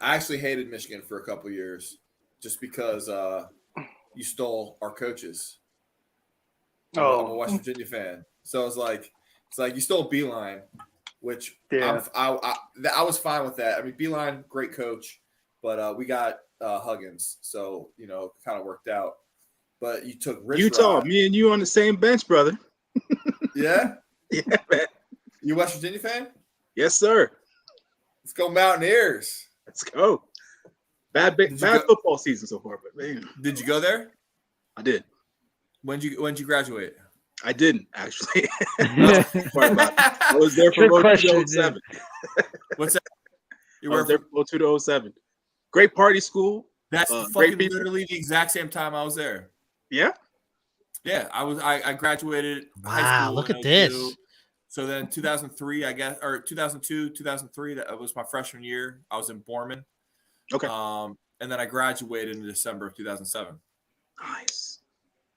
I actually hated Michigan for a couple years, just because you stole our coaches. I'm a West Virginia fan, so it's like you stole Beeline, which Yeah. I was fine with that. I mean, Beeline, great coach, but we got Huggins, so kind of worked out. But you took Rich Utah, Rod. me and you on the same bench, brother. Yeah, Yeah, man. you a West Virginia fan? Yes, sir. Let's go Mountaineers. Let's go. Bad Did you go- football season so far, but man, Did you go there? I did. When'd you graduate? I didn't actually. I was there from Good 02 question, to 07. What's that? You I were was there from 02 to 07. Great party school. That's great fucking people. literally the exact same time I was there. Yeah. Yeah, I graduated high Wow, school look in at 02. this. So then 2003, I guess, or 2002, 2003, that was my freshman year. I was in Borman. Okay. And then I graduated in December of 2007. Nice.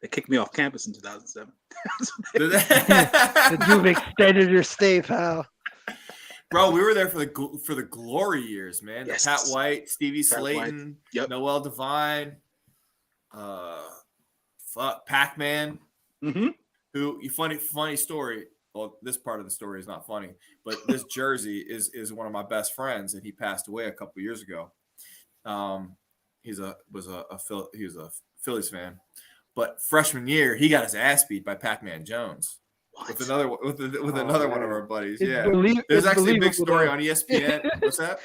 They kicked me off campus in 2007. You've extended your stay, pal. Bro, we were there for the glory years, man. Yes. The Pat White, Stevie Pat White. Slayton, Yep. Noel Devine, Pac-Man. Mm-hmm. Who? Funny story. Well, this part of the story is not funny, but this jersey is one of my best friends, and he passed away a couple years ago. He was a Phillies fan, but freshman year he got his ass beat by Pac-Man Jones. With another one of our buddies. There's actually a big story on ESPN. What's that?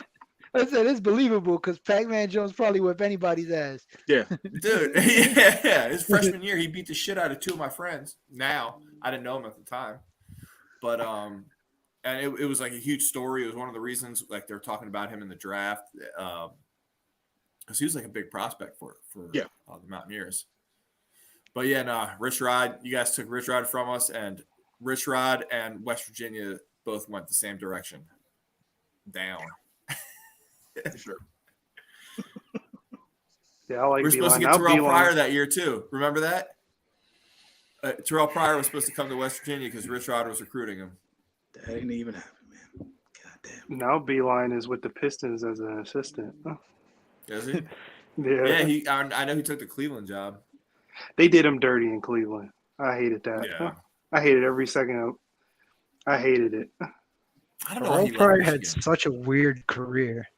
I said it's believable because Pac-Man Jones probably whip anybody's ass. Yeah, dude. Yeah. His freshman year, he beat the shit out of two of my friends. Now I didn't know him at the time, but and it was like a huge story. It was one of the reasons like they're talking about him in the draft because he was like a big prospect for the Mountaineers. But yeah, nah, Rich Rod, you guys took Rich Rod from us, and Rich Rod and West Virginia both went the same direction, down. For sure. Yeah, I like. We're supposed to get Terrell Pryor that year too. Remember that? Terrell Pryor was supposed to come to West Virginia because Rich Rod was recruiting him. That didn't even happen, man. God damn. Now Beeline is with the Pistons as an assistant. Is he? Yeah. I know he took the Cleveland job. They did him dirty in Cleveland. I hated that. Yeah. I hated every second of. I hated it. I don't know why he Pryor left had Michigan. such a weird career.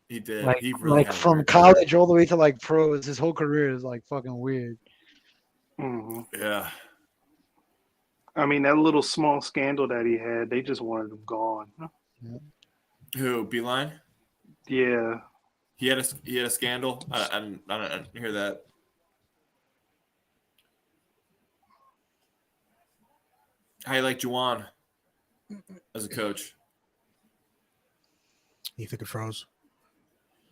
He did. Like, he really had a from weird college all the way to like pros, his whole career is like fucking weird. Mm-hmm. Yeah. I mean, that little small scandal that he had, they just wanted him gone. Who? Beeline? Yeah. He had a scandal. I didn't hear that. How you like Juwan as a coach? You think it froze?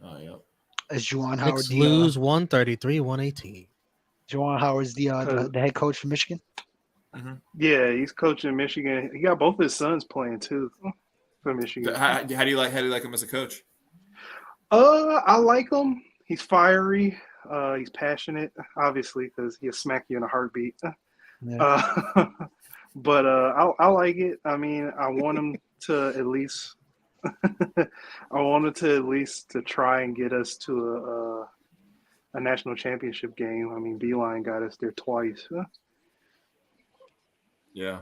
Oh yeah. As Juwan Howard, Knicks lose 133-118. Juwan Howard's the head coach for Michigan. Mm-hmm. Yeah, he's coaching Michigan. He got both his sons playing too for Michigan. How do you like him as a coach? I like him. He's fiery. He's passionate, obviously, because he'll smack you in a heartbeat. Yeah. But I like it. I mean, I want him to at least. I wanted to at least to try and get us to a national championship game. I mean, Beeline got us there twice. Yeah.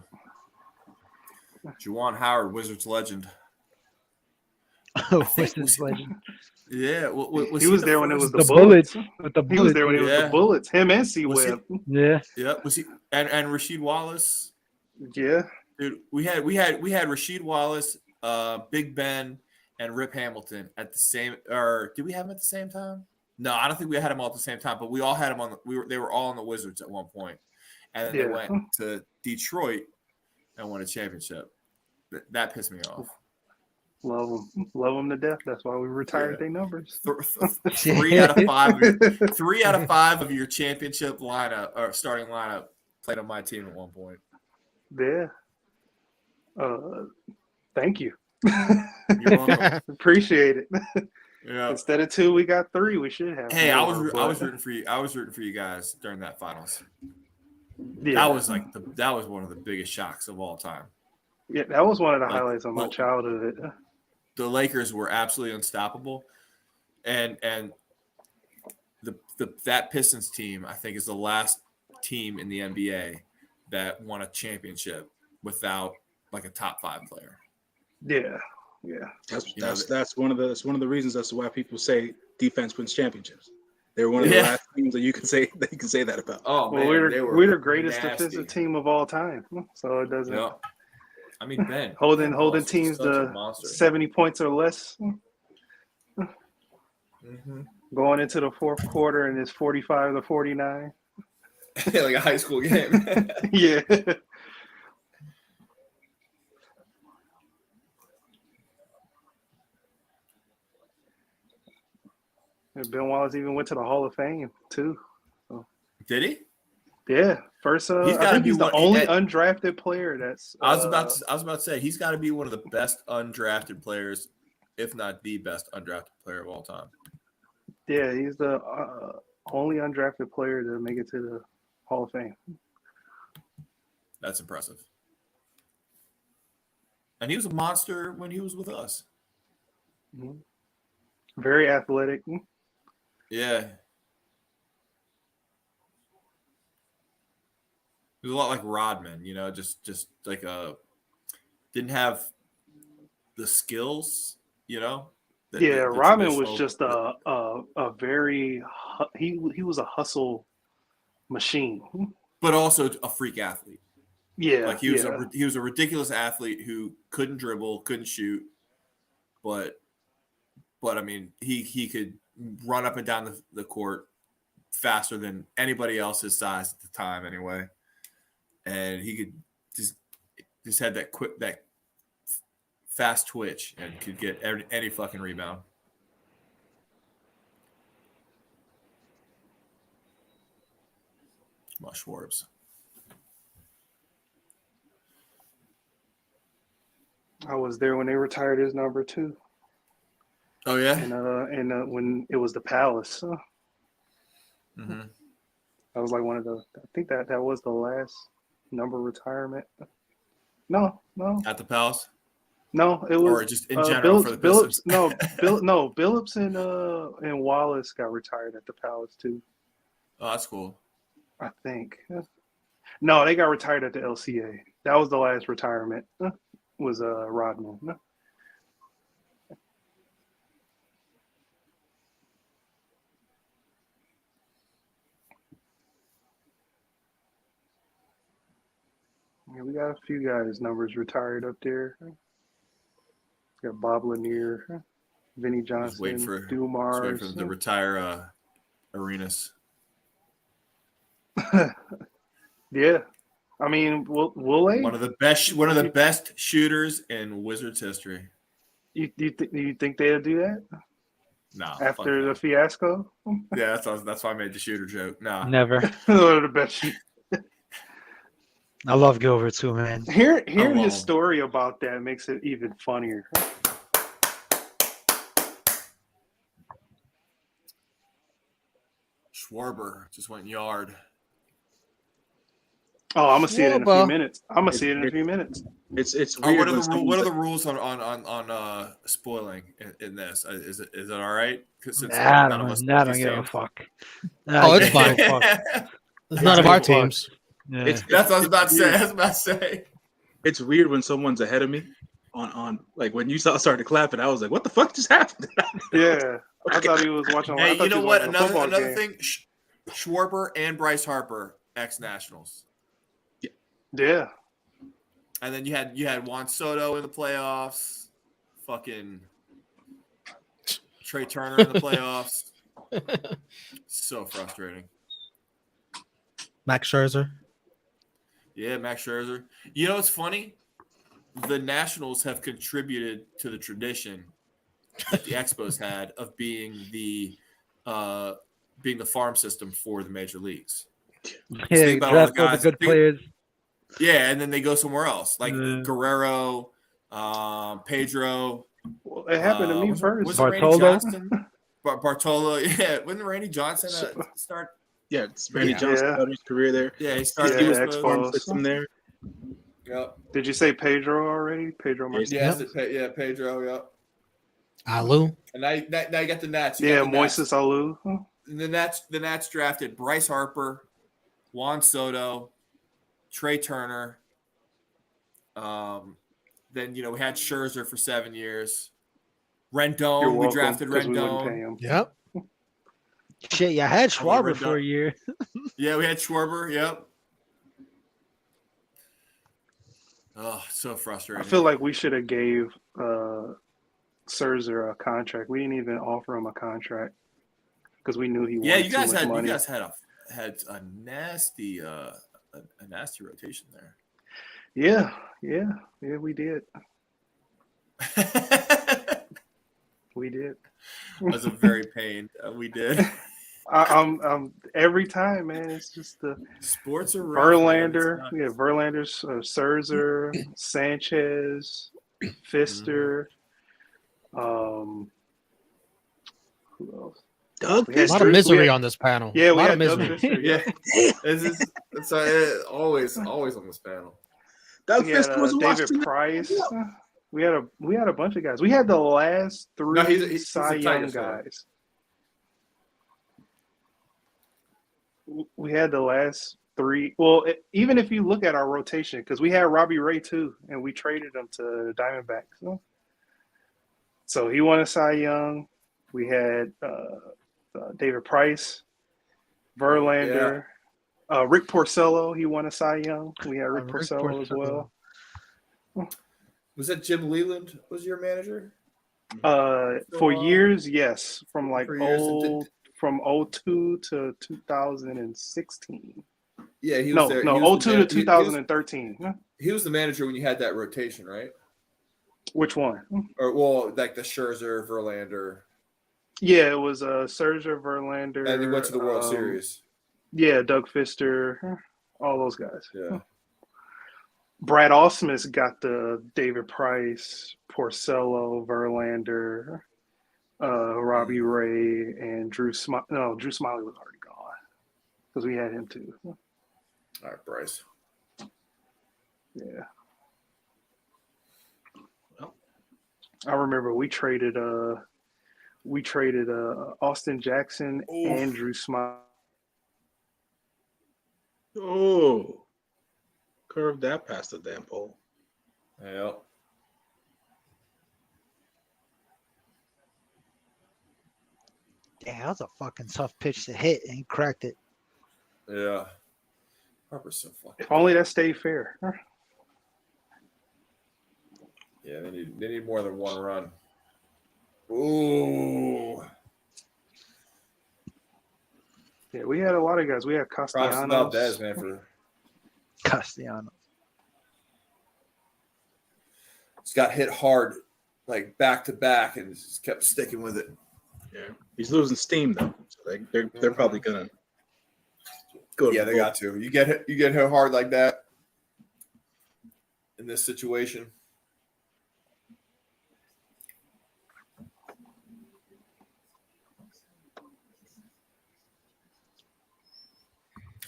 Juwan Howard, Wizards legend. Wizards legend. Yeah, he was there when it was the Bullets. With the Bullets. He was there when it was the Bullets. Him and C-Web. Yeah. Yeah. Was he and Rasheed Wallace? Yeah. Dude, we had Rasheed Wallace, Big Ben, and Rip Hamilton at the same. Or did we have them at the same time? No, I don't think we had them all at the same time. But we all had them on. They were all on the Wizards at one point, and then they went to Detroit and won a championship. That pissed me off. Love them to death. That's why we retired their numbers. 3 out of 5. 3 out of 5 of your championship lineup or starting lineup played on my team at one point. Yeah. Thank you. You're welcome. Appreciate it. Yeah. Instead of 2, we got 3. We should have. Hey, more, I was rooting for you. I was rooting for you guys during that finals. Yeah. That was one of the biggest shocks of all time. Yeah, that was one of the highlights of my childhood. The Lakers were absolutely unstoppable, and that Pistons team, I think, is the last team in the NBA that won a championship without like a top 5 player. Yeah. That's one of the reasons as to why people say defense wins championships. They're one of the last teams that you can say that about. Oh well, man, we're the greatest defensive team of all time, so it doesn't. Yeah. I mean, Ben holding teams to 70 points or less. Mm-hmm. Going into the fourth quarter and it's 45-49. Like a high school game. Yeah. And Ben Wallace even went to the Hall of Fame too. So Did he? Yeah, first. He's I gotta think be he's the one- only at- undrafted player that's. I was about to say he's got to be one of the best undrafted players, if not the best undrafted player of all time. Yeah, he's the only undrafted player to make it to the Hall of Fame. That's impressive. And he was a monster when he was with us. Mhm. Very athletic. Yeah. He was a lot like Rodman, just like didn't have the skills, that Yeah, the Rodman was traditional- just a very he was a hustle machine. but also a freak athlete. Yeah, Like he was a ridiculous athlete who couldn't dribble, couldn't shoot, but I mean he could run up and down the court faster than anybody else his size at the time anyway. And he could just had that fast twitch and could get any fucking rebound. Come on, Schwarbs. I was there when they retired his number 2, Oh yeah. and when it was the Palace. Mm-hmm. That was like one of the. I think that was the last number retirement. No, At the Palace, it was or just in general for the Pistons. Billups and Wallace got retired at the Palace too. Oh, that's cool. I think. No, they got retired at the LCA. That was the last retirement. Was Rodman. Yeah, we got a few guys' numbers retired up there. Got Bob Lanier, Vinnie Just waiting Johnson, for Dumars. them to retire Arenas. Yeah, I mean, will they? One of the best shooters in Wizards history. You think they'll do that No, after the fiasco? yeah, that's why I made the shooter joke. No, Never. The best. I love Gilbert too, man. Hearing his story about that makes it even funnier. Schwarber just went yard. Oh, I'm gonna see it in a few Schwarber. minute. I'm gonna see it in a few minutes. It's Oh, weird. what are when the someone's what are like- the rules on spoiling in this? Is it all right? Since I none of don't, us I know don't these give a teams. fuck. Oh, I it's give fine. no fuck. It's none of our teams. Yeah. It's That's what I was about to say. weird. I was about to say. It's weird when someone's ahead of me on like when you started clapping, I was like, what the fuck just happened? Yeah, I thought he was watching. I Hey, thought you know he was what? watching a football Another game. thing. Schwarber and Bryce Harper, ex-Nationals, Yeah, and then you had Juan Soto in the playoffs. Fucking Trey Turner in the playoffs. So frustrating. Max Scherzer. Yeah, Max Scherzer. You know what's funny? The Nationals have contributed to the tradition that the Expos had of being the farm system for the major leagues. Yeah, think about all draft the all the guys- good think- players. Yeah, and then they go somewhere else, like Yeah. Guerrero, Pedro. well, it happened to me was first. Was it Randy Bartolo? Johnson? Bartolo, yeah. Wasn't Randy Johnson start? Yeah, it's Randy Yeah. Johnson Yeah. started his career there. Yeah, he started. Yeah, with Expos. Farm system there. Yep. Did you say Pedro already? Pedro Martinez. Yes, yeah, Pedro. Yep. Alu. And now you got the Nats. You Yeah, got the Nats. Moises Alou. And the Nats drafted Bryce Harper, Juan Soto, Trey Turner. Then we had Scherzer for 7 years. You're Rendon, we welcome, drafted 'cause we wouldn't pay Rendon. him. Yep. Shit, yeah, I had Schwarber Red for Dot. a year. Yeah, we had Schwarber. Yep. Oh, so I frustrating. feel like we should have gave Scherzer a contract. We didn't even offer him a contract because we knew he wanted you too guys much had money. a nasty rotation there. Yeah, we did. We did. Was a very pain. We did. I'm every time, man. It's just the Sports are rough, man. It's Verlander. not- We have Verlander, Scherzer, Sanchez, Fister. Who else? Doug We A had lot Fister. of misery we had- on this panel. Yeah, a we lot of had Doug misery. Fister. Yeah, Yeah, it's always on this panel. Doug we had Fister was David Washington. Price. We had a bunch of guys. We had the last three No, he's a Cy Young Tigers fan. guys. We had the last three. Well, even if you look at our rotation, because we had Robbie Ray too, and we traded him to Diamondbacks. So he won a Cy Young. We had David Price, Verlander, Rick Porcello. He won a Cy Young. We had Rick Porcello as well. Was that Jim Leland? Was your manager? For years, yes, from like For years, from 02 to 2016. Yeah, he was No, there. He no, was 02 the to man- 2013. He was the manager when you had that rotation, right? Which one? Or well, like the Scherzer, Verlander, Yeah, it was Scherzer, Verlander, and he went to the World Series. Yeah, Doug Fister, all those guys. Yeah. Brad Ausmus got the David Price, Porcello, Verlander, Robbie Ray, and Drew Smiley. No, Drew Smiley was already gone because we had him too. All right, Bryce. Yeah. I remember we traded Austin Jackson, Andrew Smiley. Oh, curved that past the damn pole. Yeah. Damn, that was a fucking tough pitch to hit, and he cracked it. Yeah. Harper's so fucking. If only that stayed fair. Yeah, they need more than one run. Ooh. Yeah, we had a lot of guys. We had Props to Castellanos. Valdez, man, for Castellanos. just got hit hard, like back to back, and just kept sticking with it. Yeah, he's losing steam though. So they're probably gonna go. Yeah, they got to. You get hit hard like that in this situation.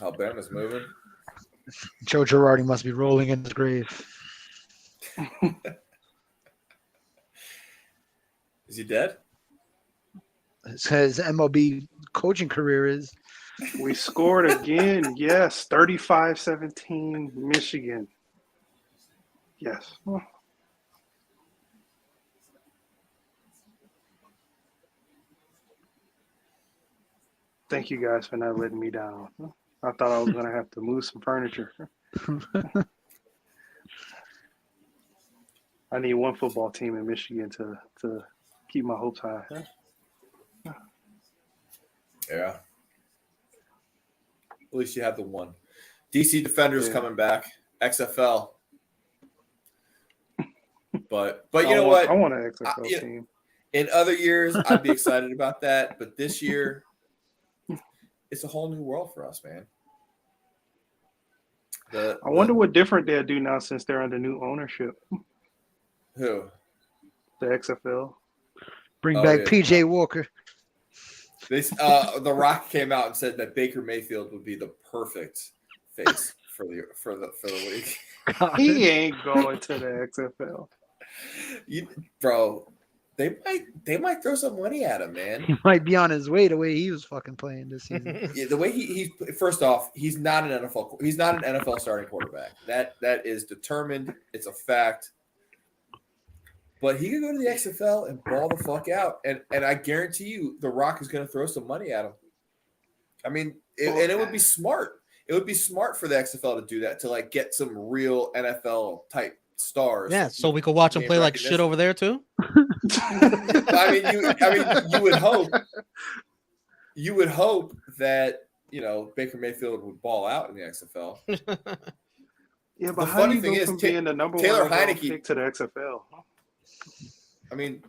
Alabama's moving. Joe Girardi must be rolling in his grave. Is he dead? His MLB coaching career is. We scored again. Yes, 35-17 Michigan. Yes. Thank you guys for not letting me down. I thought I was going to have to move some furniture. I need one football team in Michigan to keep my hopes high. Yeah. At least you have the one. DC Defenders coming back. XFL. But you know what? I want an XFL team. In other years, I'd be excited about that. But this year, it's a whole new world for us, man. I wonder what different they'll do now since they're under new ownership. Who? The XFL. Bring back PJ Walker. The Rock came out and said that Baker Mayfield would be the perfect face for the league. He ain't going to the XFL. Bro, they might throw some money at him, man. He might be on his way the way he was fucking playing this season. Yeah, the way he's first off, he's not an NFL starting quarterback. That is determined. It's a fact. But he could go to the XFL and ball the fuck out, and I guarantee you, The Rock is going to throw some money at him. I mean, and it would be smart. It would be smart for the XFL to do that, to like get some real NFL type stars. Yeah, so we could watch him play like shit over there too. I mean, you would hope. You would hope that Baker Mayfield would ball out in the XFL. Yeah, but The how funny do you thing go is, from being the number Taylor one overall Heineke- pick to the XFL? I mean,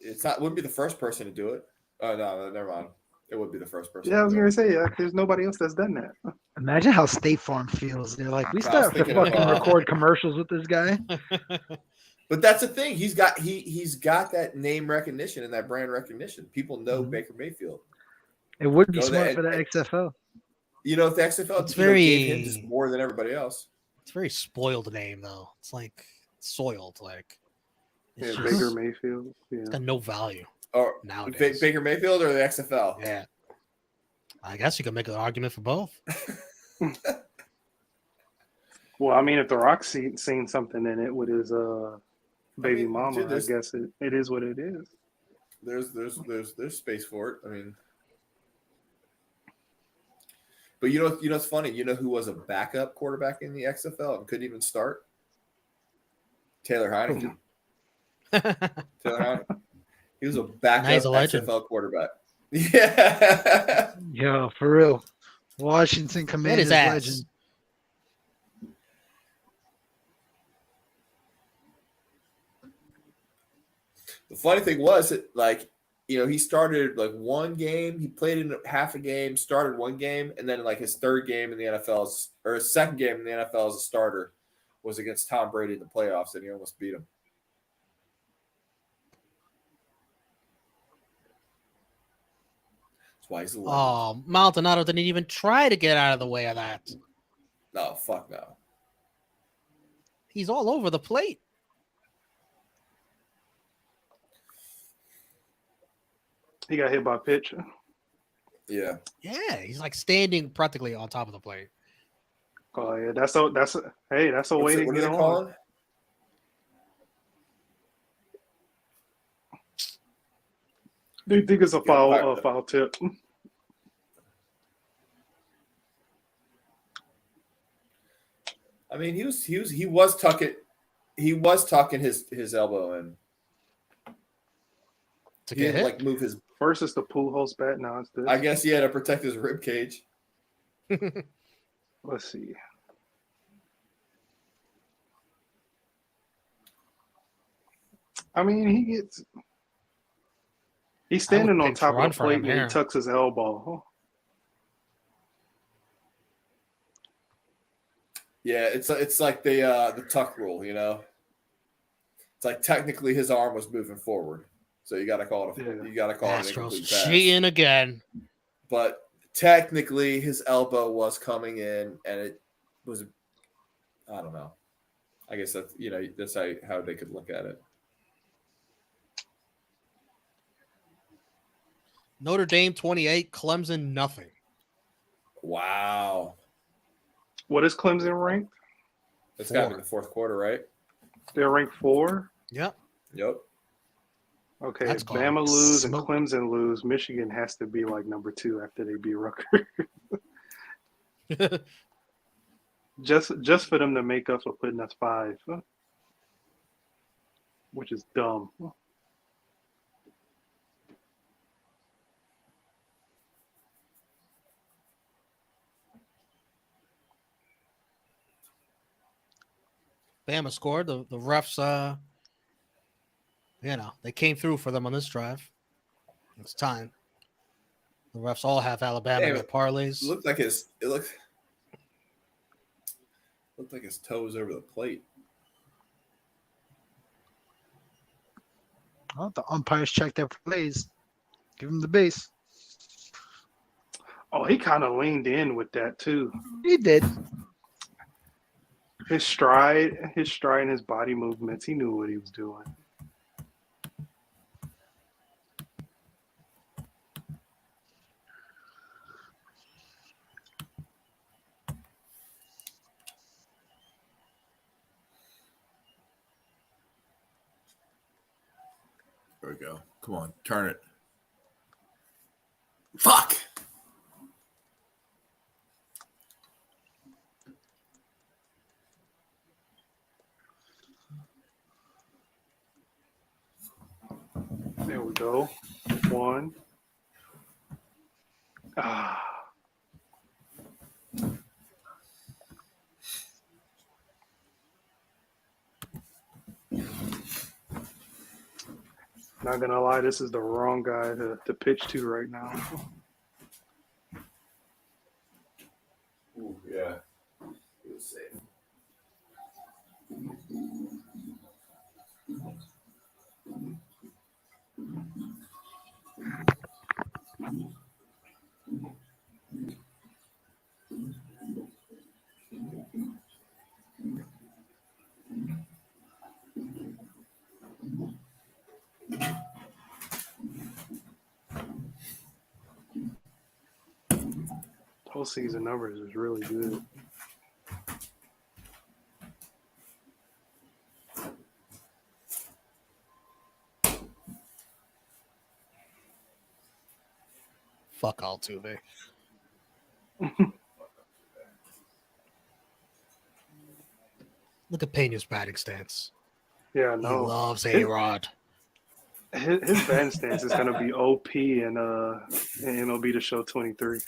wouldn't be the first person to do it. Oh no, never mind. It would be the first person. Yeah, I was gonna say there's nobody else that's done that. Imagine how State Farm feels. They're like, we I was still have to thinking of, fucking record commercials with this guy. But that's the thing. He's got that name recognition and that brand recognition. People know Baker Mayfield. It would be Go smart there for the and- XFL. You know, if the XFL It's gave him just more than everybody else. It's a very spoiled name though. It's like soiled. Like Yeah, it's Baker Mayfield. Yeah. it's got no value Or nowadays. Baker Mayfield or the XFL? Yeah. I guess you could make an argument for both. Well, I mean, if The Rock's seen something in it with his baby mama, dude, I guess it is what it is. There's space for it. I mean, but you know what's funny? You know who was a backup quarterback in the XFL and couldn't even start? Taylor Heineke. Taylor Heineke. He was a backup He's a legend. XFL quarterback. Yeah. Yo, for real. Washington Get Commanders his ass. legend. The funny thing was that, like, you know, he started like one game, he played in half a game, started one game, and then like his third game in the NFL, or his second game in the NFL as a starter was against Tom Brady in the playoffs, and he almost beat him. That's why he's a legend. Oh, Maldonado didn't even try to get out of the way of that. No, fuck no. He's all over the plate. He got hit by a pitch. Yeah. Yeah, he's like standing practically on top of the plate. Oh yeah, that's a way to What get are they on. calling? Do you think it's a foul tip? I mean, he was tucking his elbow in. To He get didn't hit. like move his. First it's the Pujols bat, now it's this. I guess he had to protect his rib cage. Let's see. I mean, he's standing on pick top run of the for plate him and he here. tucks his elbow. Yeah, it's like the tuck rule, you know. It's like technically his arm was moving forward, so you got to call it. Yeah. You got to call it an Astros incomplete pass. cheating again. But technically, his elbow was coming in, and it was. I don't know. I guess that's how they could look at it. Notre Dame 28, Clemson nothing. Wow, What is Clemson ranked? it's got to be the fourth quarter, right? They're ranked 4. Yep. Yep. Okay, That's if called Bama lose smoke. and Clemson lose, Michigan has to be like number 2 after they beat Rutgers. just for them to make up for putting us 5, which is dumb. Bama scored. The refs, they came through for them on this drive. It's time. The refs all have Alabama in their parlays. It looked like his toe was over the plate. Oh, the umpires check their plays. Give him the base. Oh, he kind of leaned in with that too. He did. His stride and his body movements, he knew what he was doing. There we go. Come on, turn it. Fuck. There we go. 1. Ah. Not gonna lie, this is the wrong guy to pitch to right now. Ooh, yeah. He was safe. Postseason numbers is really good. Fuck Altuve. Look at Pena's batting stance. Yeah, He no. loves A-Rod. His batting stance is gonna be OP and MLB The Show 23.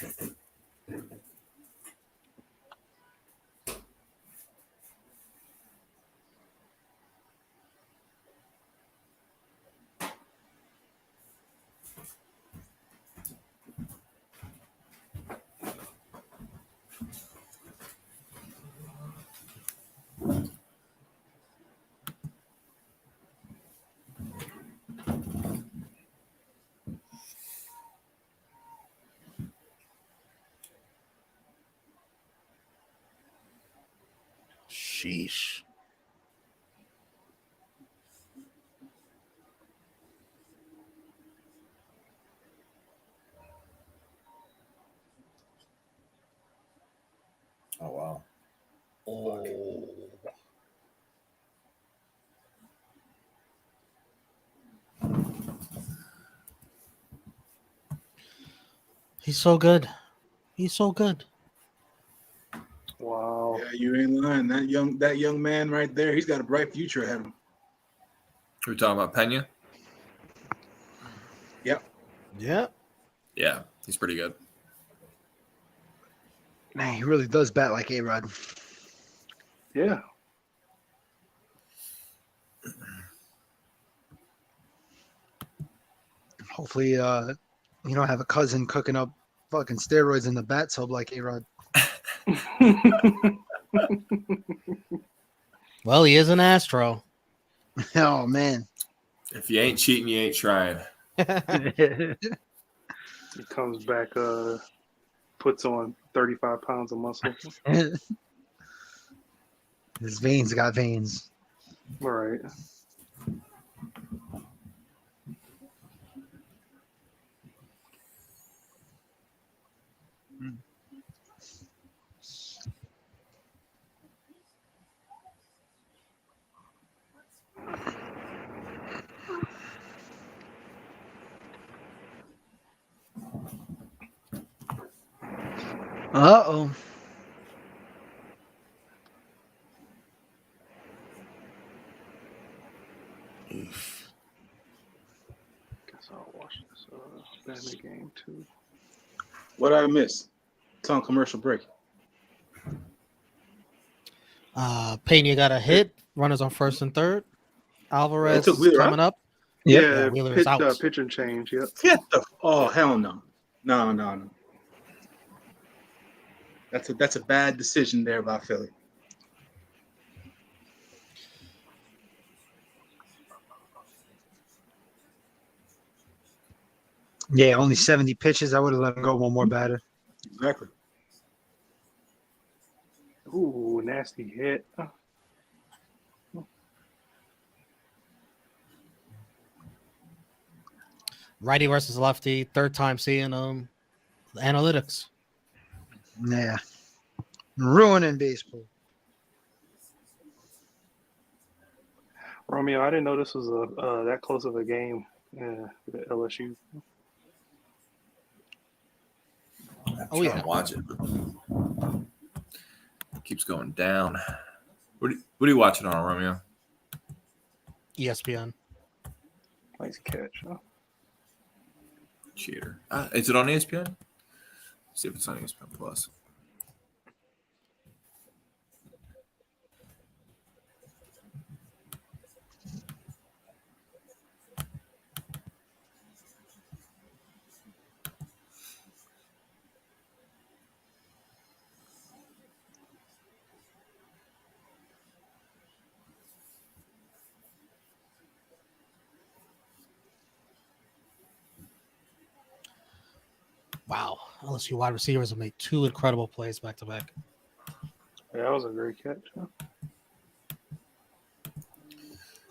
Sheesh. Oh, wow. Oh. He's so good. He's so good. Wow. Yeah, you ain't lying. That young man right there, he's got a bright future ahead of him. Are we talking about Pena? Yep. Yeah. Yeah, he's pretty good. Man, he really does bat like A-Rod. Yeah. Hopefully, you don't have a cousin cooking up fucking steroids in the bat tub like A-Rod. Well, he is an Astro. Oh, man. If you ain't cheating, you ain't trying. He comes back, puts on 35 pounds of muscle. His veins got veins. All right. Uh-oh. Guess I'll watch this Batman game too. What I miss? It's on commercial break. Pena got a hit. Runners on first and third. Alvarez took Wheeler coming up. Yep. Yeah, Wheeler is out. Pitch and change. Yep. Get the hell no. No. That's a bad decision there by Philly. Yeah, only 70 pitches. I would have let him go one more batter. Exactly. Ooh, nasty hit. Righty versus lefty. Third time seeing analytics. Yeah. Ruining baseball. Romeo, I didn't know this was that close of a game. Yeah, the LSU. Oh, yeah. Watch it. It keeps going down. What are you watching on, Romeo? ESPN. Nice catch. Huh? Cheater. Is it on ESPN? See if it's on ESPN Plus. Wow. LSU wide receivers have made 2 incredible plays back to back. Yeah, that was a great catch. Huh?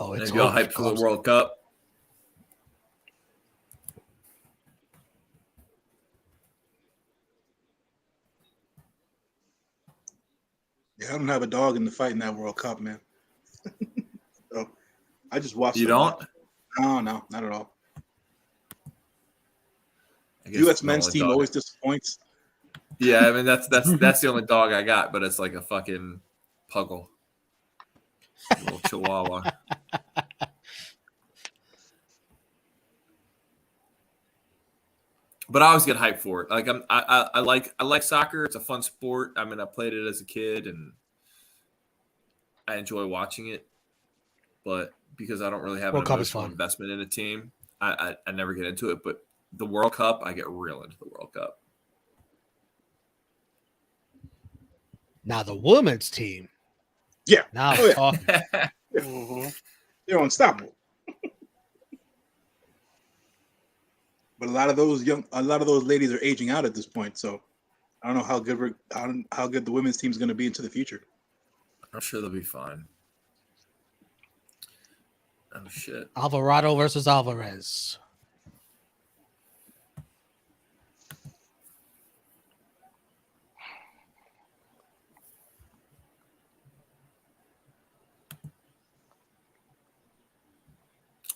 Oh, And it's if y'all over hyped for the Clemson. World Cup. Yeah, I don't have a dog in the fight in that World Cup, man. So I just watched. You don't? No, not at all. I guess U.S. the men's only team dog. always disappoints. Yeah, I mean that's the only dog I got, but it's like a fucking puggle, a little chihuahua. But I always get hyped for it. Like I like soccer. It's a fun sport. I mean, I played it as a kid, and I enjoy watching it. But because I don't really have an World Cup is emotional fun. investment in a team, I never get into it. But the World Cup, I get real into the World Cup. Now the women's team. Yeah. Now Oh, we're yeah. talking. Mm-hmm. They're unstoppable. But a lot of those ladies are aging out at this point. So I don't know how good the women's team is going to be into the future. I'm sure they'll be fine. Oh shit! Alvarado versus Alvarez.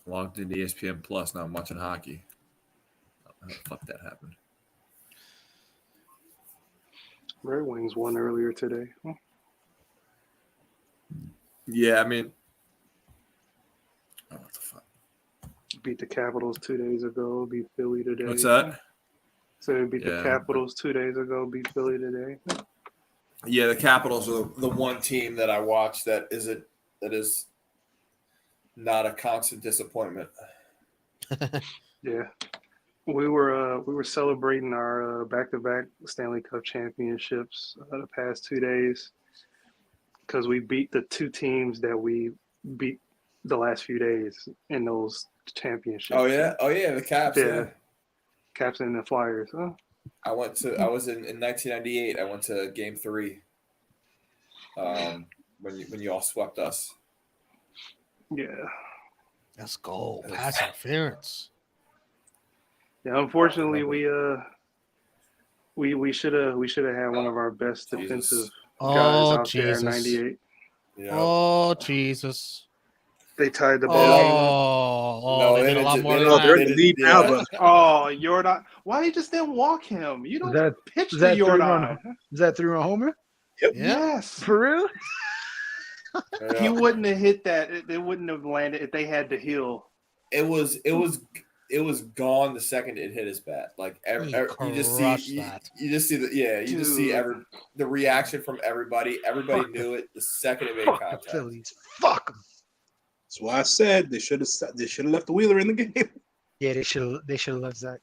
Logged into ESPN Plus. Now I'm watching hockey. How the fuck that happened? Red Wings won earlier today. Huh? Yeah, I mean, what the fuck? Beat the Capitals 2 days ago. Beat Philly today. What's that? So they beat Yeah. the Capitals 2 days ago. Beat Philly today. Yeah, the Capitals are the one team that I watch that is not a constant disappointment. Yeah, we were celebrating our back-to-back Stanley Cup championships the past 2 days because we beat the 2 teams that we beat the last few days in those championships. Oh yeah, the Caps. Yeah. Caps and the Flyers. Huh? I was in 1998. I went to Game 3. When you all swept us. Yeah. Let's go. Pass interference. Yeah. Unfortunately, we should have had one of our best defensive guys out there in '98. Yep. Oh Jesus! They tied the ball. Oh, they did a lot more than they're in that. the lead now, but Oh, Jordan! Why you just didn't walk him? You don't pitch to Jordan. Is that 3-run homer? Yep. Yes, For real? he wouldn't have hit that. It wouldn't have landed if they had the heel. It was gone the second it hit his bat. Like you just see the reaction from everybody. Everybody knew it the second it made Fuck contact. the Phillies. Fuck them. that's why I said they should have left the Wheeler in the game. Yeah, they should have left Zach.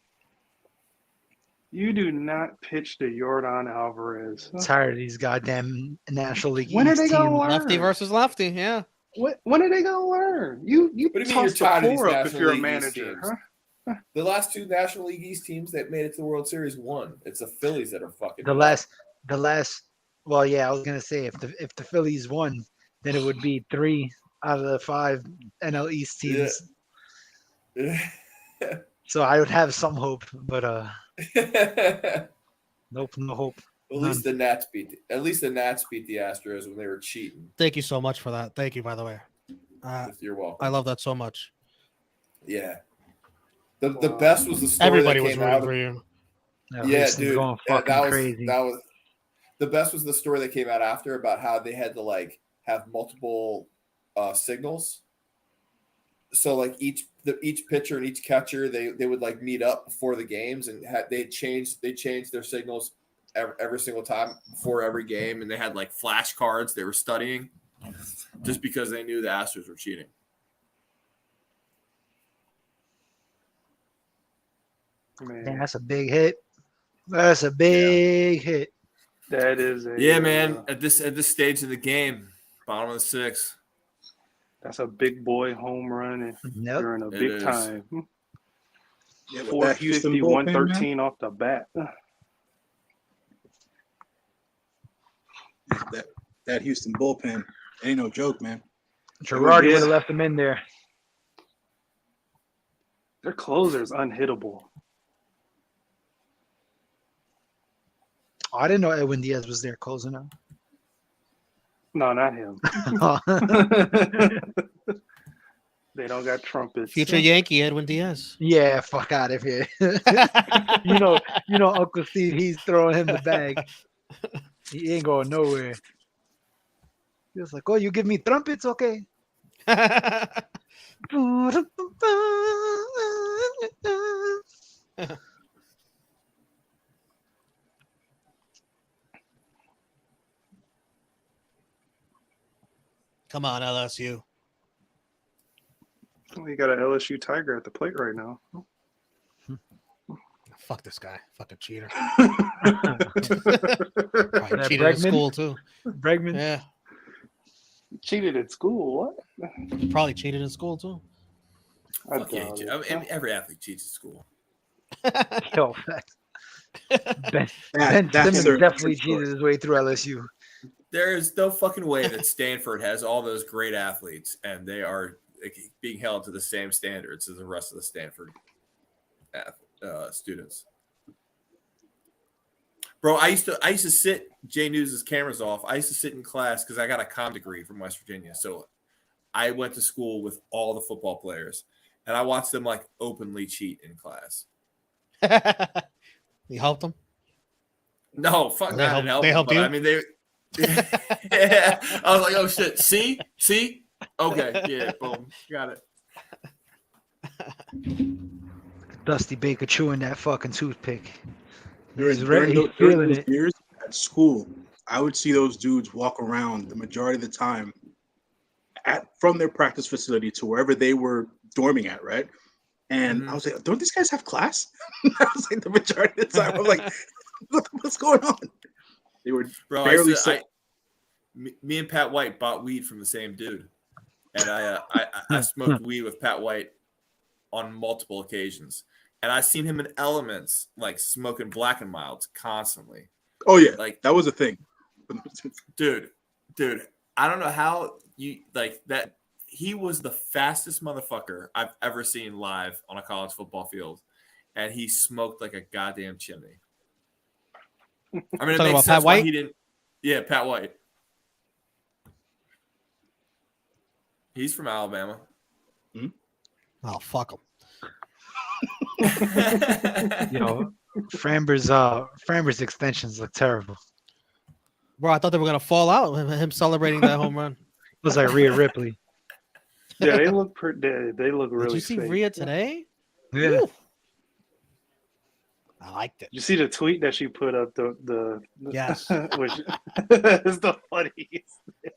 You do not pitch to Jordan Alvarez. I'm tired of these goddamn National League When are East they gonna teams. learn? Lefty versus lefty. Yeah. When are they gonna learn? You What do you mean toss you're the tired of these floor up if National you're a League East manager, teams? huh? The last 2 National League East teams that made it to the World Series won. It's the Phillies that are fucking. The last. Well, yeah, I was gonna say if the Phillies won, then it would be 3 out of the 5 NL East teams. Yeah. So I would have some hope, but nope, no hope. At least the Nats beat the Astros when they were cheating. Thank you so much for that. Thank you, by the way. You're welcome. I love that so much. Yeah. The best was the story Everybody that was came rooting out. for you. Yeah, Houston's dude. going fucking crazy. That was the best was the story that came out after about how they had to like have multiple signals. So like each pitcher and each catcher they would like meet up before the games and they changed their signals every single time before every game, and they had like flashcards they were studying just because they knew the Astros were cheating. Man, that's a big hit. That's a big hit. That is a man. At this stage of the game, bottom of the 6th. That's a big boy home run, and Yep. you're in a It big is. time. Yeah, with that Houston 450, bullpen, man. 113 off the bat. That Houston bullpen ain't no joke, man. Girardi Yeah. would have left him in there. Their closer's unhittable. Oh, I didn't know Edwin Diaz was there closing out. No, not him. They don't got trumpets. Future Yankee Edwin Diaz. Yeah, fuck out of here. you know, Uncle Steve, he's throwing him the bag. He ain't going nowhere. He was like, "Oh, you give me trumpets, okay?" Come on, LSU. We got an LSU Tiger at the plate right now. Fuck this guy. Fucking cheater. That Probably cheated in Bregman? school too. Bregman. Yeah. Cheated at school? What? Probably cheated in school too. I Fuck yeah, doubt it. I mean, every athlete cheats at school. Yo, facts. Ben That's Simmons their definitely story. cheated his way through LSU. There is no fucking way that Stanford has all those great athletes and they are being held to the same standards as the rest of the Stanford students. Bro, I used to sit Jay News's cameras off. I used to sit in class because I got a comm degree from West Virginia. So I went to school with all the football players and I watched them like openly cheat in class. You helped him? No, fuck They that. helped- Didn't help they them, helped but you? I mean, they. Yeah, I was like, oh shit. See, okay, yeah, boom, got it. Dusty Baker chewing that fucking toothpick. During He's ready. those He's feeling it. years at school, I would see those dudes walk around the majority of the time from their practice facility to wherever they were dorming at, right? And I was like, don't these guys have class? I was like, the majority of the time, I'm like, what's going on? They were Bro, barely me and Pat White bought weed from the same dude, and I smoked weed with Pat White on multiple occasions, and I seen him in Elements like smoking Black and Milds constantly. Oh yeah, Like that was a thing. dude, I don't know how you like that. He was the fastest motherfucker I've ever seen live on a college football field, and he smoked like a goddamn chimney. I mean, it Talking makes about sense Pat why White? he didn't. Yeah, Pat White. He's from Alabama. Oh, fuck him. Yo, Framber's extensions look terrible. Bro, I thought they were gonna fall out. Him celebrating that home run. Looks like Rhea Ripley. Yeah, they look they look really Did you see fake. Rhea today? Yeah. Woo. I liked it. You see the tweet that she put up the Yes. which is the funniest thing.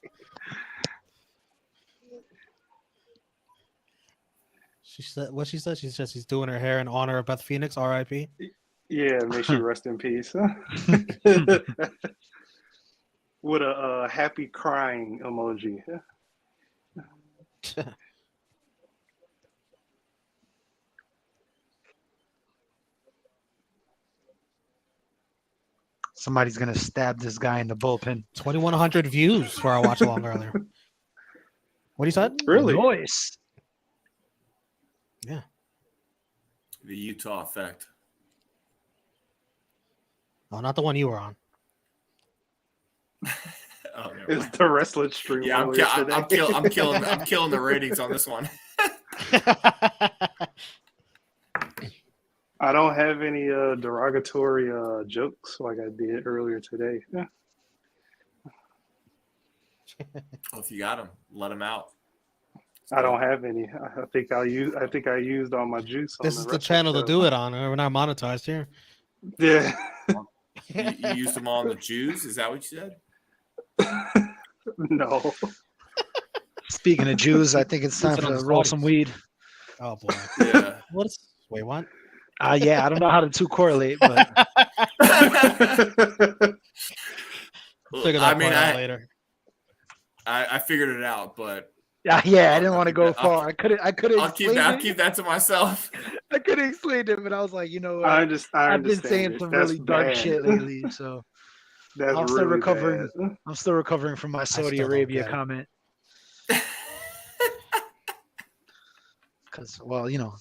She said what she said. She said she's doing her hair in honor of Beth Phoenix, R.I.P. Yeah, may she rest in peace. With a happy crying emoji. Somebody's gonna stab this guy in the bullpen. 2,100 views for our watch along earlier. What he said? Really? Noise. Yeah. The Utah effect. Oh, not the one you were on. Oh, never It's mind. the wrestling stream. Yeah, earlier today. I'm killing the ratings on this one. I don't have any derogatory jokes like I did earlier today. Yeah. Well, if you got them, let them out. I don't have any. I think I used all my juice. This is the channel to do it on. We're not monetized here. Yeah. You used them on the Jews? Is that what you said? No. Speaking of Jews, I think it's time Listen on to the roll Saudis. some weed. Oh boy. Yeah. Wait, what? Yeah, I don't know how the two correlate, but Figure that I mean, part out later. I figured it out, but Yeah, I didn't want to go far. I couldn't I'll keep that to myself. I couldn't explain it, but I was like, you know what? I I've been understand saying it. some That's really dark bad. shit lately, so That's I'm still really recovering. bad. I'm still recovering from my Saudi still don't Arabia get it. comment. Because, well, you know,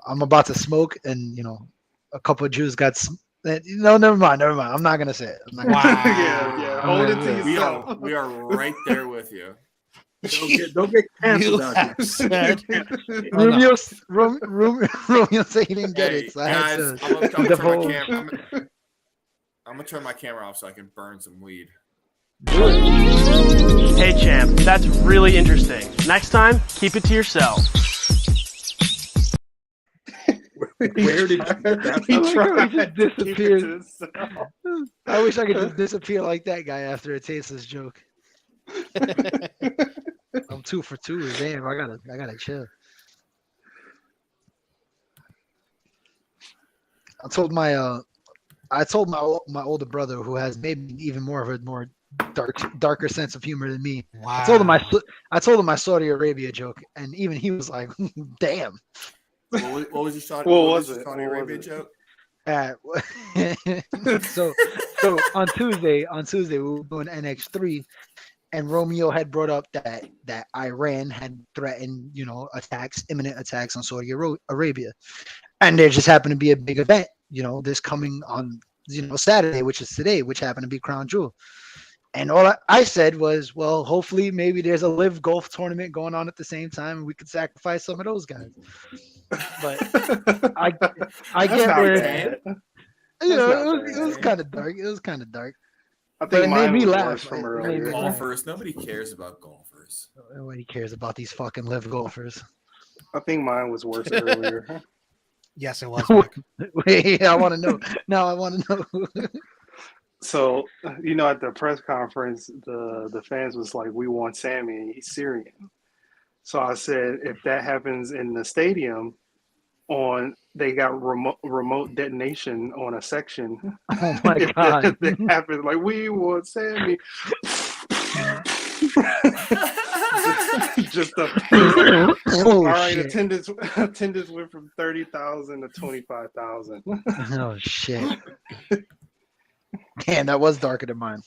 I'm about to smoke, and you know, a couple of Jews got. No, never mind. I'm not gonna say it. I'm not gonna say it. Yeah. Hold it to We yourself. are right there with you. Don't get canceled You out here. have said Romeo said he didn't get Hey, it, so I guys, had to I'm gonna turn my divulge. camera. I'm gonna turn my camera off so I can burn some weed. Hey champ, that's really interesting. Next time, keep it to yourself. Where did you get that He from? I like how he tried just to keep it disappeared. to himself. I wish I could just disappear like that guy after a tasteless joke. I'm 2 for 2. Damn, I gotta chill. I told my older brother, who has maybe even more of a more darker sense of humor than me. wow. I told him my Saudi Arabia joke, and even he was like, "Damn." What was your Saudi, What what was was your it? Saudi What was Arabia it? joke? So on Tuesday we were doing NX3, and Romeo had brought up that Iran had threatened, you know, imminent attacks on Saudi Arabia, and there just happened to be a big event, you know, this coming on, you know, Saturday, which is today, which happened to be Crown Jewel. And all I said was, well, hopefully maybe there's a live golf tournament going on at the same time, and we could sacrifice some of those guys. But I That's get not where, bad. you know, not it was bad. kind of dark. It was kind of dark. I But think it made mine me was laugh. worse from It made earlier. me laugh. Golfers. Nobody cares about golfers. Nobody cares about these fucking live golfers. I think mine was worse earlier. Yes, it was. Mike. Wait, I want to know. Now I want to know. So, you know, at the press conference, the fans was like, "We want Sammy, and he's Syrian." So I said, if that happens in the stadium, they got remote detonation on a section. Oh my If god! that happens, like, we want Sammy. just a Oh all right. shit! Attendance went from 30,000 to 25,000. Oh shit! Damn, that was darker than mine.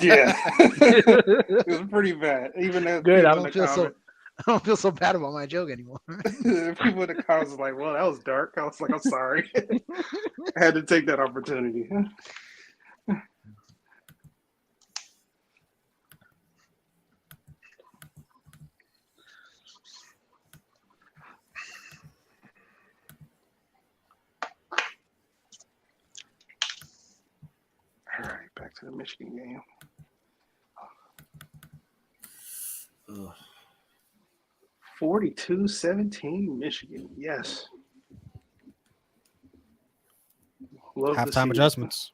Yeah, it was pretty bad. Even the Good. I people in don't the comments, I don't feel so bad about my joke anymore. people in the comments was like, "Well, that was dark." I was like, "I'm sorry." I had to take that opportunity. All right, back to the Michigan game. Ugh. 42-17 Michigan. Yes. Love to see Halftime it. adjustments.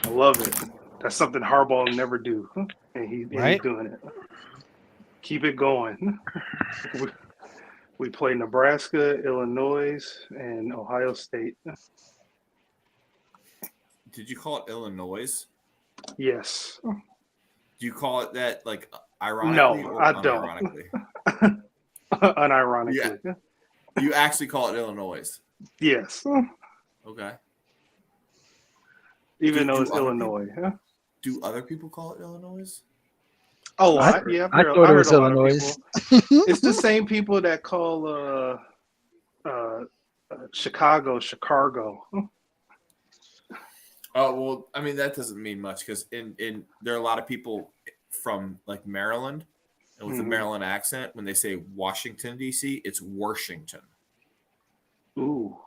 I love it. That's something Harbaugh will never do, and he's doing it. Keep it going. We play Nebraska, Illinois, and Ohio State. Did you call it Illinois? Yes. Do you call it that, like, ironically? No, or I don't. unironically? Unironically. Yeah. You actually call it Illinois. Yes. Okay. Even though do it's other Illinois. Do other people call it Illinois? A lot. Yeah, I thought it was a lot of Illinois. people. It's the same people that call Chicago. Oh, well, I mean, that doesn't mean much because in there are a lot of people from, like, Maryland, and with the Maryland accent, when they say Washington, D.C., it's Washington. Ooh.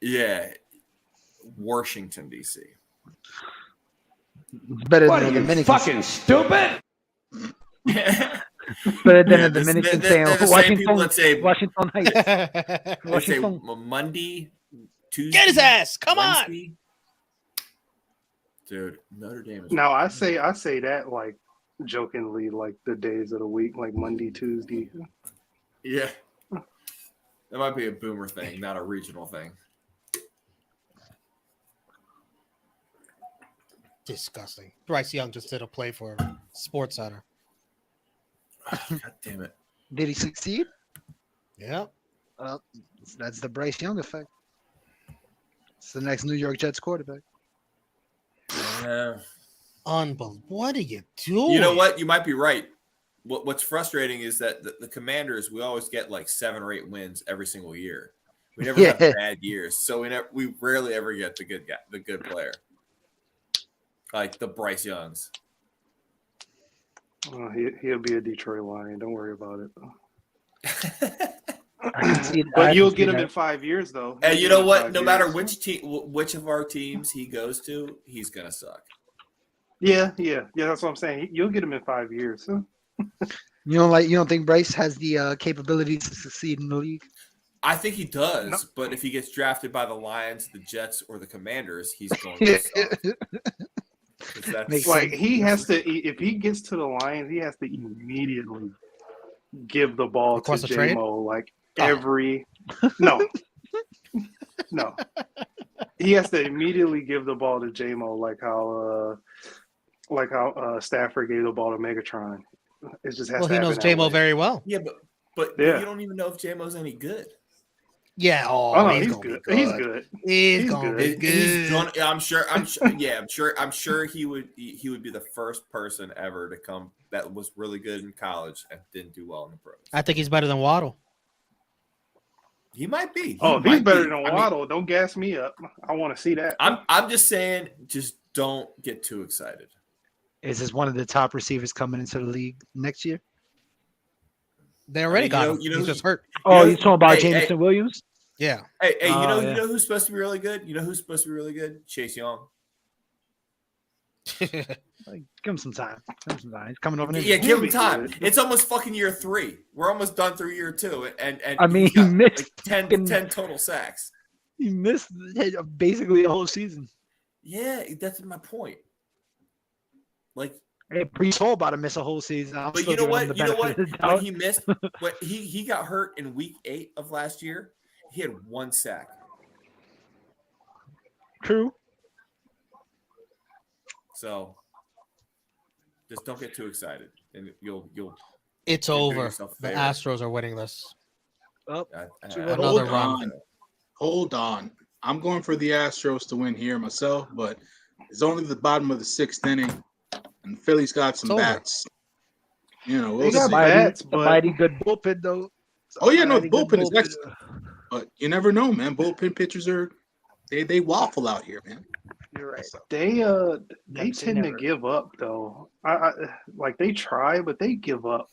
Yeah. Washington, D.C. Better than the Dominican. Fucking stupid. Better than a Dominican saying they're the same people that say Washington Heights. they say Washington. Monday, Tuesday. Get his ass! Come Wednesday. Dude, Notre Dame is. Now I say that like jokingly, like the days of the week, like Monday, Tuesday. Yeah. That might be a boomer thing, not a regional thing. Disgusting. Bryce Young just did a play for Sports Center. God damn it. Did he succeed? Yeah. That's the Bryce Young effect. It's the next New York Jets quarterback. Unbelievable. What are you doing? You know what? You might be right. What's frustrating is that the Commanders, we always get like 7 or 8 wins every single year. We never have bad years, so we rarely ever get the good guy, the good player, like the Bryce Youngs. He'll be a Detroit Lion. Don't worry about it. I But you'll can get see him that. in 5 years, though. And you You'll know get him in what? 5 No matter years. which of our teams he goes to, he's gonna suck. Yeah. That's what I'm saying. You'll get him in 5 years. You don't think Bryce has the capability to succeed in the league? I think he does, No. but if he gets drafted by the Lions, the Jets, or the Commanders, he's going to suck. 'Cause that's Makes Like sense. he has to, if he gets to the Lions, he has to immediately give the ball Request to a trade? J-Mo. Like Oh. every no. He has to immediately give the ball to J-Mo, like how Stafford gave the ball to Megatron. It just has Well, to he happen knows that J-Mo way. very well. yeah, but Yeah. you don't even know if J-Mo's any good. Yeah. Oh Oh, no, he's he's gonna good. be He's good. He's He's gonna good. be good. He's gonna. I'm sure he would be the first person ever to come that was really good in college and didn't do well in the pros. I think he's better than Waddle. He might be. He Oh, if he's might better be. than I mean, Waddle, don't gas me up. I want to see that. I'm just saying, just don't get too excited. Is this one of the top receivers coming into the league next year? They already mean, got him. you know He's who- just hurt. Oh, know- you're talking about hey, Jameson hey. Williams? Yeah. Hey, you Oh, know yeah. who's supposed to be really good? You know who's supposed to be really good? Chase Young. Like, give him some time. He's coming over. Yeah, An give him be time. good. It's almost fucking year 3. We're almost done through year 2, and I mean, he's he got missed like 10 total sacks. He missed basically the whole season. Yeah, that's my point. Like, Hey, Brees Hall about to miss a whole season. I'm but still you know giving him what? the You know benefit what? of the When doubt. he missed, when he got hurt in week 8 of last year, he had 1 sack. True. So just don't get too excited, and you'll. It's You're doing over. yourself a The favor. Astros are winning this. Another run. Hold on. I'm going for the Astros to win here myself, but it's only the bottom of the 6th inning, and the Phillies got some It's over. bats. You know, They we'll got see. bats, A but mighty good bullpen, though. Oh yeah, no, Mighty the good bullpen is excellent, but you never know, man. Bullpen pitchers they waffle out here, man. You're right. they Never say tend to never. give up though. I like they try, but they give up.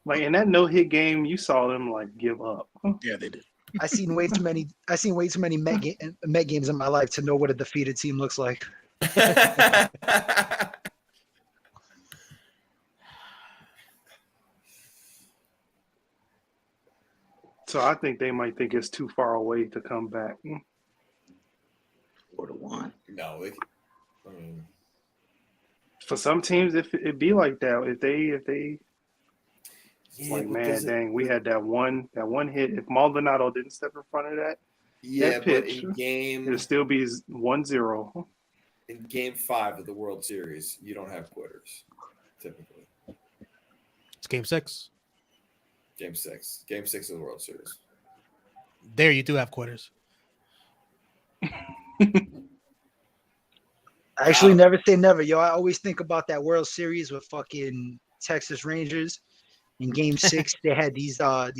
Like in that no-hit game, you saw them like give up. Yeah, they did. I seen way too many Met games in my life to know what a defeated team looks like. So I think they might think it's too far away to come back. 4-1. No, I mean, For some teams, if it'd be like that, if they yeah, like, but man, does it- dang, we had that one hit. If Maldonado didn't step in front of that, yeah, but pitch, in it'd still be 1-0. game 5 of the World Series, you don't have quitters typically. It's game 6. Game 6 of the World Series. There you do have quitters. Actually, never say never, yo. I always think about that World Series with fucking Texas Rangers. In Game 6, they had these guys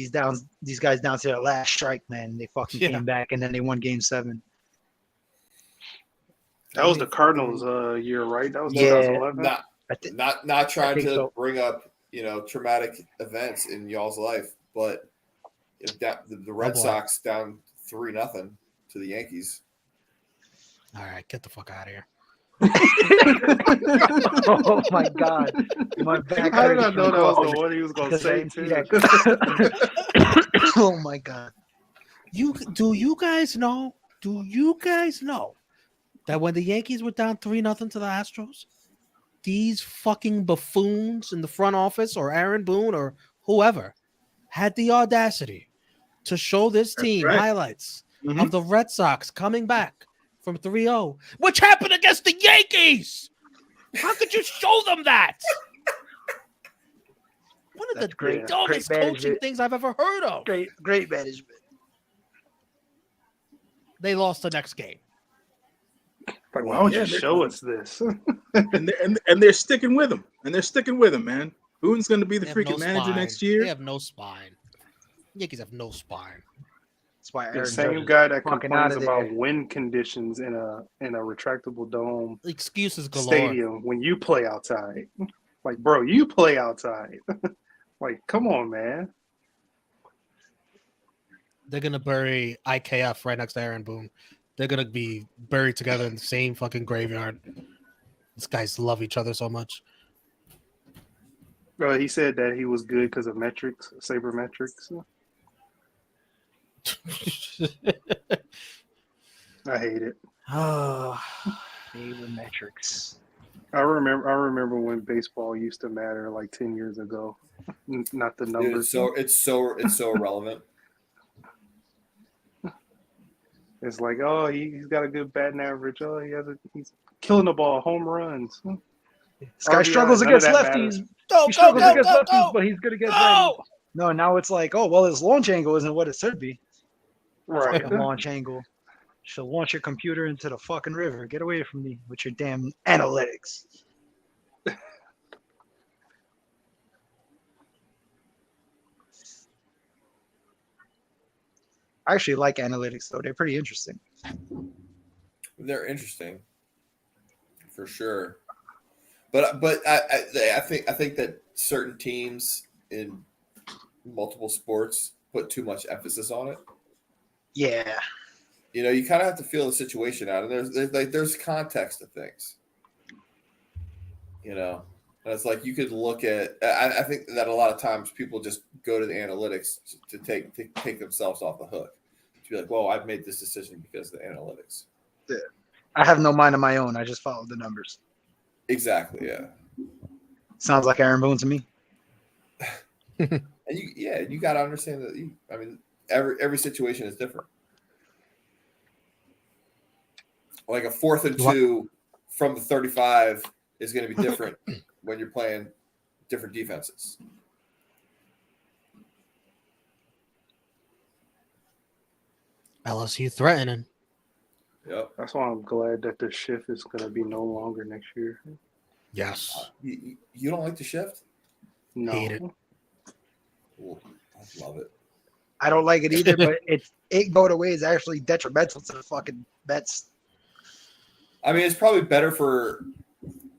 down to their last strike, man. They fucking Yeah. came back and then they won Game 7. That was the Cardinals year, right? That was Yeah. 2011. Not trying think to so. bring up traumatic events in y'all's life, but if the Red boy. Sox down 3-0 to the Yankees. All right, get the fuck out of here. Oh my god. My back How did I hurts know from that was coughing. the one he was gonna Because I say didn't see too? that. Oh my god. Do you guys know that when the Yankees were down 3-0 to the Astros, these fucking buffoons in the front office or Aaron Boone or whoever had the audacity to show this team right. highlights Mhm. of the Red Sox coming back from 3-0, which happened against the Yankees. How could you show them that? of the great. dumbest Great coaching management. things I've ever heard of. Great management. They lost the next game. Like, why would Yeah, you they're show fine. us this? and they're sticking with him. And they're sticking with him, man. Boone's going to be the They have freaking no manager spine. next year. They have no spine. Yankees have no spine. That's why The Aaron same Judge is guy that fucking complains outta about there. wind conditions in a retractable dome Excuses galore. stadium when you play outside. Like, bro, you play outside. Like, come on, man. They're gonna bury IKF right next to Aaron Boone. They're gonna be buried together in the same fucking graveyard. These guys love each other so much. He said that he was good because of metrics, sabermetrics. I hate it. Sabermetrics. I remember when baseball used to matter like 10 years ago. Not the Dude, numbers. it's so irrelevant. It's like, oh, he's got a good batting average. Oh, he's killing the ball, home runs. This guy RBI, struggles none of against that lefties. matters. Go, He struggles go, against go, lefties, go, but he's good against go! righties. No, now it's like, oh, well, his launch angle isn't what it should be. Right. Fucking launch angle. Should launch your computer into the fucking river. Get away from me with your damn analytics. I actually like analytics though. They're pretty interesting. They're interesting, for sure. But I think that certain teams in multiple sports put too much emphasis on it. Yeah. You know, you kind of have to feel the situation out, and there's context to things. You know, and it's like you could look at. I think that a lot of times people just go to the analytics to take themselves off the hook. To be like, well, I've made this decision because of the analytics. Yeah. I have no mind of my own. I just follow the numbers. Exactly. Yeah. Sounds like Aaron Boone to me. And you got to understand that. I mean, every situation is different. Like a 4th and 2 from the 35 is going to be different when you're playing different defenses. LSU threatening. Yep. That's why I'm glad that the shift is going to be no longer next year. Yes. You don't like the shift? No. Hate it. Ooh, I love it. I don't like it either, but it going away is actually detrimental to the fucking Mets. I mean, it's probably better for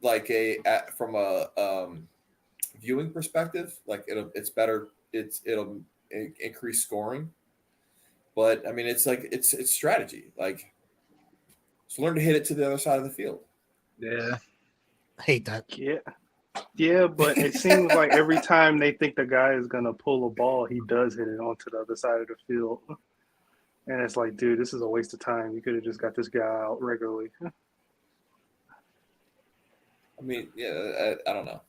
like from a viewing perspective. Like it's better. It'll increase scoring. But I mean, it's like it's strategy. Like, so learn to hit it to the other side of the field. Yeah. I hate that. Yeah, but it seems like every time they think the guy is gonna pull a ball, he does hit it onto the other side of the field. And it's like, dude, this is a waste of time. You could have just got this guy out regularly. I mean, yeah, I don't know.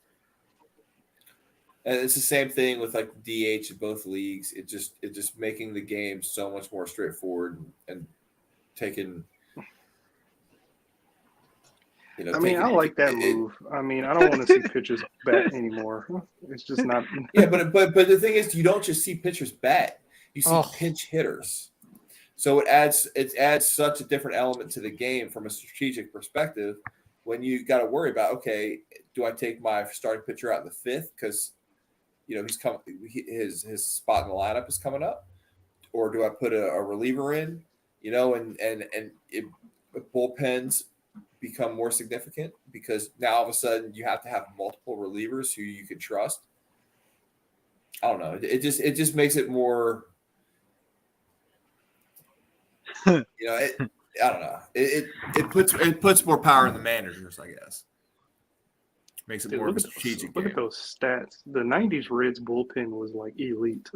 And it's the same thing with like DH in both leagues. It just making the game so much more straightforward and taking. You know, I mean, I like that move. I mean, I don't want to see pitchers bat anymore. It's just not. Yeah, but the thing is, you don't just see pitchers bat. You see pinch hitters. So it adds such a different element to the game from a strategic perspective. When you got to worry about, okay, do I take my starting pitcher out in the 5th because, you know, his spot in the lineup is coming up, or do I put a reliever in, you know, and bullpens become more significant because now all of a sudden you have to have multiple relievers who you can trust. I don't know. It just makes it more. You know, I don't know. It puts more power in the managers, I guess. Makes it more of a strategic game. Look at those stats. The 90s Reds bullpen was like elite.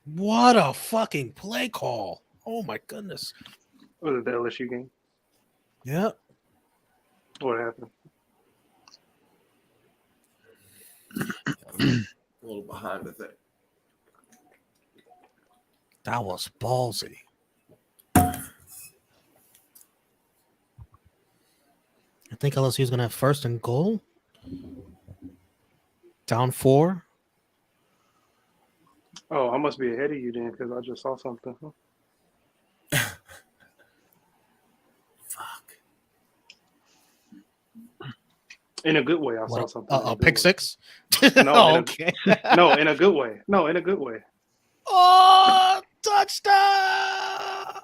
What a fucking play call. Oh my goodness. Was it the LSU game? Yeah. What happened? A little behind, I think. That was ballsy. I think LSU is going to have 1st and goal. Down 4. Oh, I must be ahead of you then because I just saw something. Fuck. In a good way, I saw What? something. In a good Pick way. six? No, Oh, in a, okay. no, in a good way. No, in a good way. Oh, touchdown!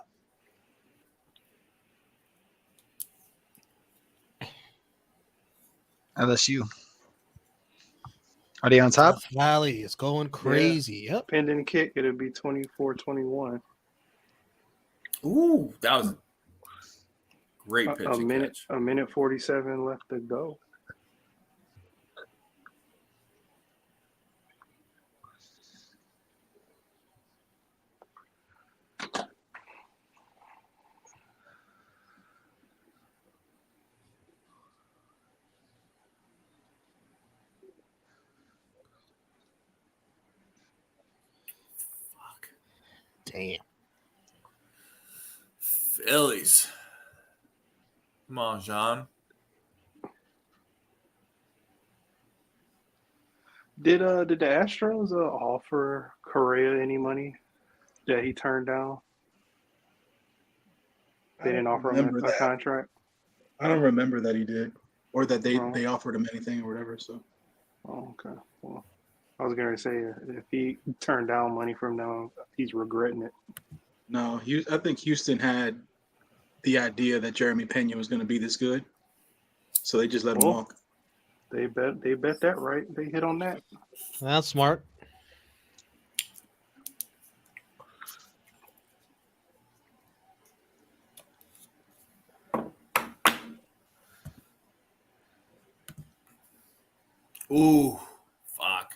LSU. Are they on top? Death Valley is going crazy. Yep. Pending kick, it'll be 24-21. Ooh, that was a great pitch A and minute, catch. a minute 47 left to go. Fuck. Damn. Phillies. Come on, John. Did the Astros offer Correa any money that he turned down? They didn't offer him remember a that. contract. I don't remember that he did, or that Oh. they offered him anything or whatever. So Oh, okay. Well, I was going to say if he turned down money from them, he's regretting it. no, I think Houston had the idea that Jeremy Pena was going to be this good, so they just let him Well, walk. They bet that right. They hit on that. That's smart. Ooh, fuck.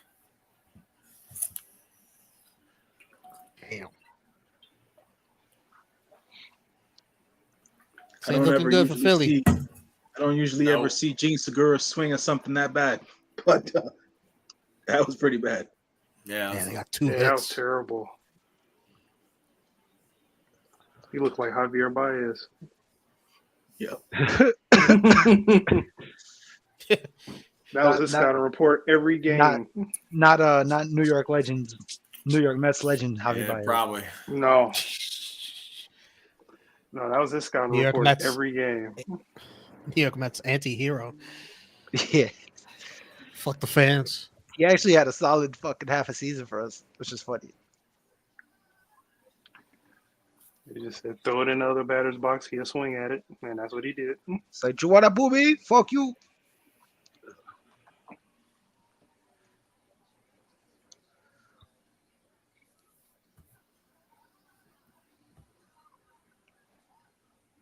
Damn. I Ain't don't looking ever good for usually Philly. I don't usually ever Nope. see Gene Segura swing at something that bad, but that was pretty bad. Yeah. Man, they got two Yeah, that was hits. terrible. He looked like Javier Baez. Yeah. That was his scouting report every game. Not New York legends, New York Mets legend Javi Yeah, Baez. probably. No, that was his scouting New York report Mets. every game. New York Mets anti-hero. Yeah, Fuck the fans. he actually had a solid fucking half a season for us, which is funny. He just said, throw it in the other batter's box. He'll swing at it, and that's what he did. It's like, you want a booby? Fuck you.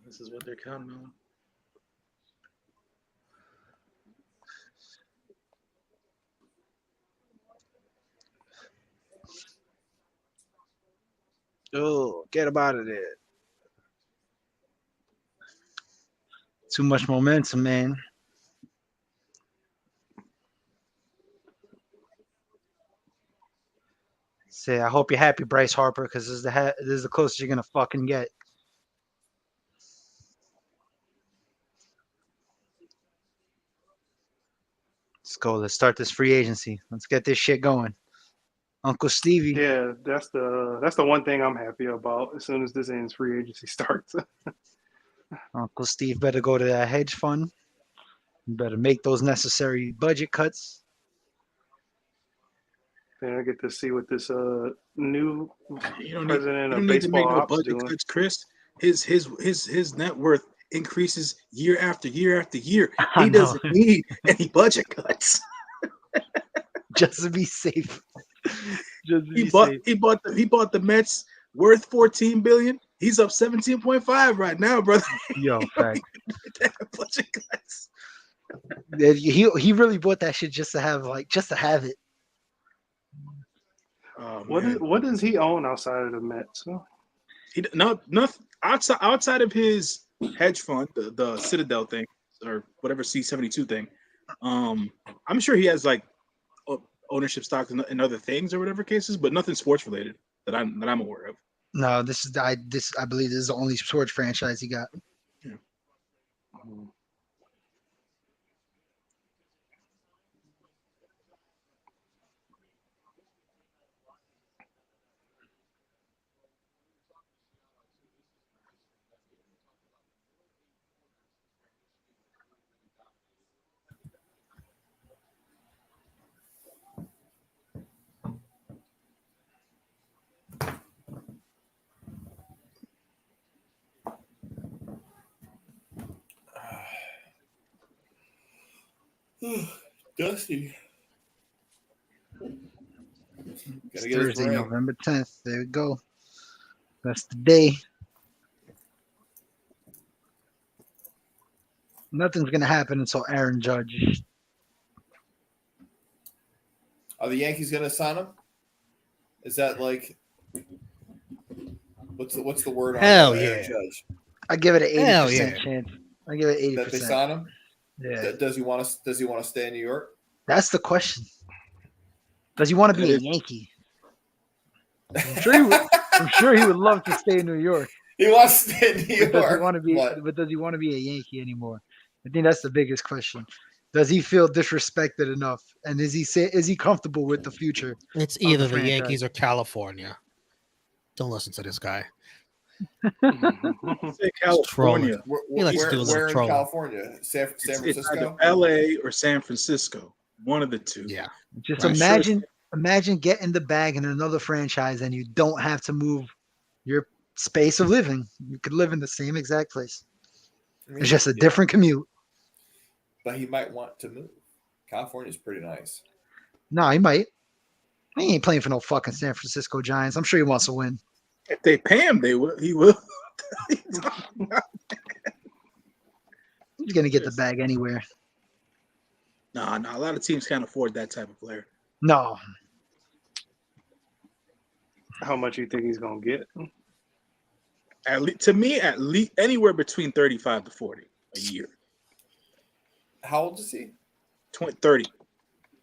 This is what they're counting on. Oh, get him out of there. Too much momentum, man. Say, I hope you're happy, Bryce Harper, because this is the closest you're gonna fucking get. Let's go. Let's start this free agency. Let's get this shit going. Uncle Stevie. Yeah, that's the one thing I'm happy about. As soon as this ends, free agency starts. Uncle Steve better go to that hedge fund. Better make those necessary budget cuts. Then I get to see what this new You don't president you of don't need to baseball make no ops budget doing. cuts, Chris. His net worth increases year after year after year. I He know. doesn't need any budget cuts. Just to be safe. Just to He be bought safe. he bought the Mets worth $14 billion. He's up 17.5 right now, brother. Yo, fact. Budget cuts. He really bought that shit just to have it. Oh, What man. does he own outside of the Mets? Nothing outside of his hedge fund, the Citadel thing or whatever C72 thing. I'm sure he has like ownership stocks and other things or whatever cases, but nothing sports related that I'm aware of. No, I believe this is the only sports franchise he got. Dusty. It's Thursday, November 10th. There we go. That's the day. Nothing's gonna happen until Aaron Judge. Are the Yankees going to sign him? Is that like what's the word on Hell Aaron yeah. Judge? I give it an 80% Hell yeah. chance. I give it 80%. That they sign him? Yeah, Does he want to stay in New York? that's the question. Does he want to be a Yankee? I'm sure he would love to stay in New York. He wants to stay in New York. But does he want to be a Yankee anymore? I think that's the biggest question. Does he feel disrespected enough? And is he comfortable with the future? It's of either the franchise? Yankees or California. Don't listen to this guy. Say California. He likes to do a little Where in trolling. California? San It's either Francisco? LA or San Francisco. One of the two. Yeah. Just Right. imagine getting the bag in another franchise and you don't have to move your space of living. You could live in the same exact place. It's just a different commute. But he might want to move. California's pretty nice. No, he might. He ain't playing for no fucking San Francisco Giants. I'm sure he wants to win. If they pay him, he will. He's gonna get the bag anywhere. No, a lot of teams can't afford that type of player. No. How much you think he's gonna get? At least anywhere between 35 to 40 a year. How old is he? 30.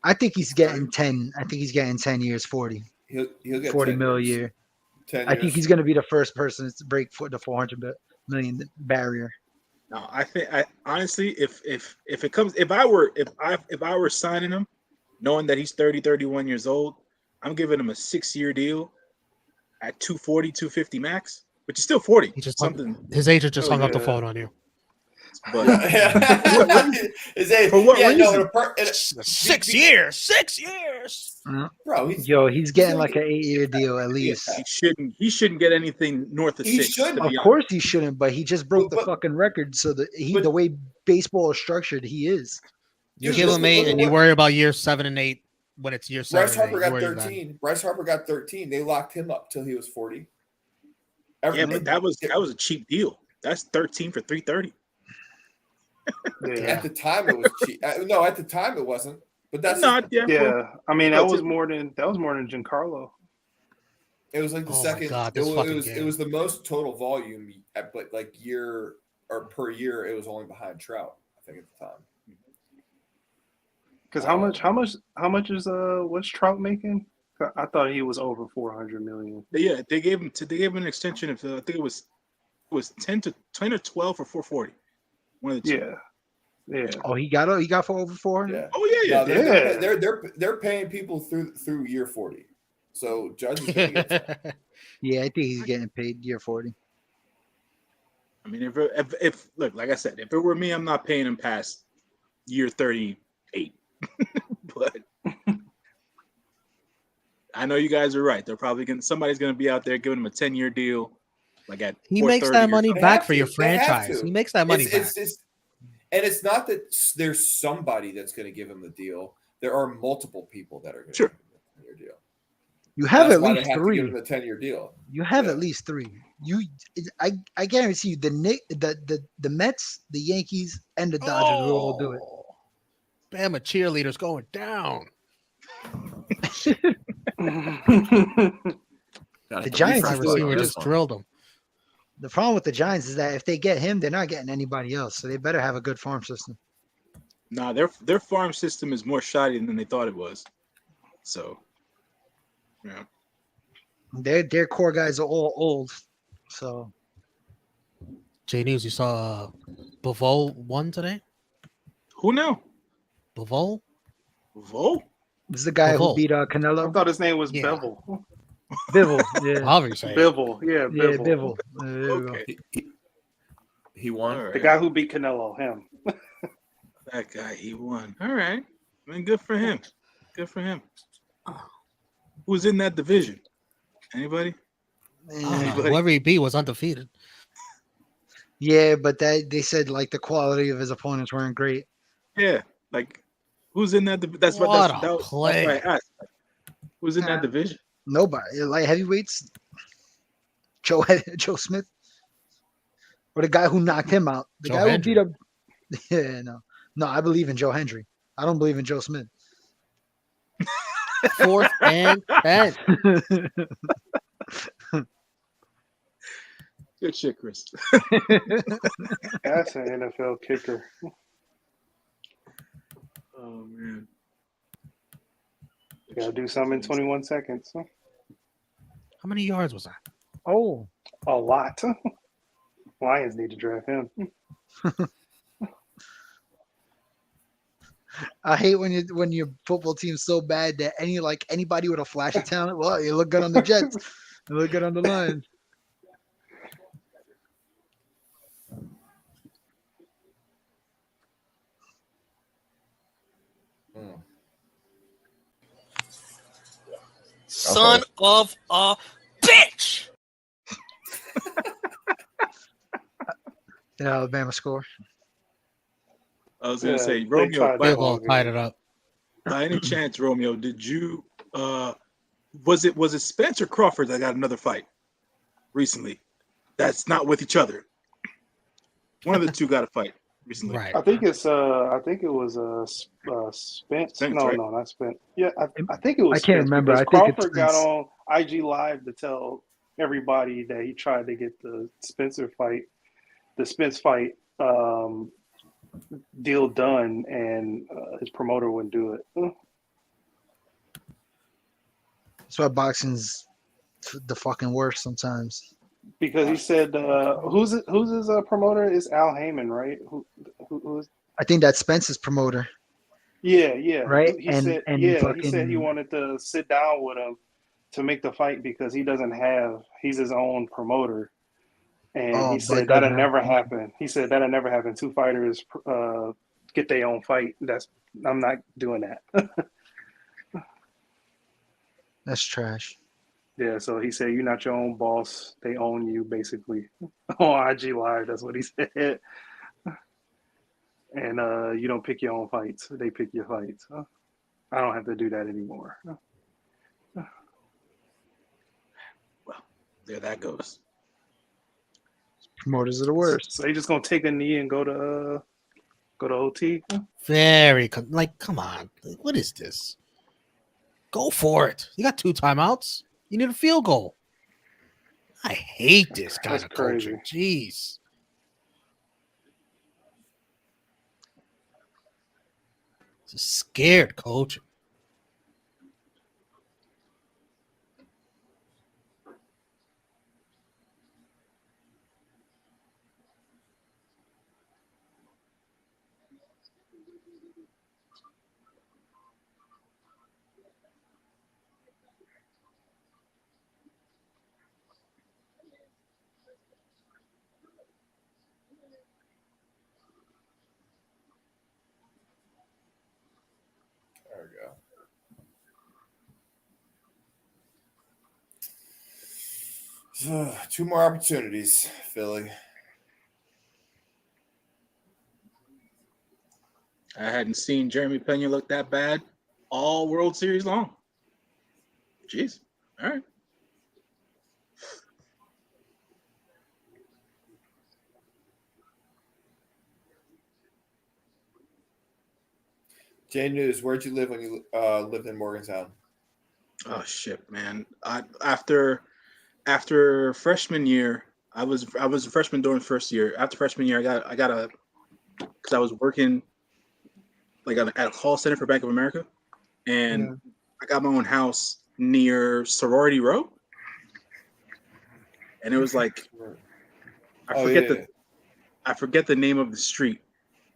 I think he's getting 10. I think he's getting 10 years, 40. He'll get 40 10 mil a years. year. 10 I think years. he's going to be the first person to break the 400 million barrier. No, I honestly, if I were signing him, knowing that he's 31 years old, I'm giving him a 6-year deal at 240, 250 max, which is still 40. He just His agent just hung up the yeah. phone on you. But For what reason? 6 years. 6 years. Bro, He's getting like an 8-year deal at least. He shouldn't get anything north of He 6. shouldn't. to Of be course he shouldn't, but he just broke the But- fucking record. So but- the way baseball is structured, he is. You Dude, give him look 8 at and you what- worry about year 7 and 8 when it's year 7. Bryce Harper and 8, got you worry about it. 13. Bryce Harper got 13. They locked him up till he was 40. Yeah, but that was a cheap deal. That's 13 for 330. Yeah. At the time it was cheap. No, at the time it wasn't. But that's Not yeah. Yeah. I mean, that That's was it. more than Giancarlo. it was like the Oh my second. God, this fucking game. It was the most total volume, but like year or per year, it was only behind Trout. I think at the time. Because how much is what's Trout making? I thought he was over 400 million. Yeah, they gave him an extension of I think it was 10 or 12 for 440. One of the two. Yeah. Oh, he got for over 400. Yeah. Oh yeah. No, they're paying people through year 40. So Judge is gonna get Yeah, I think he's getting paid year 40. I mean, if look, like I said, if it were me, I'm not paying him past year 38. But I know you guys are right. They're probably somebody's gonna be out there giving him a 10-year deal. Like at He makes 430 that or money something. back for your They have franchise. to. He makes that money back. And it's not that there's somebody that's going to give him the deal. There are multiple people that are going to Sure. give him the 10-year deal. You have That's at why least they have to 3. give him the 10-year deal. You have Yeah. at least 3. I guarantee you the Mets, the Yankees, and the Dodgers will all do it. Bama cheerleaders going down. The Giants Wide are doing receiver it. just drilled him. The problem with the Giants is that if they get him, they're not getting anybody else. So they better have a good farm system. Nah, their farm system is more shoddy than they thought it was. So, yeah. Their core guys are all old. So J News, you saw Bavol won today? Who now? Bavol? Vo? this is the guy Bivol. who beat I Canelo. thought his name was Yeah. Bevel. Bivol. Yeah. However you say it. Bivol. Yeah, Yeah, Bivol. Bivol. There you go. Okay. He won. All right. The guy who beat Canelo, him. That guy, he won. All right. I mean, good for him. Good for him. Who's in that division? Anybody? Whoever he beat was undefeated. Yeah, but they said like the quality of his opponents weren't great. Yeah. Like Who's in that? That's what What a that's play. why I asked. Who's in that division? Nobody. Light heavyweights. Joe Smith. Or the guy who knocked him out. The Joe guy Hendry. who beat up. Yeah, no. No, I believe in Joe Hendry. I don't believe in Joe Smith. 4th and 10. Good shit, Chris. That's an NFL kicker. Oh man. You gotta do something in 21 seconds. How many yards was that? Oh, A lot. Lions need to draft him. I hate when your football team's so bad that anybody with a flash of talent. Well, you look good on the Jets. You look good on the Lions. Son of a bitch. Did Alabama score? I was gonna say, they Romeo, tried by, that Field goal one. tied it up. by any chance, Romeo, did you was it Spence or Crawford that got another fight recently? That's not with each other. One of the two got a fight recently. Right. I think it was Spence. Spence, No, right? no, not Spence. Yeah, I think it was. I can't Spence remember. because I think it's Crawford got Spence. on IG Live to tell everybody that he tried to get the Spence fight deal done, and his promoter wouldn't do it. That's why boxing's the fucking worst sometimes. Because he said, who's his promoter is Al Heyman, right? Who's? I think that's Spence's promoter, Yeah. right? He said he fucking wanted to sit down with him to make the fight because he's his own promoter, and he but said it that'll doesn't never happen. He said that'll never happen. Two fighters get their own fight. I'm not doing that. That's trash. Yeah, so he said you're not your own boss. They own you, basically. On IG Live, that's what he said. And you don't pick your own fights. They pick your fights. I don't have to do that anymore. Well, there that goes. Promoters are the worst. So they just gonna take a knee and go to OT? Come on. What is this? Go for it. You got 2 timeouts. You need a field goal. I hate this kind That's of coaching. crazy. Jeez. It's scared coaching. There we go. 2 more opportunities, Philly. I hadn't seen Jeremy Pena look that bad all World Series long. Jeez. All right. Jay News, where'd you live when you lived in Morgantown? Oh shit, man. After freshman year, I was a freshman during the first year. After freshman year, because I was working like at a call center for Bank of America, and I got my own house near Sorority Row, and it was like I forget the name of the street,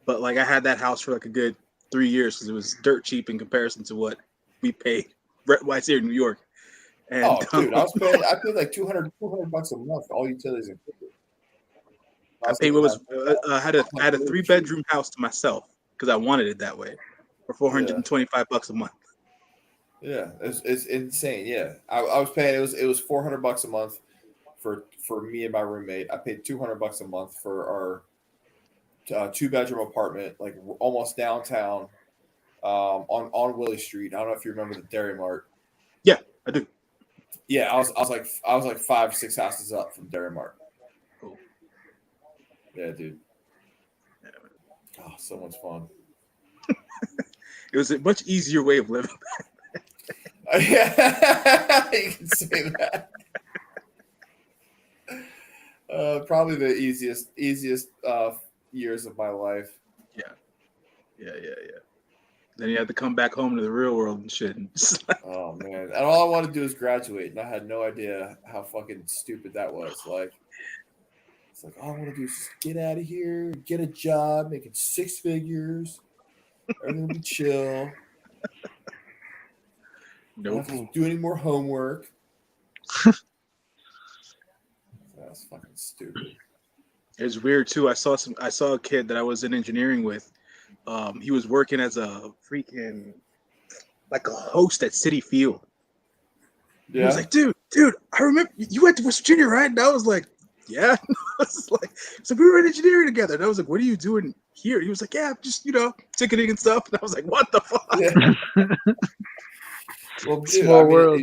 but like I had that house for like a good 3 years because it was dirt cheap in comparison to what we paid rent-wise here in New York. And, dude, I paid like $200 a month for all utilities included. I had a 3-bedroom house to myself because I wanted it that way for $425 a month. Yeah, it's insane. Yeah, I was paying. It was $400 a month for me and my roommate. I paid $200 a month for our 2-bedroom apartment, like almost downtown. on Willie Street. I don't know if you remember the Dairy Mart. Yeah, I do. Yeah, I was like 5-6 houses up from Dairy Mart. Cool. Yeah, dude. Oh, so much fun. It was a much easier way of living. Yeah, you can say that. Probably the easiest years of my life. Yeah. Then you had to come back home to the real world and shit. Oh man, and all I wanted to do is graduate, and I had no idea how fucking stupid that was. Like, it's like all I want to do is just get out of here, get a job, making 6 figures, everything will be chill. Nope. Don't have to do any more homework. That's fucking stupid. It was weird too. I saw a kid that I was in engineering with. He was working as a freaking like a host at Citi Field. Yeah. He was like, dude, I remember you went to West Virginia, right? And I was like, yeah. I was like, so we were in engineering together. And I was like, what are you doing here? He was like, yeah, just ticketing and stuff. And I was like, what the fuck? Yeah. Well, dude, Small world.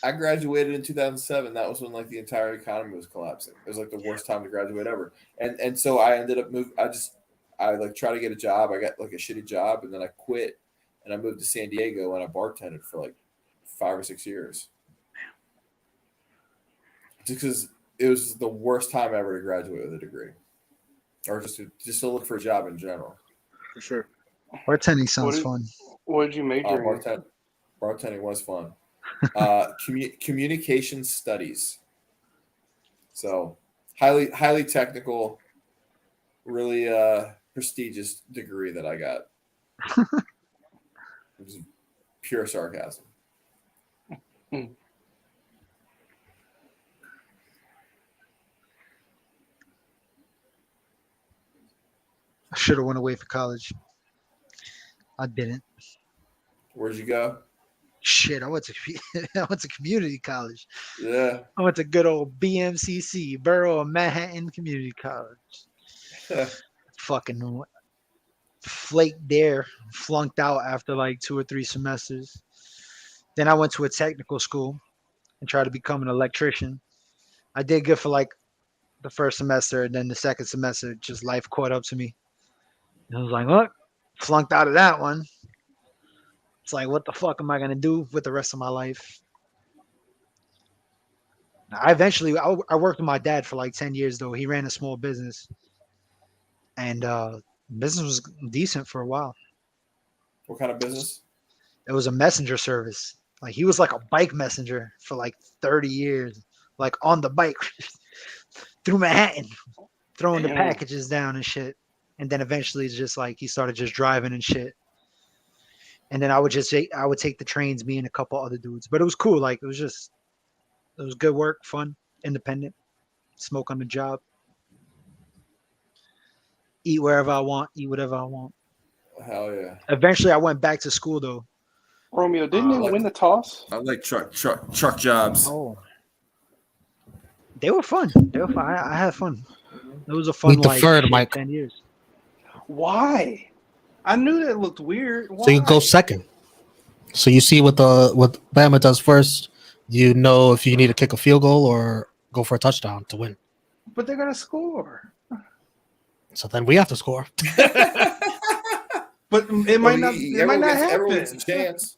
I graduated in 2007. That was when like the entire economy was collapsing. It was like the worst time to graduate ever. And so I ended up moving. I like tried to get a job. I got like a shitty job, and then I quit, and I moved to San Diego, and I bartended for like 5 or 6 years. Just because it was the worst time ever to graduate with a degree, or just to look for a job in general. For sure. Bartending sounds fun. What did you major in? Bartending was fun. Communication studies. So highly technical, really prestigious degree that I got. It was pure sarcasm. I should have went away for college. I didn't. Where'd you go? Shit, I went to community college. Yeah. I went to good old BMCC, Borough of Manhattan Community College. Fucking flaked there, flunked out after like 2 or 3 semesters. Then I went to a technical school and tried to become an electrician. I did good for like the first semester, and then the second semester, just life caught up to me. And I was like, what? Flunked out of that one. It's like, what the fuck am I going to do with the rest of my life? I worked with my dad for like 10 years, though. He ran a small business. And business was decent for a while. What kind of business? It was a messenger service. Like, he was like a bike messenger for like 30 years, like on the bike through Manhattan, throwing the packages down and shit. And then eventually it's just like he started just driving and shit. And then I would take the trains, me and a couple other dudes. But it was cool. Like, it was good work, fun, independent, smoke on the job, eat wherever I want, eat whatever I want. Hell yeah. Eventually I went back to school though. Romeo, didn't they win the toss? I like truck jobs. Oh, they were fun. I had fun. It was a fun We deferred, Mike. 10 years. Why? I knew that looked weird. Why? So you go second. So you see what Bama does first. You know if you need to kick a field goal or go for a touchdown to win. But they're gonna score. So then we have to score. But it might not. It might not happen. Everyone gets a chance.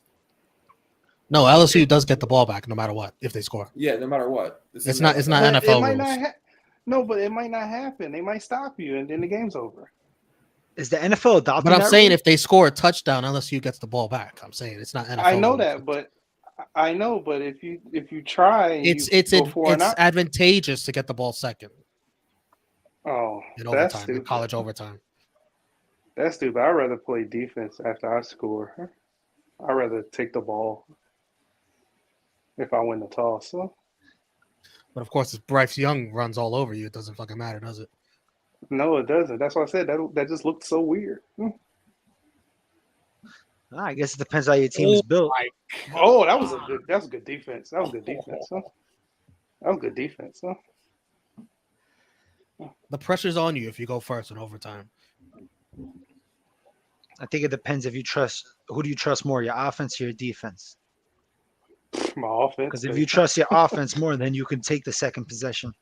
No, LSU does get the ball back no matter what if they score. Yeah, no matter what. It's not But NFL it might rules. not no, but it might not happen. They might stop you, and then the game's over. Is the NFL adopting But I'm that saying rule? if they score a touchdown, LSU gets the ball back. I'm saying it's not NFL. I know rules. that, but if you try, and It's you go for it out. advantageous to get the ball second Oh, in that's overtime, in stupid. college overtime. That's stupid. I'd rather play defense after I score. I'd rather take the ball if I win the toss. So, But of course, if Bryce Young runs all over you, it doesn't fucking matter, does it? no, it doesn't. That's why I said that just looked so weird. I guess it depends how your team is built. Oh, that's good defense. That was good defense. Huh? That was good defense. Huh? The pressure's on you if you go first in overtime. I think it depends if you trust who do you trust more, your offense or your defense. My offense. Because if you trust your offense more, then you can take the second possession,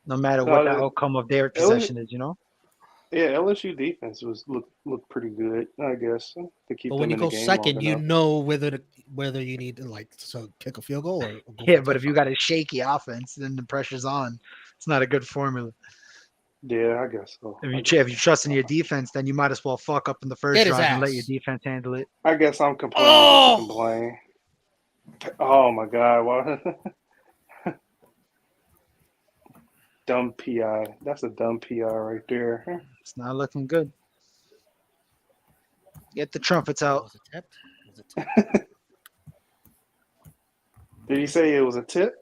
no matter No, what the outcome of their possession is. Yeah, LSU defense looked pretty good, I guess, to keep But them when you in the go game second, long you enough. know whether you need to kick a field goal or go Yeah, for but a if you got a shaky offense, then the pressure's on. It's not a good formula. Yeah, I guess so. If you trust in your defense, then you might as well fuck up in the first Hit his drive and let your ass. defense handle it. I guess I'm completely Oh! to blame. Oh my God! Wow. Dumb PI. That's a dumb PI right there. It's not looking good. Get the trumpets out. Was it tipped? Was it tipped? Did he say it was a tip?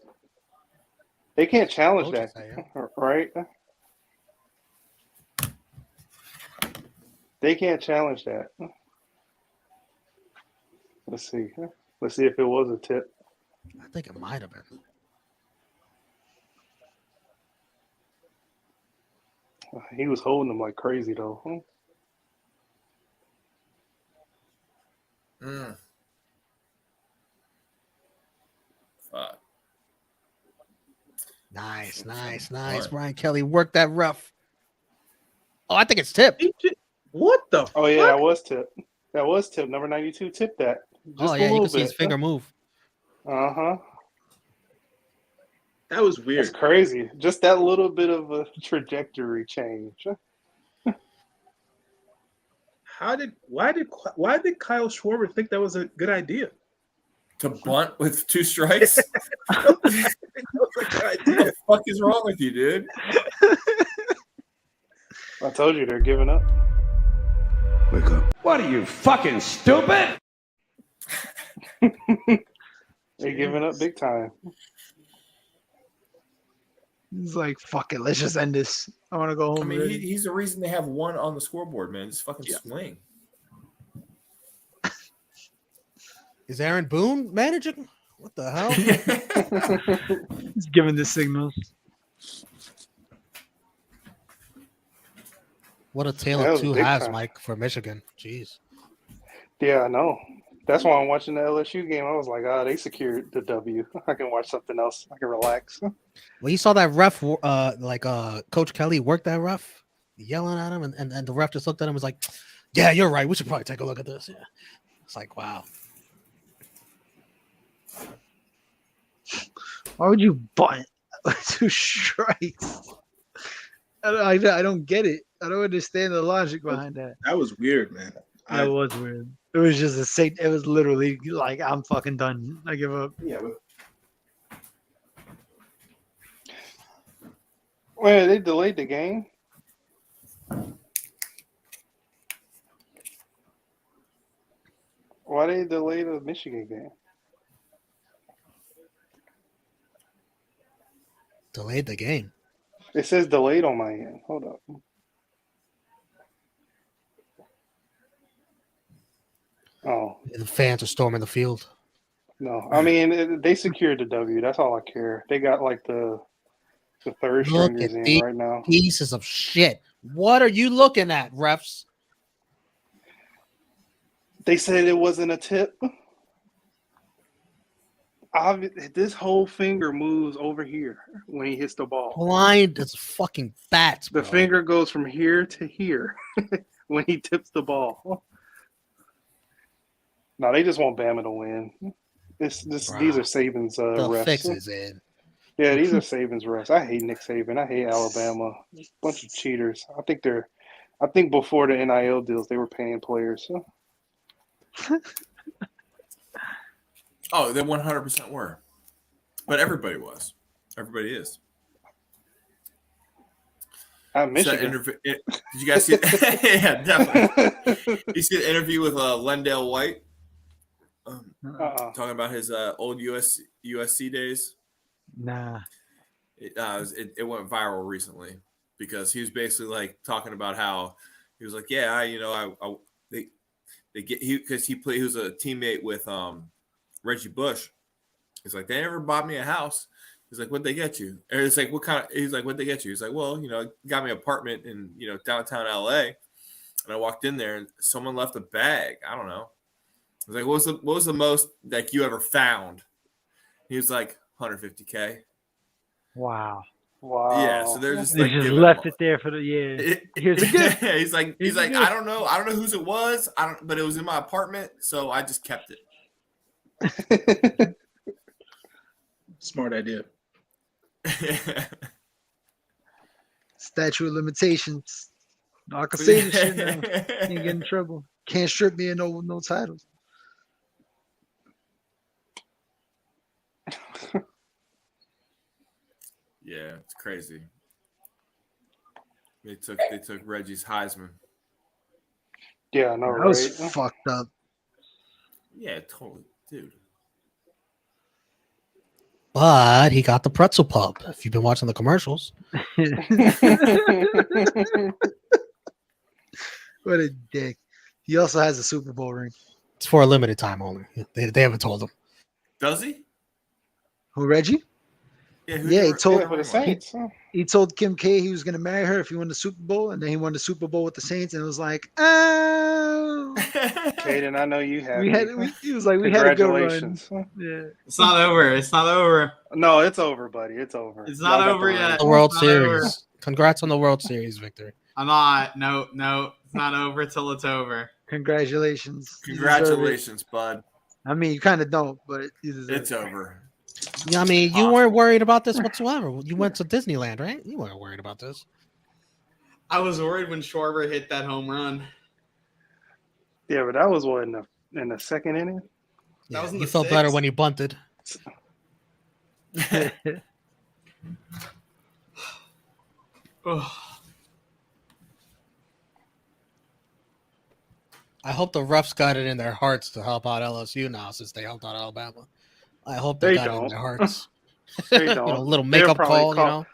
They can't challenge Coaches that, say, yeah. right? They can't challenge that. Let's see. Let's see if it was a tip. I think it might have been. He was holding them like crazy though. Fuck. Nice. Brian Kelly worked that rough. Oh, I think it's tipped. What the? Oh yeah, fuck? that was tip. That was tip. Number 92 tipped that. Just a You little can see his bit. finger move. That was weird. That's crazy. Just that little bit of a trajectory change. Why did Kyle Schwarber think that was a good idea? To bunt with 2 strikes? What the fuck is wrong with you, dude? I told you they're giving up. Wake up. What are you, fucking stupid? They're giving up big time. He's like, fuck it, let's just end this. I want to go home. I mean, already. he's the reason they have 1 on the scoreboard, man. Just fucking swing. Is Aaron Boone managing? What the hell? He's giving the signals. What a tale That of was two big halves, time. Mike, for Michigan. Jeez. Yeah, I know. That's why I'm watching the LSU game. I was like, they secured the W. I can watch something else. I can relax. Well, you saw that ref, Coach Kelly worked that ref, yelling at him, and the ref just looked at him and was like, yeah, you're right. We should probably take a look at this. Yeah. It's like, wow. Why would you bunt 2 strikes? I don't get it. I don't understand the logic behind that. That was weird, man. That was weird. It was just it was literally like, I'm fucking done. I give up. Yeah, but Wait, they delayed the game? Why they delay the Michigan game? Delayed the game. It says delayed on my end. Hold up. Oh, The fans are storming the field. no. I mean, they secured the W. That's all I care. They got like the third Look stringers at in these right now. pieces of shit. What are you looking at, refs? They said it wasn't a tip. This whole finger moves over here when he hits the ball. Blind as fucking bats, The bro. finger goes from here to here when he tips the ball. No, they just want Bama to win. These are Saban's The refs. fix is in. Yeah, these are Saban's refs. I hate Nick Saban. I hate Alabama. Bunch of cheaters. I think before the NIL deals, they were paying players. Oh, they 100% were. But everybody was. Everybody is. Michigan. Did you guys see it? Yeah, definitely. You see the interview with Lendale White? Talking about his old USC days? Nah. It went viral recently because he was basically like talking about how he was like, yeah, he was a teammate with Reggie Bush. He's like, they never bought me a house. He's like, what'd they get you? And it's like, what kind of? He's like, what'd they get you? He's like, well, got me an apartment in downtown LA. And I walked in there and someone left a bag. I don't know. I was like, what was the most like you ever found? He was like, $150K. Wow. Wow. Yeah, so they're just They like just giving left them- it there for the Here's a gift. he's like, Here's a gift. I don't know whose it was. But it was in my apartment, so I just kept it. Smart idea. Statute of limitations. I can say this shit now. Can't get in trouble. Can't strip me of no titles. Yeah, it's crazy. They took Reggie's Heisman. Yeah, I know, That right? was fucked up. Yeah, totally, dude. But he got the pretzel pub. If you've been watching the commercials, What a dick. He also has a Super Bowl ring. it's for a limited time only. They haven't told him. Does he? Who, Reggie? Yeah, he told Yeah, for the Saints. huh? he told Kim K he was gonna marry her if he won the Super Bowl, and then he won the Super Bowl with the Saints, and it was like, oh, Caden, I know you have. he was like, we had a good run. Congratulations. Yeah. It's not over. It's not over. No, it's over, buddy. It's over. It's not Y'all got over the yet. ring. The World It's not over. Series. Congrats on the World Series victory. I'm not. No. It's not over till it's over. Congratulations. You deserve it. Congratulations, bud. I mean, you kind of don't, but you deserve It's it. over. Yeah, I mean, you weren't worried about this whatsoever. You went to Disneyland, right? You weren't worried about this. I was worried when Schwarber hit that home run. Yeah, but that was what in the second inning. Yeah, was in you the felt better sixth. when you bunted. Ugh. I hope the refs got it in their hearts to help out LSU now since they helped out Alabama. I hope they They got it in don't. their hearts. They You don't. know, a little They'll makeup probably call, you know.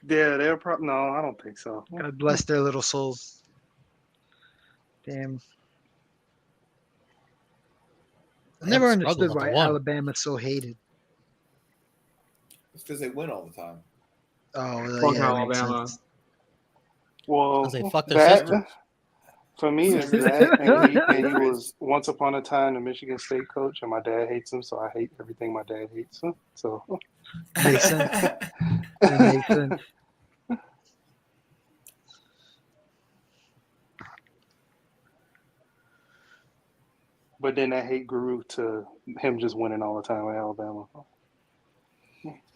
Yeah, they're probably no. I don't think so. God bless their little souls. Damn. I never They struggled understood with the why one. Alabama's so hated. It's because they win all the time. Oh, Fuck yeah, that makes Alabama. sense. Well, 'Cause they fucked their that sister. for me is that, and he was once upon a time the Michigan State coach, and my dad hates him, so I hate everything my dad hates. So Makes sense. That makes sense. but then that hate grew to him just winning all the time at Alabama.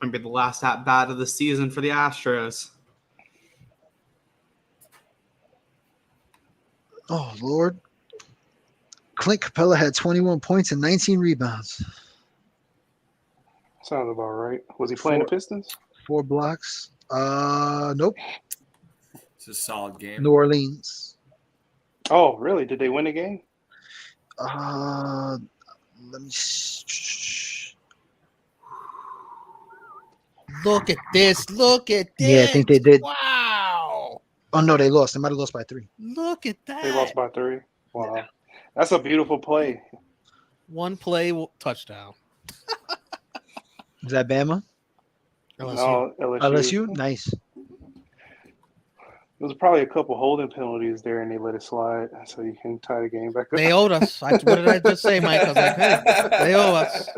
Gonna be the last at bat of the season for the Astros. Oh, Lord. Clint Capella had 21 points and 19 rebounds. Sounds about right. Was he playing the Pistons? 4 blocks. Nope. It's a solid game. New Orleans. Oh, really? Did they win the game? Let me. Look at this. Look at this. Yeah, I think they did. Wow. Oh, no, they lost. They might have lost by 3. Look at that. They lost by 3. Wow, that's a beautiful play. One play touchdown. Is that Bama? LSU. No, LSU. LSU? Nice. There was probably a couple holding penalties there, and they let it slide, so you can tie the game back up. They owed us. What did I just say, Mike? I was like, hey, they owe us.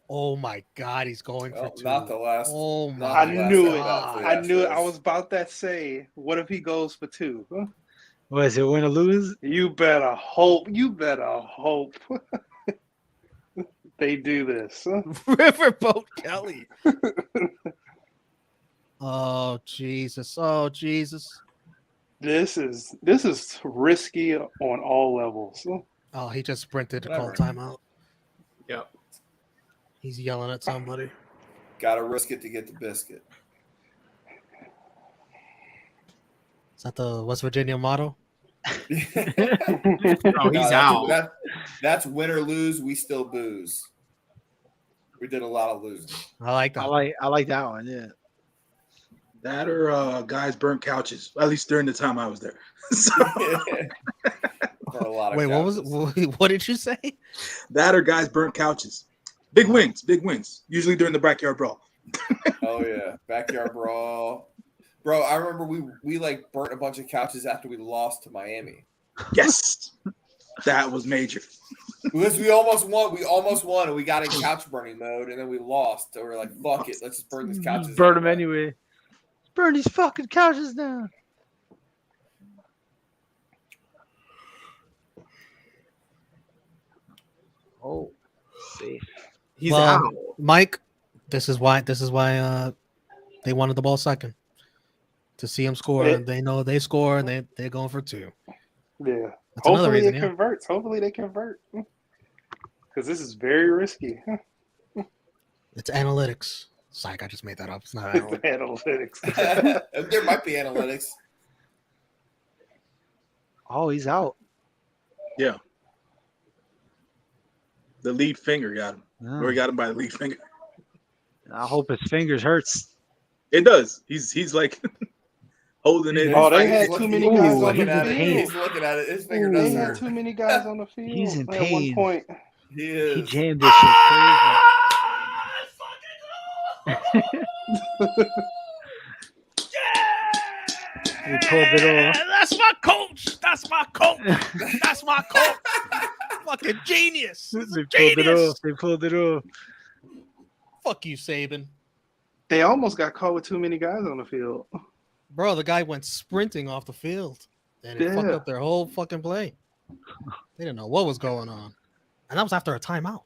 Oh my God, he's going for 2. Not the last. Oh my! I knew it. God. I knew it. I was about to say, what if he goes for 2? Huh? What is it, win or lose? You better hope. You better hope they do this. Huh? Riverboat Kelly. Oh Jesus! Oh Jesus! This is risky on all levels. Huh? Oh, he just sprinted to call Whatever. timeout. Yep. He's yelling at somebody. Got to risk it to get the biscuit. Is that the West Virginia motto? Oh, he's out. That's win or lose. We still booze. We did a lot of losing. I like that. I like that one. Yeah. That or guys burnt couches. At least during the time I was there. So, For a lot of Wait, what was couches. it? What did you say? that or guys burnt couches. Big wins. Usually during the backyard brawl. Oh yeah, backyard brawl, bro. I remember we like burnt a bunch of couches after we lost to Miami. Yes, that was major. Because we almost won. We almost won, and we got in couch burning mode, and then we lost. So we're like, fuck it, let's just burn these couches. Burn them anyway. Burn these fucking couches down. Oh, safe. He's Well, out. Mike, this is why they wanted the ball second to see him score. Yeah. They know they score, and they're going for 2. Yeah. That's another Hopefully reason. it Yeah. converts. Hopefully they convert. Because this is very risky. It's analytics. Psych, I just made that up. It's not It's analytics. analytics. There might be analytics. Oh, he's out. Yeah. The lead finger got him. Oh. Or he got him by the lead finger. I hope his fingers hurts. It does. He's like holding it. Oh, they He's had looking- too many Ooh, guys on he's the in at it. pain. He's looking at it. His finger They does had hurt. too many guys on the field. He's in at one pain. point. He He is. jammed this shit crazy. He pulled it off. That's my coach. That's my coach. That's my coach. Fucking genius. He's They a pulled it genius. off. They pulled it off. Fuck you, Saban. They almost got caught with too many guys on the field. Bro, the guy went sprinting off the field, and it fucked Yeah. up their whole fucking play. They didn't know what was going on, and that was after a timeout.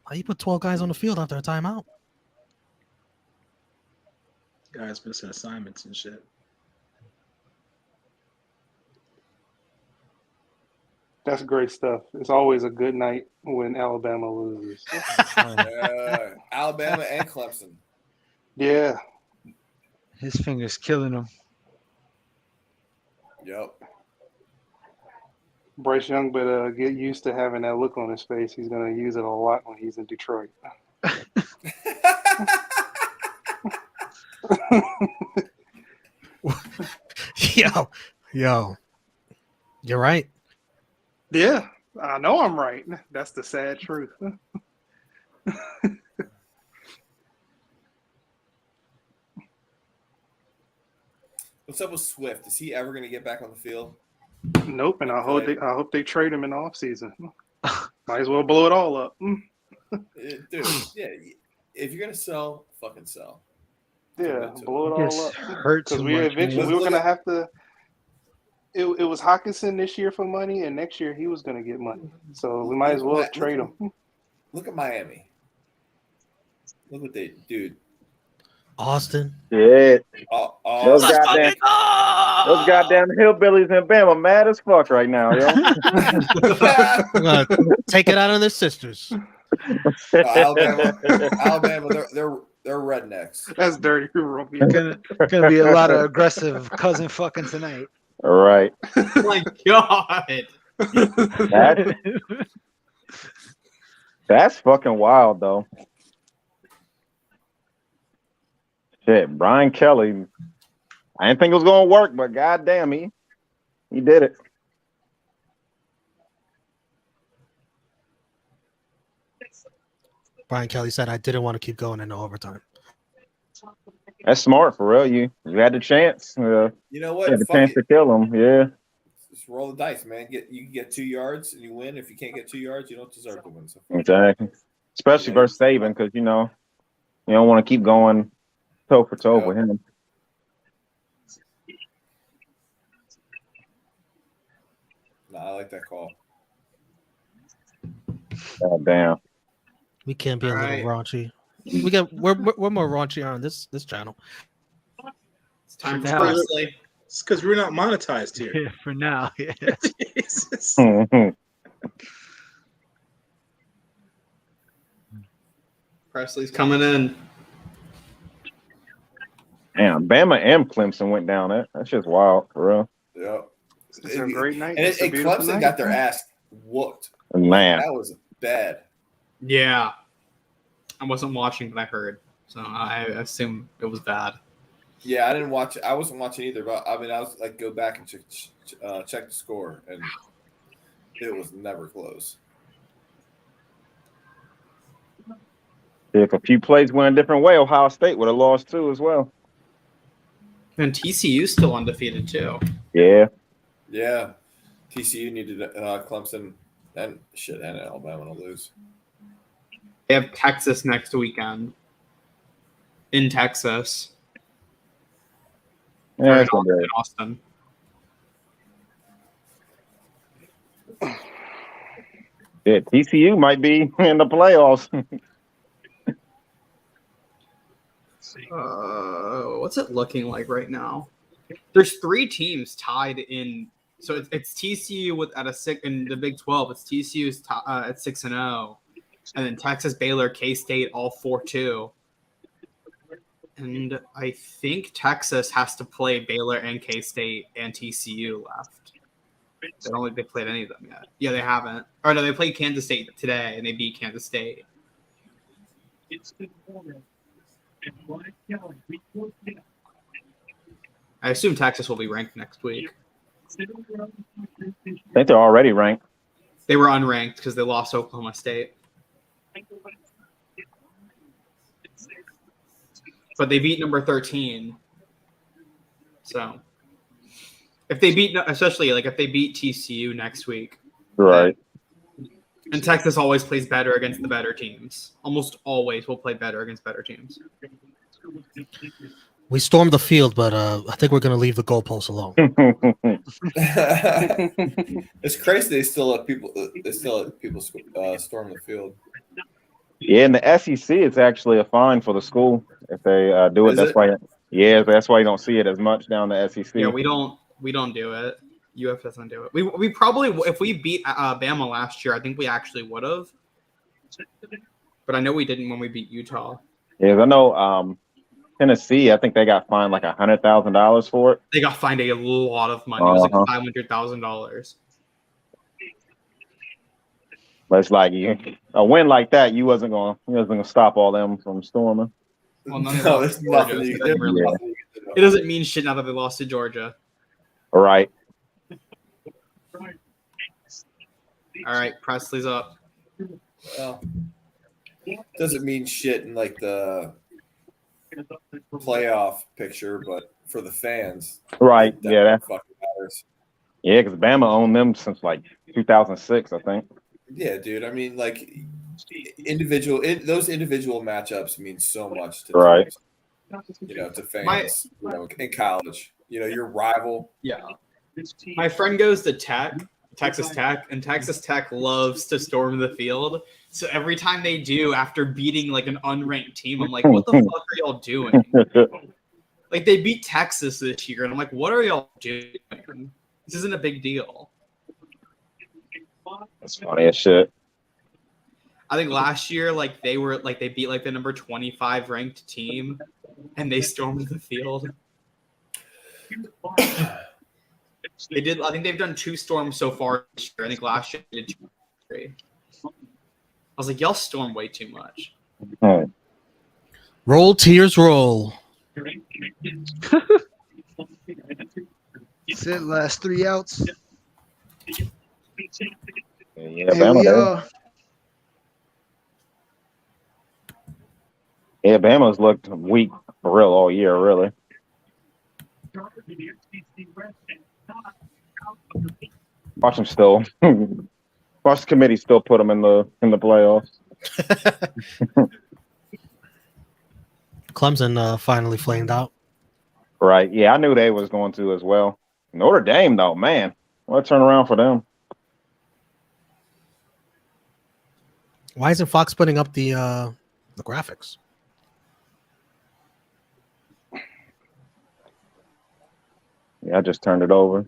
How you put 12 guys on the field after a timeout? Guys missing assignments and shit. That's great stuff. It's always a good night when Alabama loses. Alabama and Clemson. Yeah. His fingers killing him. Yep. Bryce Young better get used to having that look on his face. He's going to use it a lot when he's in Detroit. Yo, you're right. Yeah, I know I'm right. That's the sad truth. What's up with Swift? Is he ever going to get back on the field? Nope, and I hope they trade him in the offseason. Might as well blow it all up. Dude, yeah. If you're going to sell, fucking sell. Yeah, blow it Just all up. hurt too Because we much, eventually man. we were gonna have to. It was Hawkinson this year for money, and next year he was gonna get money. So we might as well trade him. Look at Miami. Look what they, dude. Austin. Yeah. Those goddamn hillbillies in Bama mad as fuck right now, yo. I'm gonna take it out on their sisters. Alabama, they're rednecks. That's dirty, Romeo. Gonna be a lot of aggressive cousin fucking tonight. All right. Oh my God. That's fucking wild, though. Shit, Brian Kelly. I didn't think it was gonna work, but goddamn, he did it. Brian Kelly said, "I didn't want to keep going into overtime." That's smart for real. You had the chance. You know what? You had the Fuck chance it. to kill him. Yeah. Just roll the dice, man. You can get 2 yards and you win. If you can't get 2 yards, you don't deserve to win. So Exactly. Especially versus Saban, because you don't want to keep going toe for toe with him. nah, I like that call. God damn. We can't be a All little raunchy. We're more raunchy on this channel. It's time for Now. Presley. It's because we're not monetized here. Yeah, for now. Yeah. Jesus. Presley's coming in. Damn, Bama and Clemson went down. That's just wild, for real. Yep. It's a great night. And It's a beautiful Clemson night. got their ass whooped. Man. That was bad. Yeah. I wasn't watching, but I heard. So I assume it was bad. Yeah, I didn't watch. I wasn't watching either. But I mean, I was like, go back and check the score, and it was never close. If a few plays went a different way, Ohio State would have lost too as well. And TCU's still undefeated too. Yeah. Yeah. TCU needed Clemson and Alabama to lose. They have Texas next weekend in Texas. Yeah, In Austin. Yeah, TCU might be in the playoffs. What's it looking like right now? There's 3 teams tied in. So it's TCU at a 6 in the Big 12. It's TCU's at 6-0, and then Texas, Baylor, K-State all 4-2. And I think Texas has to play Baylor and K-State and TCU left. I don't think they played any of them yet. Yeah, they haven't. Or no, they played Kansas State today, and they beat Kansas State. I assume Texas will be ranked next week. I think they're already ranked. They were unranked because they lost Oklahoma State. But they beat number 13. So if they beat, especially like if they beat TCU next week, right? And Texas always plays better against the better teams. Almost always will play better against better teams. We stormed the field, but I think we're going to leave the goalposts alone. It's crazy they still let people. Storm the field. Yeah, in the SEC, it's actually a fine for the school if they do it. Is That's it? why. Yeah, that's why you don't see it as much down the SEC. Yeah, we don't do it. UF doesn't do it. We probably, if we beat Bama last year, I think we actually would have. But I know we didn't when we beat Utah. Yeah, I know. Tennessee, I think they got fined like $100,000 for it. They got fined a lot of money. It was like $500,000. But it's like a win like that, you wasn't gonna stop all them from storming. Well, no, it's nothing. It doesn't mean shit now that they lost to Georgia. All right. All right, Presley's up. Well, doesn't mean shit in like the playoff picture, but for the fans, Right. that Yeah. fucking matters. Yeah, because Bama owned them since like 2006, I think. Yeah, dude. I mean, like those individual matchups mean so much to Right. teams, to fans. In college, your rival. Yeah. My friend goes to Texas Tech, and Texas Tech loves to storm the field. So every time they do, after beating like an unranked team, I'm like, what the fuck are y'all doing? Like they beat Texas this year, and I'm like, what are y'all doing? This isn't a big deal. That's funny as shit. I think last year, like they beat like the number 25 ranked team, and they stormed the field. They did. I think they've done 2 storms so far this year. I think last year they did 2 or 3. I was like, y'all storm way too much. Roll, tears, roll. That's it. Last 3 outs. Yeah, Here we are. Yeah, Bama's looked weak for real all year, really. Watch them still. Watch the committee still put them in the playoffs. Clemson finally flamed out. Right. Yeah, I knew they was going to as well. Notre Dame, though, man, what a turnaround for them. Why isn't Fox putting up the graphics? Yeah, I just turned it over.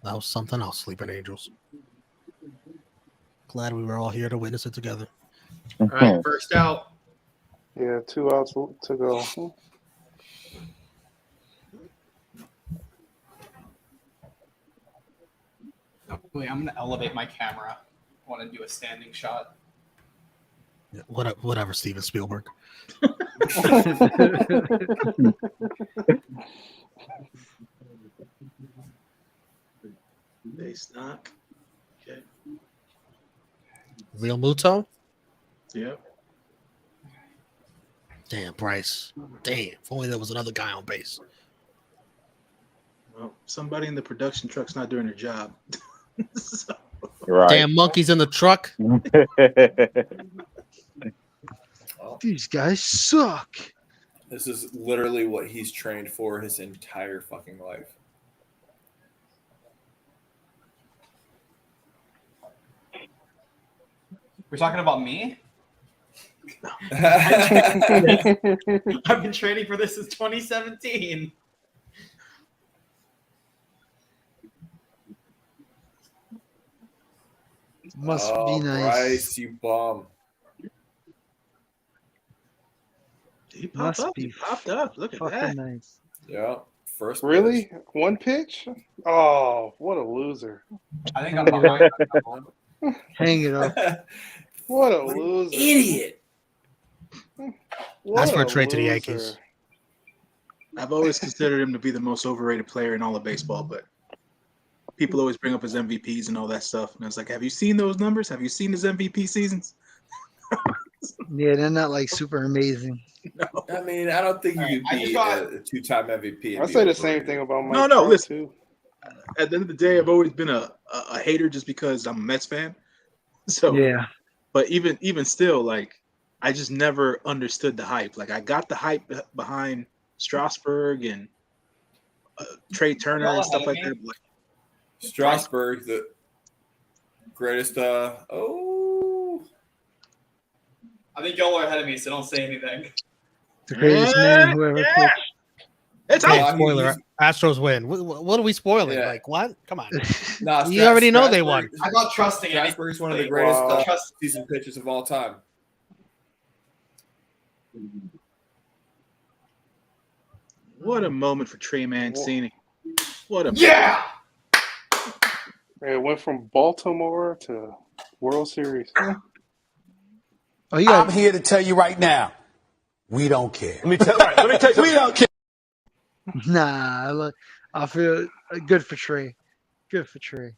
That was something else, Sleeping Angels. Glad we were all here to witness it together. All right, first out. Yeah, 2 outs to go. Wait, I'm gonna elevate my camera. I want to do a standing shot. Whatever, Steven Spielberg. Base knock. Okay. Real Muto. Yep. Damn, Bryce. Damn. If only there was another guy on base. Well, somebody in the production truck's not doing their job. So, Right. Damn monkeys in the truck. These guys suck. This is literally what he's trained for his entire fucking life. We're talking about me? I've been training for this since 2017. Must be nice. Bryce, you bum. he popped Must up. be He popped up. Look at Fucking that. nice. Yeah. First Really? pitch. One pitch? Oh, what a loser. I think I'm behind. Hang it up. What a loser. Idiot. What That's for a a trade to the loser. Yankees. I've always considered him to be the most overrated player in all of baseball, but people always bring up his MVPs and all that stuff. And I was like, have you seen those numbers? Have you seen his MVP seasons? Yeah, they're not like super amazing. No. I mean, I don't think you could be a two-time MVP. I say the same thing about Mike No, Trout, listen. too. At the end of the day, I've always been a hater just because I'm a Mets fan. So, Yeah. but even still, like, I just never understood the hype. Like, I got the hype behind Strasburg and Trey Turner and stuff like that. Like, Strasburg, the greatest. I think y'all are ahead of me, so don't say anything. The greatest man who ever pitched. It's Okay, out. spoiler. Astros win. What are we spoiling? Yeah. Like what? Come on. Nah, You already know they won. I'm not trusting it. Strasburg's one of the greatest Wow. season pitchers of all time. What a moment for Trey Mancini. What a Yeah! It went from Baltimore to World Series. Oh, you got I'm here to tell you right now, we don't care. Let me tell you, we don't care. nah. I feel good for Trey. Good for Trey.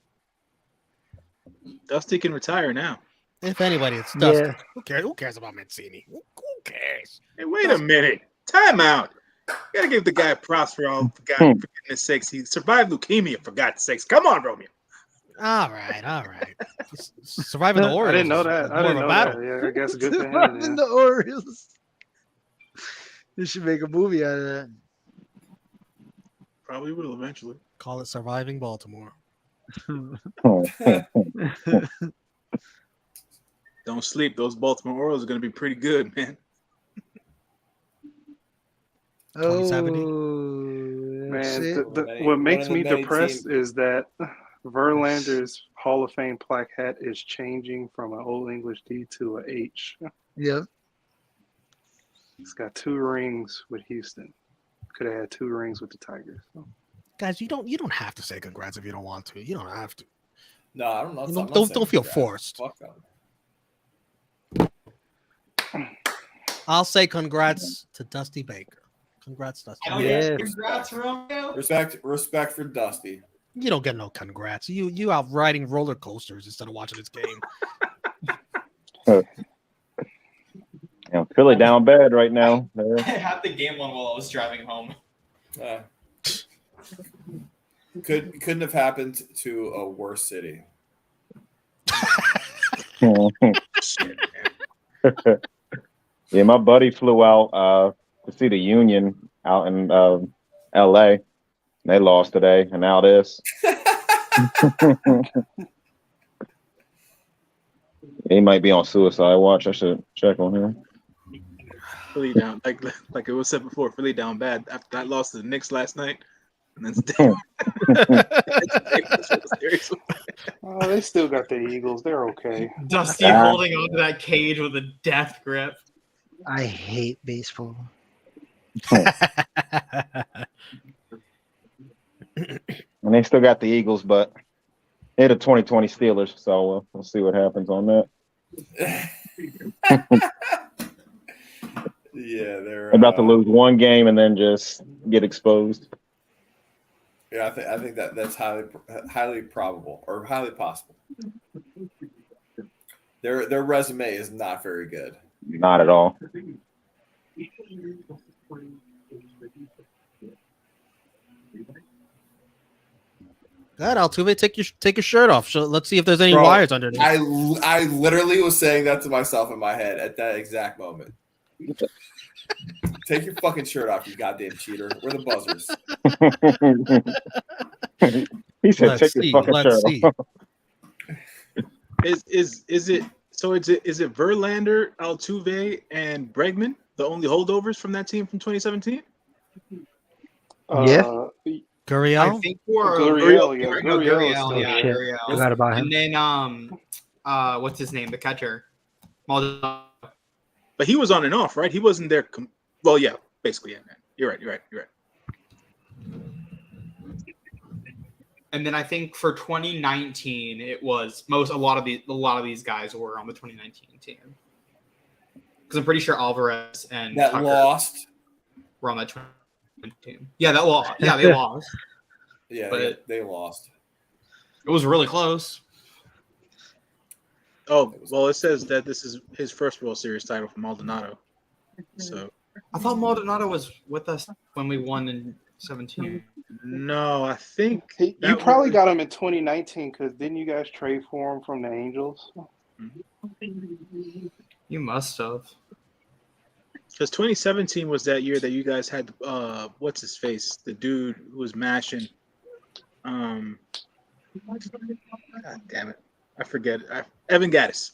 Dusty can retire now. If anybody, it's Dusty. Yeah. Who cares about Mancini? Who cares? Hey, wait a minute. Time out. You gotta give the guy props for all for goodness sakes. He survived leukemia, for God's sakes. Come on, Romeo. All right. Surviving the Orioles. I didn't know is that. more I didn't of a know battle. that. Yeah, I guess good for him. Surviving Yeah. the Orioles. They should make a movie out of that. Probably will eventually. Call it Surviving Baltimore. Don't sleep. Those Baltimore Orioles are gonna be pretty good, man. 2070? Oh, that's Man, it. what makes one me of the many depressed teams. is that Verlander's Hall of Fame plaque hat is changing from an Old English D to a H. Yep. It's got 2 rings with Houston. Could have had 2 rings with the Tigers. Guys, you don't have to say congrats if you don't want to. You don't have to. No, I don't know. Don't feel forced. Fuck them. I'll say congrats to Dusty Baker. Congrats, Dusty. Oh, Yeah. Congrats, Romeo. Respect for Dusty. You don't get no congrats. You out riding roller coasters instead of watching this game. Philly down bad right now. I had the game on while I was driving home. Couldn't have happened to a worse city. Shit, Yeah, my buddy flew out to see the Union out in LA. They lost today, and now this. He might be on suicide watch. I should check on him. Philly down, like it was said before. Philly down bad after that loss to the Knicks last night, and then Oh, they still got the Eagles. They're okay. Dusty holding onto that cage with a death grip. I hate baseball. And they still got the Eagles, but they're the 2020 Steelers, so we'll see what happens on that. Yeah, they're about to lose one game and then just get exposed. Yeah, I think that's highly probable or highly possible. Their resume is not very good. Not at all. Go ahead, Altuve, take your shirt off. So let's see if there's any Bro, wires underneath. I literally was saying that to myself in my head at that exact moment. Take your fucking shirt off, you goddamn cheater. We're the buzzers. He said, "Take your fucking shirt off." Is it Verlander, Altuve, and Bregman the only holdovers from that team from 2017? Yeah. Gurriel? I think we're Gurriel, yeah. Gurriel, yeah, Shit. Gurriel. Forgot about him. And then what's his name? The catcher. Maldonado. But he was on and off, right? He wasn't there. Well, yeah, basically, yeah, man. You're right. And then I think for 2019, it was a lot of these guys were on the 2019 team. Because I'm pretty sure Alvarez and that Tucker lost were on that 2019 team. Yeah, that lost. Yeah, they lost. Yeah, but they lost. It was really close. Oh, well, it says that this is his first World Series title for Maldonado. So I thought Maldonado was with us when we won in 17. no, I think You probably got him in 2019 because didn't you guys trade for him from the Angels? You must have. because 2017 was that year that you guys had what's his face, the dude who was mashing. God damn it, I forget. Evan Gaddis.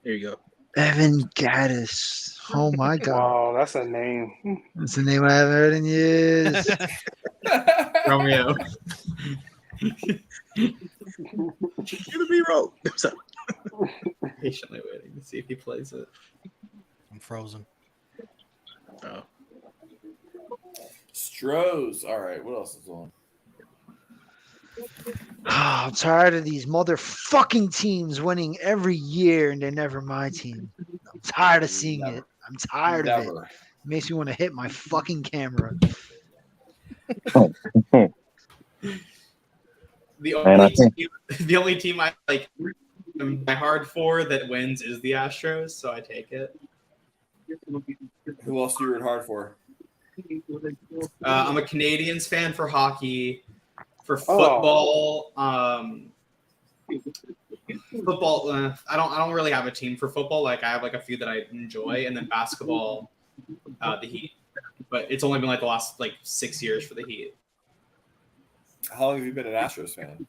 There you go. Evan Gaddis. Oh my God. Wow, that's a name. That's a name I haven't heard in years. Romeo. Give me roll. Patiently waiting to see if he plays it. I'm frozen. Oh. Stros. All right, what else is on? I'm tired of these motherfucking teams winning every year and they're never my team. I'm tired of seeing it. I'm tired of it. It makes me want to hit my fucking camera. The only team I like my hard for that wins is the Astros, so I take it. Who else do you root hard for? I'm a Canadians fan for hockey. For football, football. I don't really have a team for football. Like I have like a few that I enjoy, and then basketball, the Heat. But it's only been like the last 6 years for the Heat. How long have you been an Astros fan?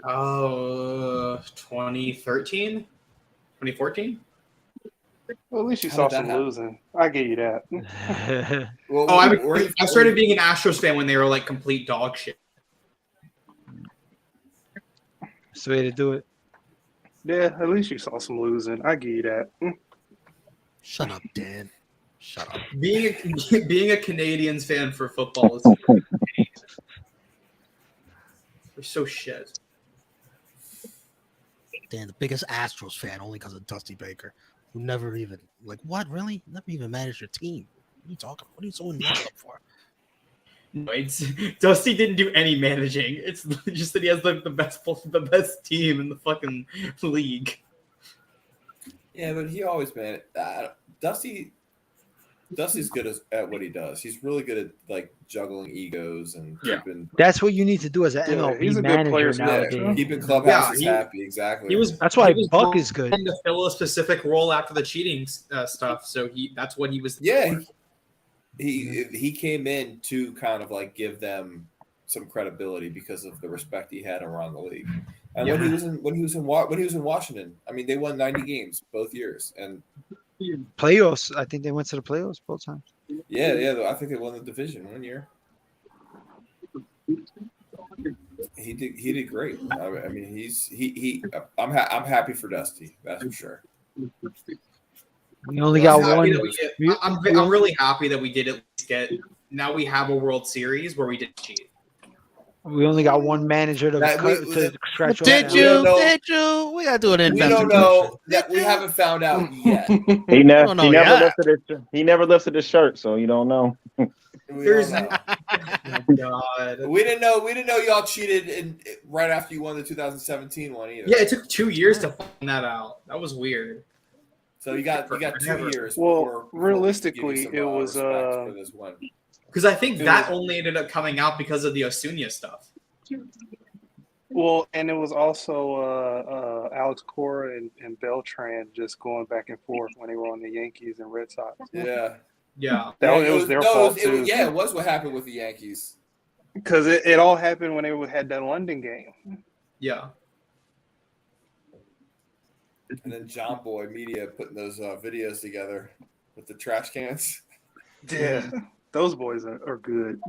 2013, 2014. Well, at least you saw some losing. I give you that. I started being an Astros fan when they were like complete dog shit. That's the way to do it. Yeah, at least you saw some losing. I give you that. Shut up, Dan. Shut up. Being a Canadians fan for football is they're so shit. Dan, the biggest Astros fan only because of Dusty Baker, who never even what really never even managed your team. What are you talking? What are you so invested up for? No, Dusty didn't do any managing. It's just that he has the best team in the fucking league. Yeah, but he always Dusty's good at what he does. He's really good at juggling egos and keeping. That's what you need to do as an MLB manager nowadays. Keeping clubhouses happy. Exactly. That's why Buck is good. To fill a specific role after the cheating stuff, so that's what he was. Yeah, he came in to kind of give them some credibility because of the respect he had around the league. And when he was in Washington, I mean, they won 90 games both years and. Playoffs. I think they went to the playoffs both times. Yeah. I think they won the division 1 year. He did great. I mean, I'm happy for Dusty. That's for sure. We only got one. I'm really happy that we did at least get. Now we have a World Series where we didn't cheat. We only got one manager to scratch off. Did you? We gotta do an We investigation. don't know that we haven't found out yet. He never know yet. lifted his shirt, so you don't know. We don't know. God. We didn't know y'all cheated right after you won the 2017 one either. Yeah, it took 2 years to find that out. That was weird. So you got 2 years. Well, realistically, it was for this one. Because I think that only ended up coming out because of the Osuna stuff. Well, and it was also Alex Cora and Beltran just going back and forth when they were on the Yankees and Red Sox. Yeah. It was their fault too. It was what happened with the Yankees. Because it all happened when they had that London game. Yeah. And then John Boy Media putting those videos together with the trash cans. Yeah, those boys are good.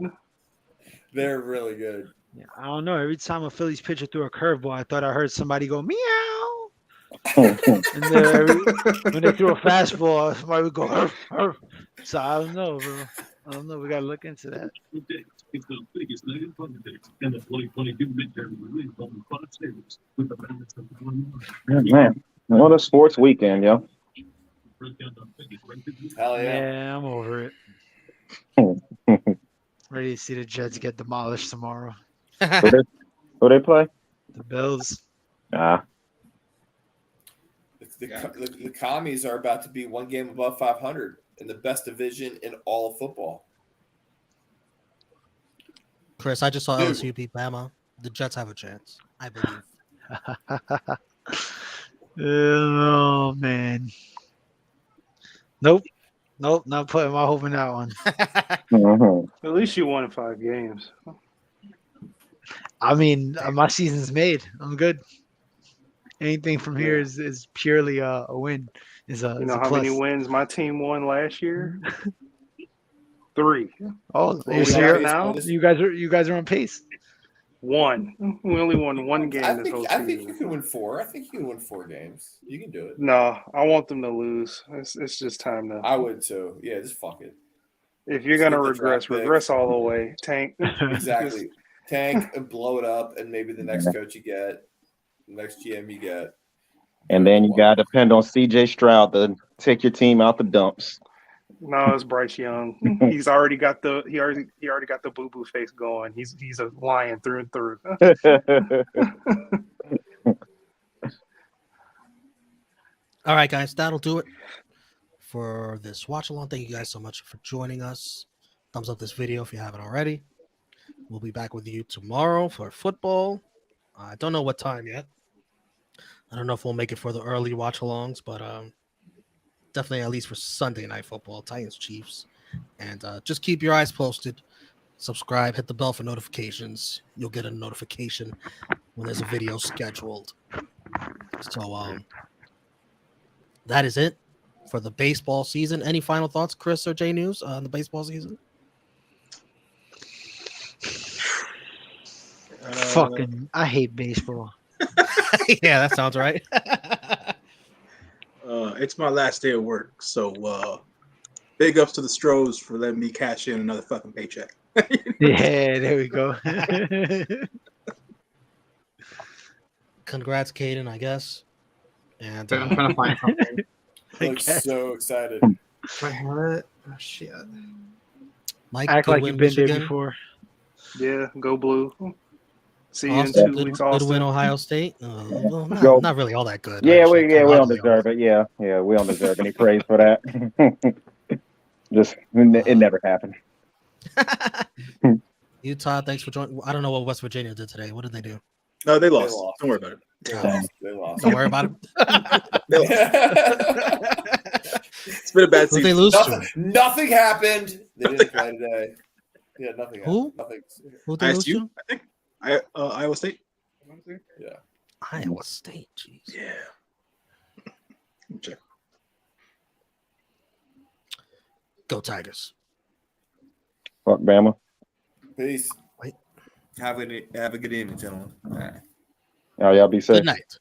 They're really good. Yeah, I don't know. Every time a Phillies pitcher threw a curveball, I thought I heard somebody go meow. And then when they threw a fastball, somebody would go "Arf, arf." So I don't know, bro. I don't know. We gotta look into that. It's the biggest night in politics and the 2022 midterm release on Fox News with the balance of Man, what a sports weekend, yo. Hell yeah. Yeah, I'm over it. Ready to see the Jets get demolished tomorrow. Who they play? The Bills. Ah. The commies are about to be one game above 500 in the best division in all of football. Chris, I just saw LSU beat Bama. The Jets have a chance, I believe. Oh man. Nope, not putting my hope in that one. At least you won 5 games. I mean, my season's made. I'm good. Anything from here is purely a win. Is a You know is a how plus. many wins my team won last year? 3. Oh, Well, we got now? You guys are on pace. 1. We only won 1 game this whole season. I think you can win 4. I think you can win 4 games. You can do it. No, I want them to lose. It's just time to. I would too. Yeah, just fuck it. If you're gonna regress all the way. Tank. Exactly. Tank and blow it up, and maybe the next coach you get, the next GM you get. And then you gotta depend on CJ Stroud to take your team out the dumps. No, it's Bryce Young. He's already got the he already got the boo boo face going. He's a lion through and through. All right, guys, that'll do it for this watch along. Thank you guys so much for joining us. Thumbs up this video if you haven't already. We'll be back with you tomorrow for football. I don't know what time yet. I don't know if we'll make it for the early watch alongs, but definitely at least for Sunday night football, Titans Chiefs. And just keep your eyes posted. Subscribe, hit the bell for notifications. You'll get a notification when there's a video scheduled. So that is it for the baseball season. Any final thoughts, Chris or Jay News, on the baseball season? I hate baseball. Yeah, that sounds right. It's my last day of work, so big ups to the Stros for letting me cash in another fucking paycheck. Yeah, there we go. Congrats, Caden, I guess. And I'm trying to find something. I'm so excited. Do I have it? Oh shit. Mike, Act like you've been there Michigan. before. Yeah, go blue. See you Austin, in 2 weeks, good Austin. win, Ohio State. Well, Go. not really all that good. Yeah, we actually. don't deserve it. Yeah, we don't deserve any praise for that. Just it never happened. Utah, thanks for joining. I don't know what West Virginia did today. What did they do? No, they lost. Don't worry about it. They lost. Don't worry about it. It's been a bad Who'd season. they lose to? Nothing happened. They didn't play today. Yeah, nothing happened. Who? Nothing. Who'd they lose ISU, to? I think. Iowa State. Yeah. Iowa State. Jeez. Yeah. Check. Go Tigers. Fuck Bama. Peace. Wait. Have a good evening, gentlemen. All right. Y'all be safe. Good night.